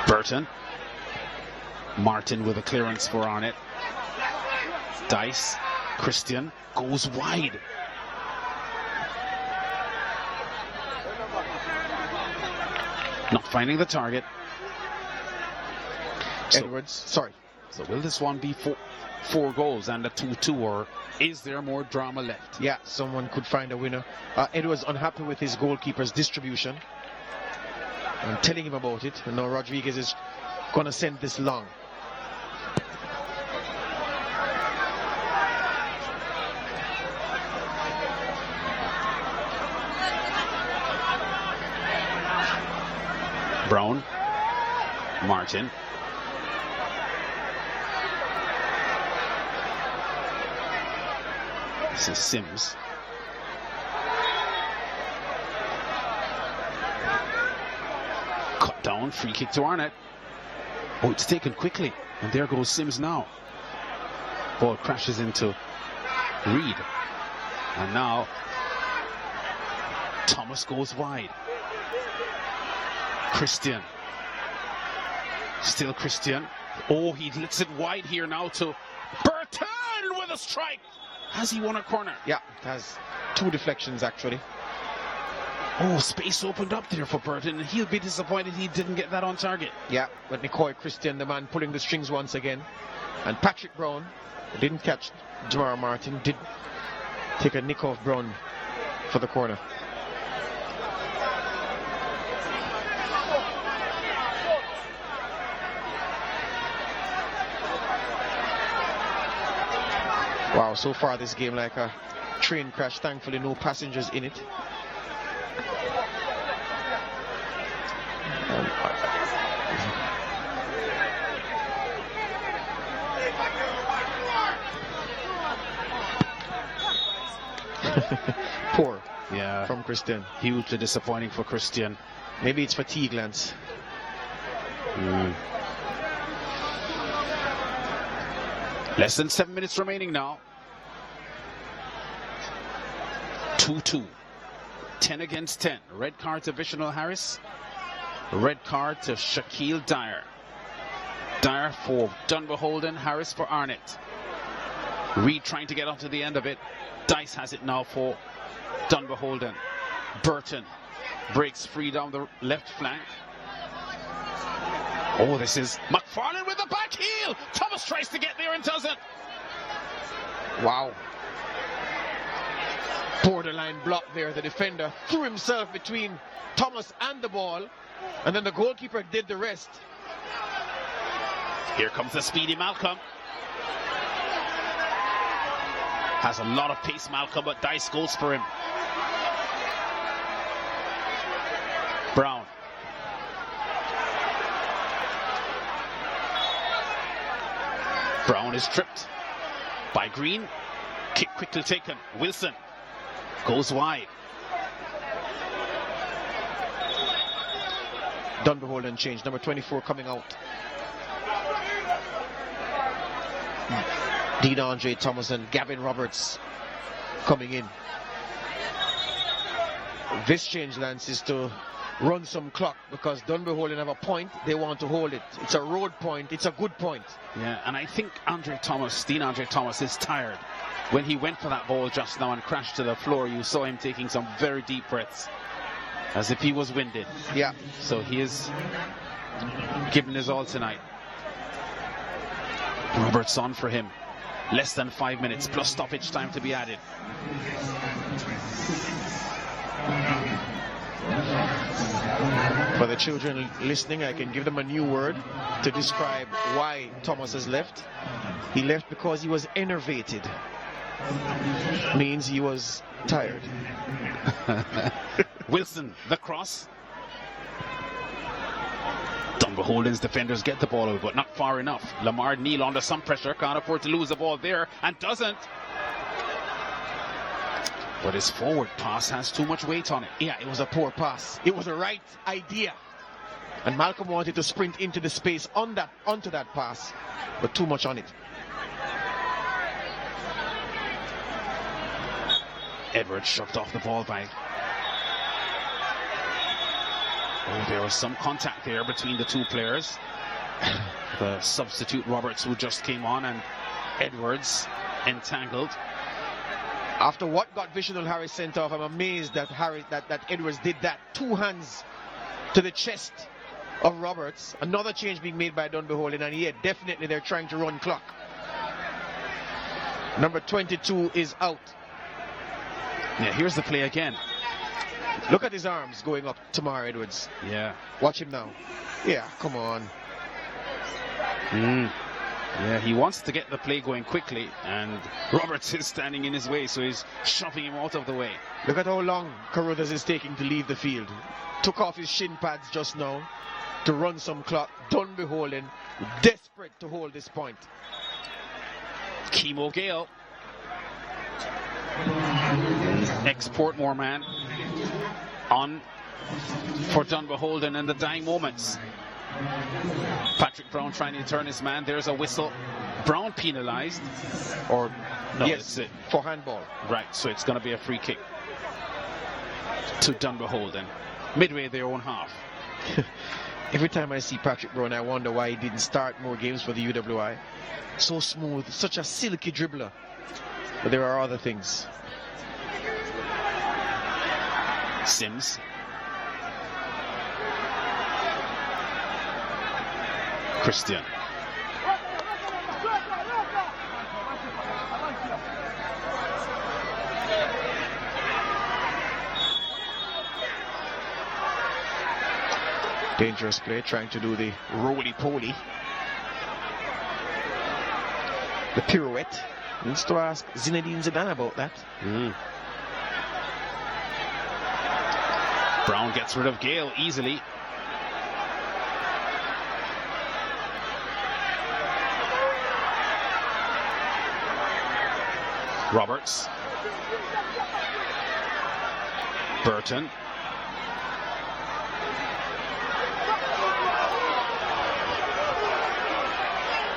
Burton. Martin with a clearance for Arnett. Dice. Christian goes wide. Not finding the target. Edwards, sorry. So will this one be 4 goals and a 2-2, or is there more drama left? Yeah, someone could find a winner. Edwards unhappy with his goalkeeper's distribution. I'm telling him about it. And now Rodriguez is going to send this long. Martin. This is Sims. Cut down, free kick to Arnett. Oh, it's taken quickly. And there goes Sims now. Ball crashes into Reed. And now Thomas goes wide. Christian. Still Christian. Oh, he lets it wide here now to Burton with a strike. Has he won a corner? Yeah, it has 2 deflections actually. Oh, space opened up there for Burton. He'll be disappointed he didn't get that on target. Yeah, but Nicoy Christian, the man pulling the strings once again. And Patrick Brown didn't catch Jamar Martin, did take a nick off Brown for the corner. Wow, so far this game like a train crash. Thankfully no passengers in it. Poor, yeah, from Christian. Hugely disappointing for Christian. Maybe it's fatigue, Lance. Less than 7 minutes remaining now. 2-2. 10 against 10. Red card to Vishal Harris. Red card to Shaquille Dyer. Dyer for Dunbeholden, Harris for Arnett. Reed trying to get up to the end of it. Dice has it now for Dunbeholden. Burton breaks free down the left flank. Oh, this is McFarlane with the back heel. Thomas tries to get there and doesn't. Wow. Borderline block there. The defender threw himself between Thomas and the ball, and then the goalkeeper did the rest. Here comes the speedy Malcolm. Has a lot of pace, Malcolm, but Dice goes for him. Brown. Brown is tripped by Green. Kick quickly taken. Wilson goes wide. Dunbeholden change. Number 24 coming out. Dean Andre Thomas and Gavin Roberts coming in. This change, Lance, is to run some clock because Dunbeholden have a point. They want to hold it. It's a road point. It's a good point. Yeah, and I think Dean Andre Thomas is tired. When he went for that ball just now and crashed to the floor, you saw him taking some very deep breaths, as if he was winded. Yeah. So he is giving his all tonight. Roberts on for him. Less than 5 minutes plus stoppage time to be added. For the children listening, I can give them a new word to describe why Thomas has left. He left because he was enervated. Means he was tired. Wilson, the cross. Dunbeholden's defenders get the ball over, but not far enough. Lamar Neal under some pressure, can't afford to lose the ball there, and doesn't. But his forward pass has too much weight on it. Yeah, it was a poor pass. It was a right idea. And Malcolm wanted to sprint into the space onto that pass, but too much on it. Edwards shoved off the ball by... Oh, there was some contact there between the two players. The substitute Roberts, who just came on, and Edwards entangled. After what got Vishal Harris sent off, I'm amazed that Edwards did that. 2 hands to the chest of Roberts. Another change being made by Dunbeholden, and yeah, definitely they're trying to run clock. Number 22 is out. Yeah, here's the play again. Look at his arms going up, Tamar Edwards. Yeah. Watch him now. Yeah, come on. Yeah, he wants to get the play going quickly, and Roberts is standing in his way, so he's shoving him out of the way. Look at how long Carruthers is taking to leave the field. Took off his shin pads just now. to run some clock. Dunbeholden desperate to hold this point. Chemo Gale. Ex-Portmore man on for Dunbeholden in the dying moments. Patrick Brown trying to turn his man. There's a whistle. Brown penalized. Or no, yes, for handball. Right, so it's going to be a free kick to Dunbeholden. Midway their own half. Every time I see Patrick Brown, I wonder why he didn't start more games for the UWI. So smooth, such a silky dribbler. But there are other things. Sims. Christian. Dangerous play, trying to do the roly-poly. The pirouette. Needs to ask Zinedine Zidane about that. Brown gets rid of Gale easily. Roberts. Burton.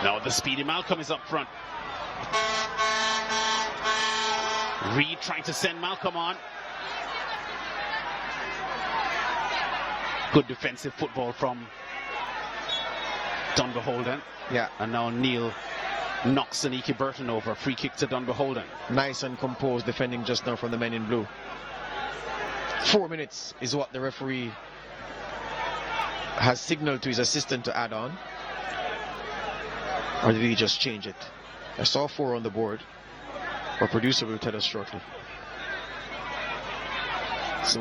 Now the speedy Malcolm is up front. Reed trying to send Malcolm on. Good defensive football from Dunbeholden. Yeah. And now Neil knocks Aniki Burton over. Free kick to Dunbeholden. Nice and composed defending just now from the men in blue. 4 minutes is what the referee has signaled to his assistant to add on. Or did he just change it? I saw 4 on the board. Our producer will tell us shortly. So,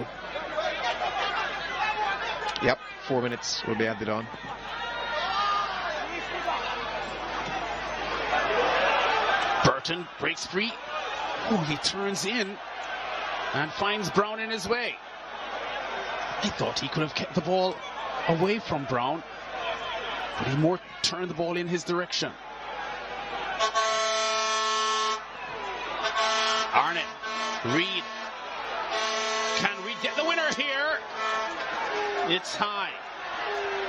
yep, 4 minutes will be added on. Burton breaks free. Oh, he turns in and finds Brown in his way. I thought he could have kept the ball away from Brown, but he more turned the ball in his direction. Arnett, Reed. Can Reed get the winner here? It's high.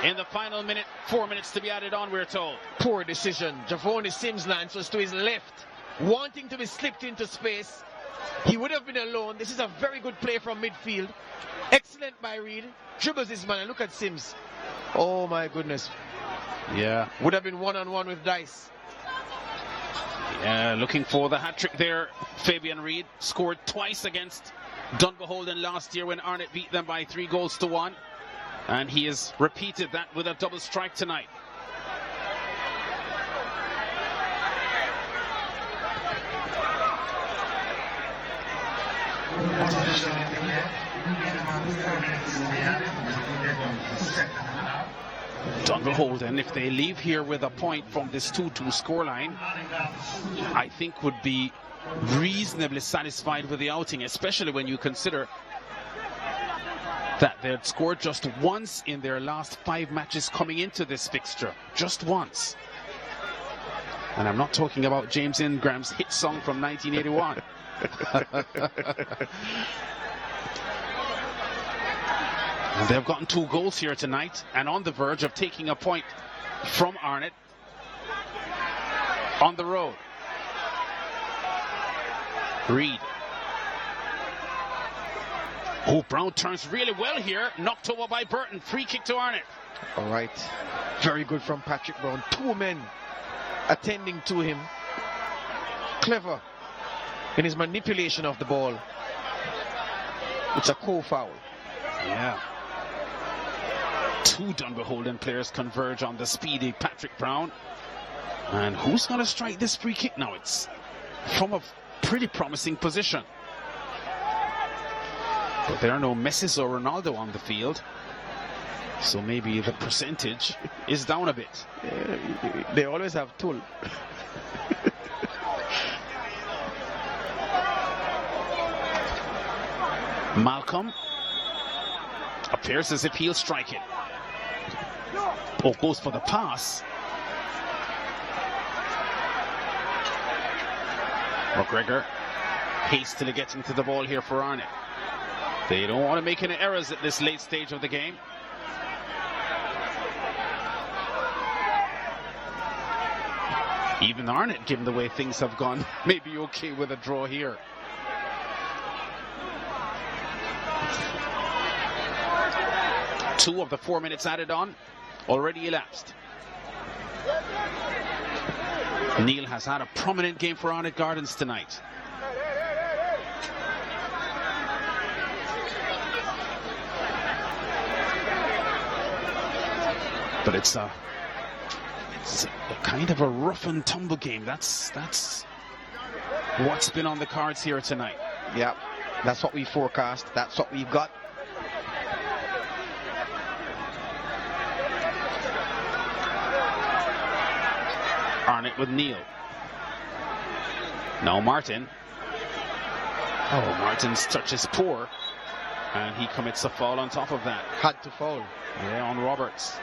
In the final minute, 4 minutes to be added on, we're told. Poor decision. Javoni Sims lances to his left, wanting to be slipped into space. He would have been alone. This is a very good play from midfield. Excellent by Reed. Dribbles his man, and look at Sims. Oh my goodness. Yeah. Would have been one-on-one with Dice. Yeah, looking for the hat-trick there. Fabian Reed scored twice against Dunbeholden last year when Arnett beat them by 3-1. And he has repeated that with a double strike tonight. Dunbeholden, if they leave here with a point from this 2-2 scoreline, I think would be reasonably satisfied with the outing, especially when you consider that they had scored just once in their last 5 matches coming into this fixture. Just once. And I'm not talking about James Ingram's hit song from 1981. And they've gotten 2 goals here tonight and on the verge of taking a point from Arnett on the road. Reed. Oh, Brown turns really well here. Knocked over by Burton. Free kick to Arnett. All right. Very good from Patrick Brown. 2 men attending to him. Clever in his manipulation of the ball. It's a co-foul. Yeah. 2 Dunbeholden players converge on the speedy Patrick Brown. And who's going to strike this free kick now? It's from a pretty promising position. But there are no Messi or Ronaldo on the field. So maybe the percentage is down a bit. They always have Tull. Malcolm appears as if he'll strike it. Oh, goes for the pass. McGregor hastily getting to the ball here for Arnett. They don't want to make any errors at this late stage of the game. Even Arnett, given the way things have gone, may be okay with a draw here. Two of the 4 minutes added on, already elapsed. Neil has had a prominent game for Arnett Gardens tonight. But it's a kind of a rough and tumble game. That's what's been on the cards here tonight. Yeah, that's what we forecast. That's what we've got. Arnett with Neil. Now Martin. Oh, Martin's touch is poor. And he commits a foul on top of that. Had to foul. Yeah, on Roberts.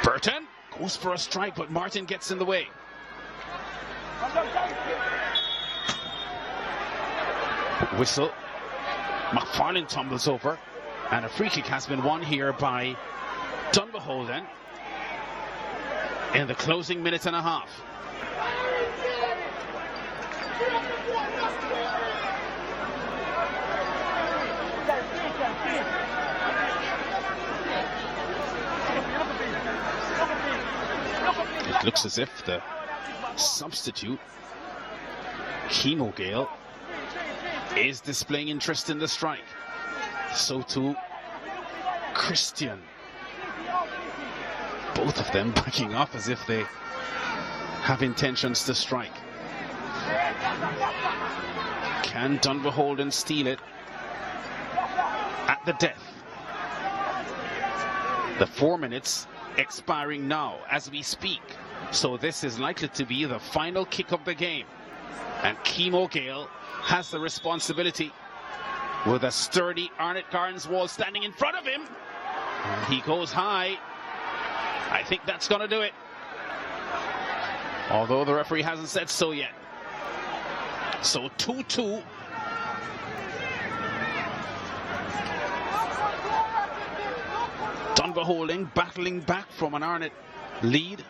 Burton goes for a strike, but Martin gets in the way. Whistle. McFarlane tumbles over, and a free kick has been won here by Dunbeholden in the closing minute and a half. It looks as if the substitute, Chemo Gale, is displaying interest in the strike. So too Christian. Both of them backing off as if they have intentions to strike. Can Dunbeholden steal it at the death? The 4 minutes expiring now as we speak. So this is likely to be the final kick of the game. And Chemo Gale has the responsibility with a sturdy Arnett Gardens wall standing in front of him. And he goes high. I think that's going to do it. Although the referee hasn't said so yet. So 2-2. Dunbeholden battling back from an Arnett lead.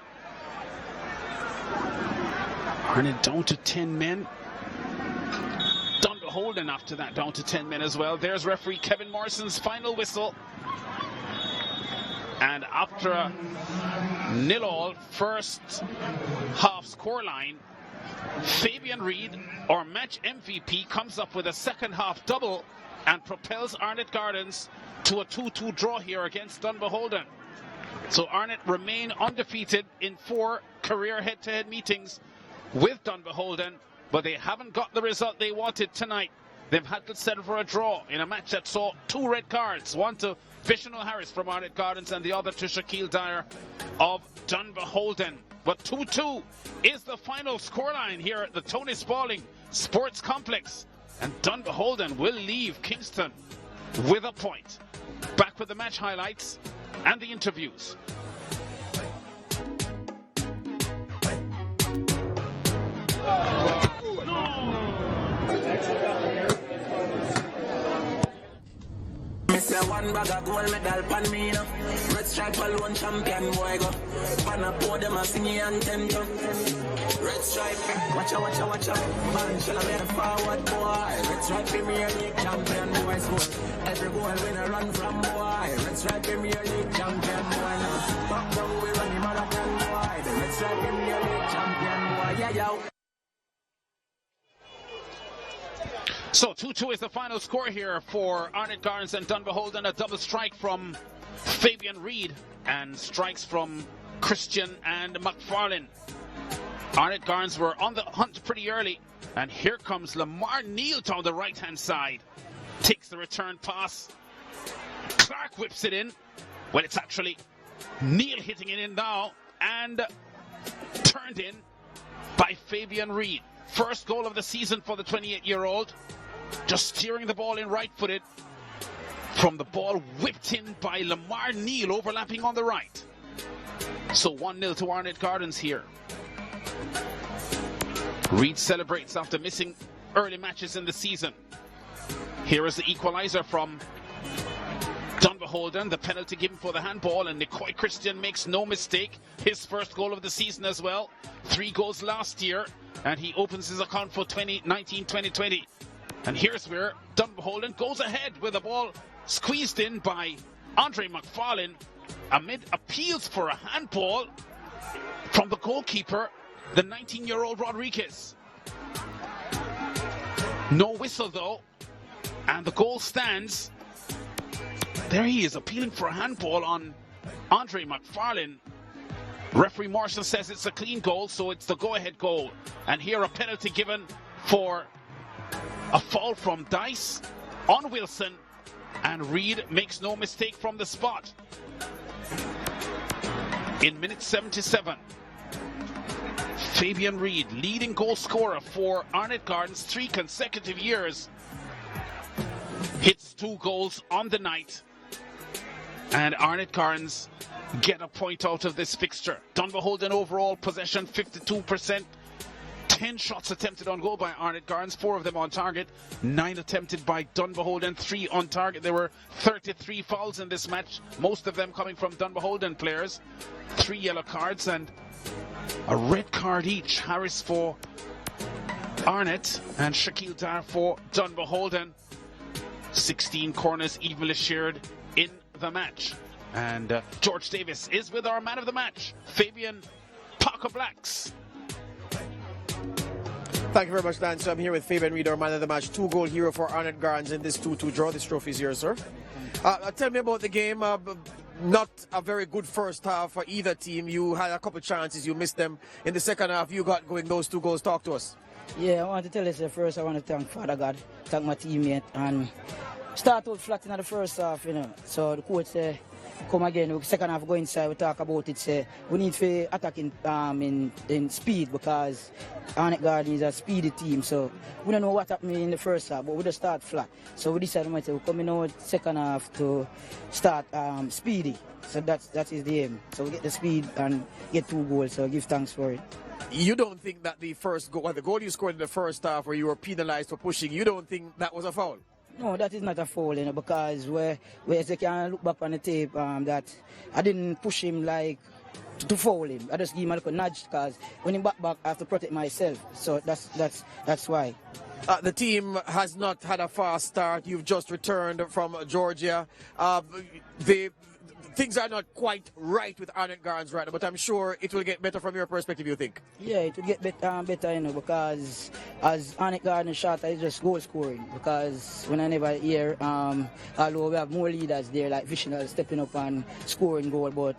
Arnett down to 10 men. Dunbeholden after that down to 10 men as well. There's referee Kevin Morrison's final whistle. And after a 0-0 first half scoreline, Fabian Reid, our match MVP, comes up with a second half double and propels Arnett Gardens to a 2-2 draw here against Dunbeholden. So Arnett remain undefeated in 4 career head-to-head meetings with Dunbeholden, but they haven't got the result they wanted tonight. They've had to settle for a draw in a match that saw 2 red cards, one to Vishnu Harris from Arnett Gardens and the other to Shaquille Dyer of Dunbeholden. But 2-2 is the final scoreline here at the Tony Spalding Sports Complex. And Dunbeholden will leave Kingston with a point. Back with the match highlights and the interviews. One bag of gold medal pan me now. Red stripe alone champion boy go. Pan a podium a sing anthem to. Red stripe, watch out. Man shall I better forward boy. Red stripe Premier League champion boy score. Every goal when I run from boy. Red stripe Premier League champion boy now. Back down we run him marathon boy. The Red stripe Premier League champion boy. Yeah, yo. So 2-2 is the final score here for Arnett Gardens and Dunbeholden. A double strike from Fabian Reid and strikes from Christian and McFarlane. Arnett Gardens were on the hunt pretty early, and here comes Lamar Neal down the right-hand side. Takes the return pass. Clark whips it in. Well, it's actually Neal hitting it in now and turned in by Fabian Reid. First goal of the season for the 28-year-old. Just steering the ball in right-footed. From the ball whipped in by Lamar Neal, overlapping on the right. So 1-0 to Arnett Gardens here. Reed celebrates after missing early matches in the season. Here is the equalizer from Dunbeholden, the penalty given for the handball, and Nicoy Christian makes no mistake. His first goal of the season as well. 3 goals last year, and he opens his account for 2019-2020. And here's where Dunbeholden goes ahead with the ball squeezed in by Andre McFarlane amid appeals for a handball from the goalkeeper, the 19-year-old Rodriguez. No whistle though, and the goal stands. There he is appealing for a handball on Andre McFarlane. Referee Marshall says it's a clean goal, so it's the go-ahead goal. And here a penalty given for a foul from Dice on Wilson, and Reed makes no mistake from the spot. In minute 77, Fabian Reed, leading goal scorer for Arnett Gardens 3 consecutive years, hits 2 goals on the night, and Arnett Gardens get a point out of this fixture. Dunbeholden overall possession 52%. 10 shots attempted on goal by Arnett Gardens, 4 of them on target, 9 attempted by Dunbeholden, 3 on target. There were 33 fouls in this match, most of them coming from Dunbeholden players. 3 yellow cards and a red card each. Harris for Arnett and Shaquille Dar for Dunbeholden. 16 corners evenly shared in the match. And George Davis is with our man of the match, Fabian Parker Blacks. Thank you very much, Dan. So I'm here with Fabian Reed, our man of the match, 2-goal hero for Arnett Gardens in this 2-2 draw. This trophy is yours, sir. Tell me about the game. Not a very good first half for either team. You had a couple chances, you missed them. In the second half, you got going those 2 goals. Talk to us. Yeah, I want to tell you, first I want to thank Father God, thank my teammate, and start out flat in the first half, you know. So the coach said, come again, second half go inside, we talk about it, say we need to attack in speed, because Arnett Garden is a speedy team, so we don't know what happened in the first half, but we just start flat. So we decided we come in our second half to start speedy. So that is the aim. So we get the speed and get 2 goals, so give thanks for it. You don't think that the first goal, the goal you scored in the first half where you were penalized for pushing, you don't think that was a foul? No, that is not a foul, you know, because as you can look back on the tape, that I didn't push him like to foul him. I just give him a little nudge, because when he back, I have to protect myself. So that's why. The team has not had a fast start. You've just returned from Georgia. Things are not quite right with Arnett Gardens right now, but I'm sure it will get better from your perspective, you think? Yeah, it will get better, you know, because as Arnett Gardens shot, it's just goal scoring. Because when I never hear, although we have more leaders there, like Visional stepping up and scoring goal, but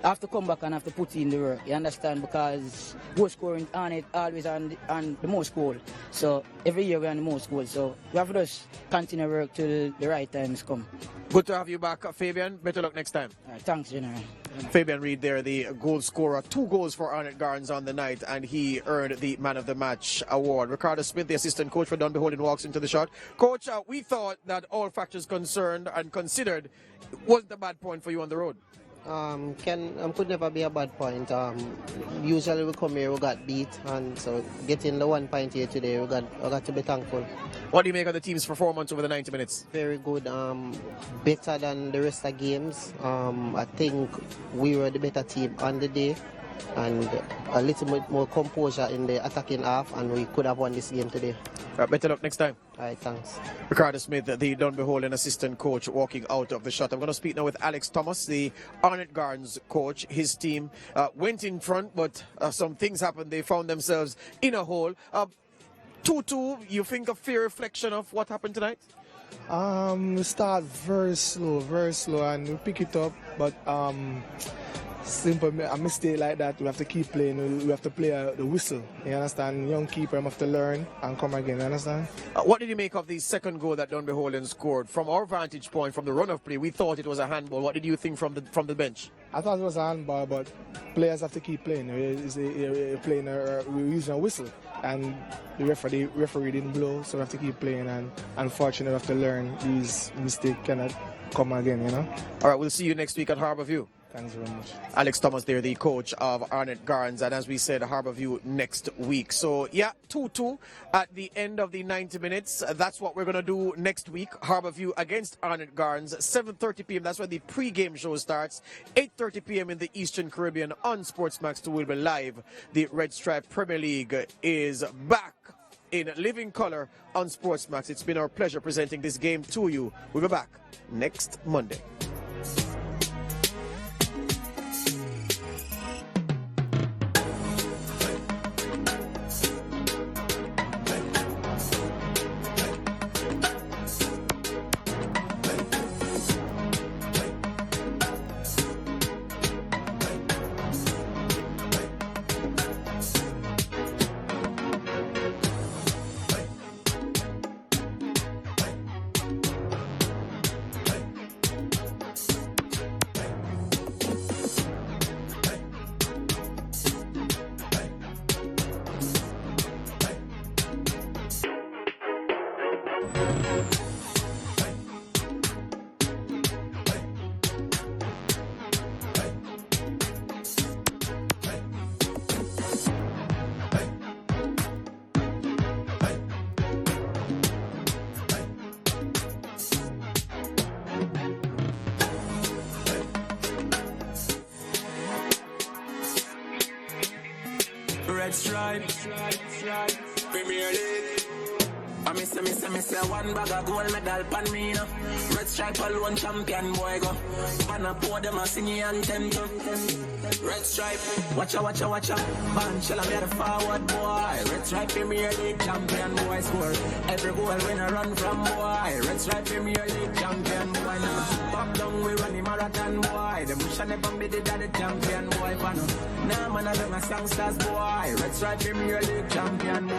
I have to come back and have to put in the work, you understand? Because goal scoring, Arnett always on the most goal. So every year we're on the most goals. So we have to just continue work till the right times come. Good to have you back, Fabian. Better luck next time. Thanks, General. Fabian Reed there, the goal scorer. 2 goals for Arnett Gardens on the night, and he earned the Man of the Match award. Ricardo Smith, the assistant coach for Dunbeholden, walks into the shot. Coach, we thought that all factors concerned and considered wasn't a bad point for you on the road. Could never be a bad point. Usually we come here, we got beat, and so getting the 1 point here today, we got to be thankful. What do you make of the team's performance over the 90 minutes? Very good. Better than the rest of the games. I think we were the better team on the day, and a little bit more composure in the attacking half, and we could have won this game today. Better luck next time. All right, thanks. Ricardo Smith, the Dunbeholden assistant coach, walking out of the shot. I'm going to speak now with Alex Thomas, the Arnett Gardens coach. His team went in front, but some things happened. They found themselves in a hole. 2-2, you think a fair reflection of what happened tonight? We start very slow, and we pick it up, but simple a mistake like that, we have to keep playing. We have to play the whistle. You understand? Young keeper have to learn and come again. You understand? What did you make of the second goal that Dunbeholden scored? From our vantage point, from the run of play, we thought it was a handball. What did you think from the bench? I thought it was a handball, but players have to keep playing. We're using a whistle, and the referee didn't blow, so we have to keep playing. And unfortunately, we have to learn these mistakes cannot come again. You know. All right, we'll see you next week at Harbourview. Thanks very much. Alex Thomas there, the coach of Arnett Gardens, and as we said, Harbourview next week. So yeah, 2-2 at the end of the 90 minutes. That's what we're going to do next week. Harbourview against Arnett Gardens, 7:30 p.m. That's when the pre-game show starts. 8:30 p.m. in the Eastern Caribbean on Sportsmax 2 will be live. The Red Stripe Premier League is back in living color on Sportsmax. It's been our pleasure presenting this game to you. We'll be back next Monday. Red Stripe, Premier League. I miss one bag of gold medal pan me now. Red Stripe alone champion boy go. Wanna pour them a singing anthem to. Red Stripe, watch out. Man, shall I be the forward boy. Red Stripe Premier League champion boy score. Every goal when I run from boy. Red Stripe Premier League champion boy now. Pop down we run the marathon boy. The bush and never be the champion boy. Nah man I don't a songsters boy. Red Stripe Premier League champion boy.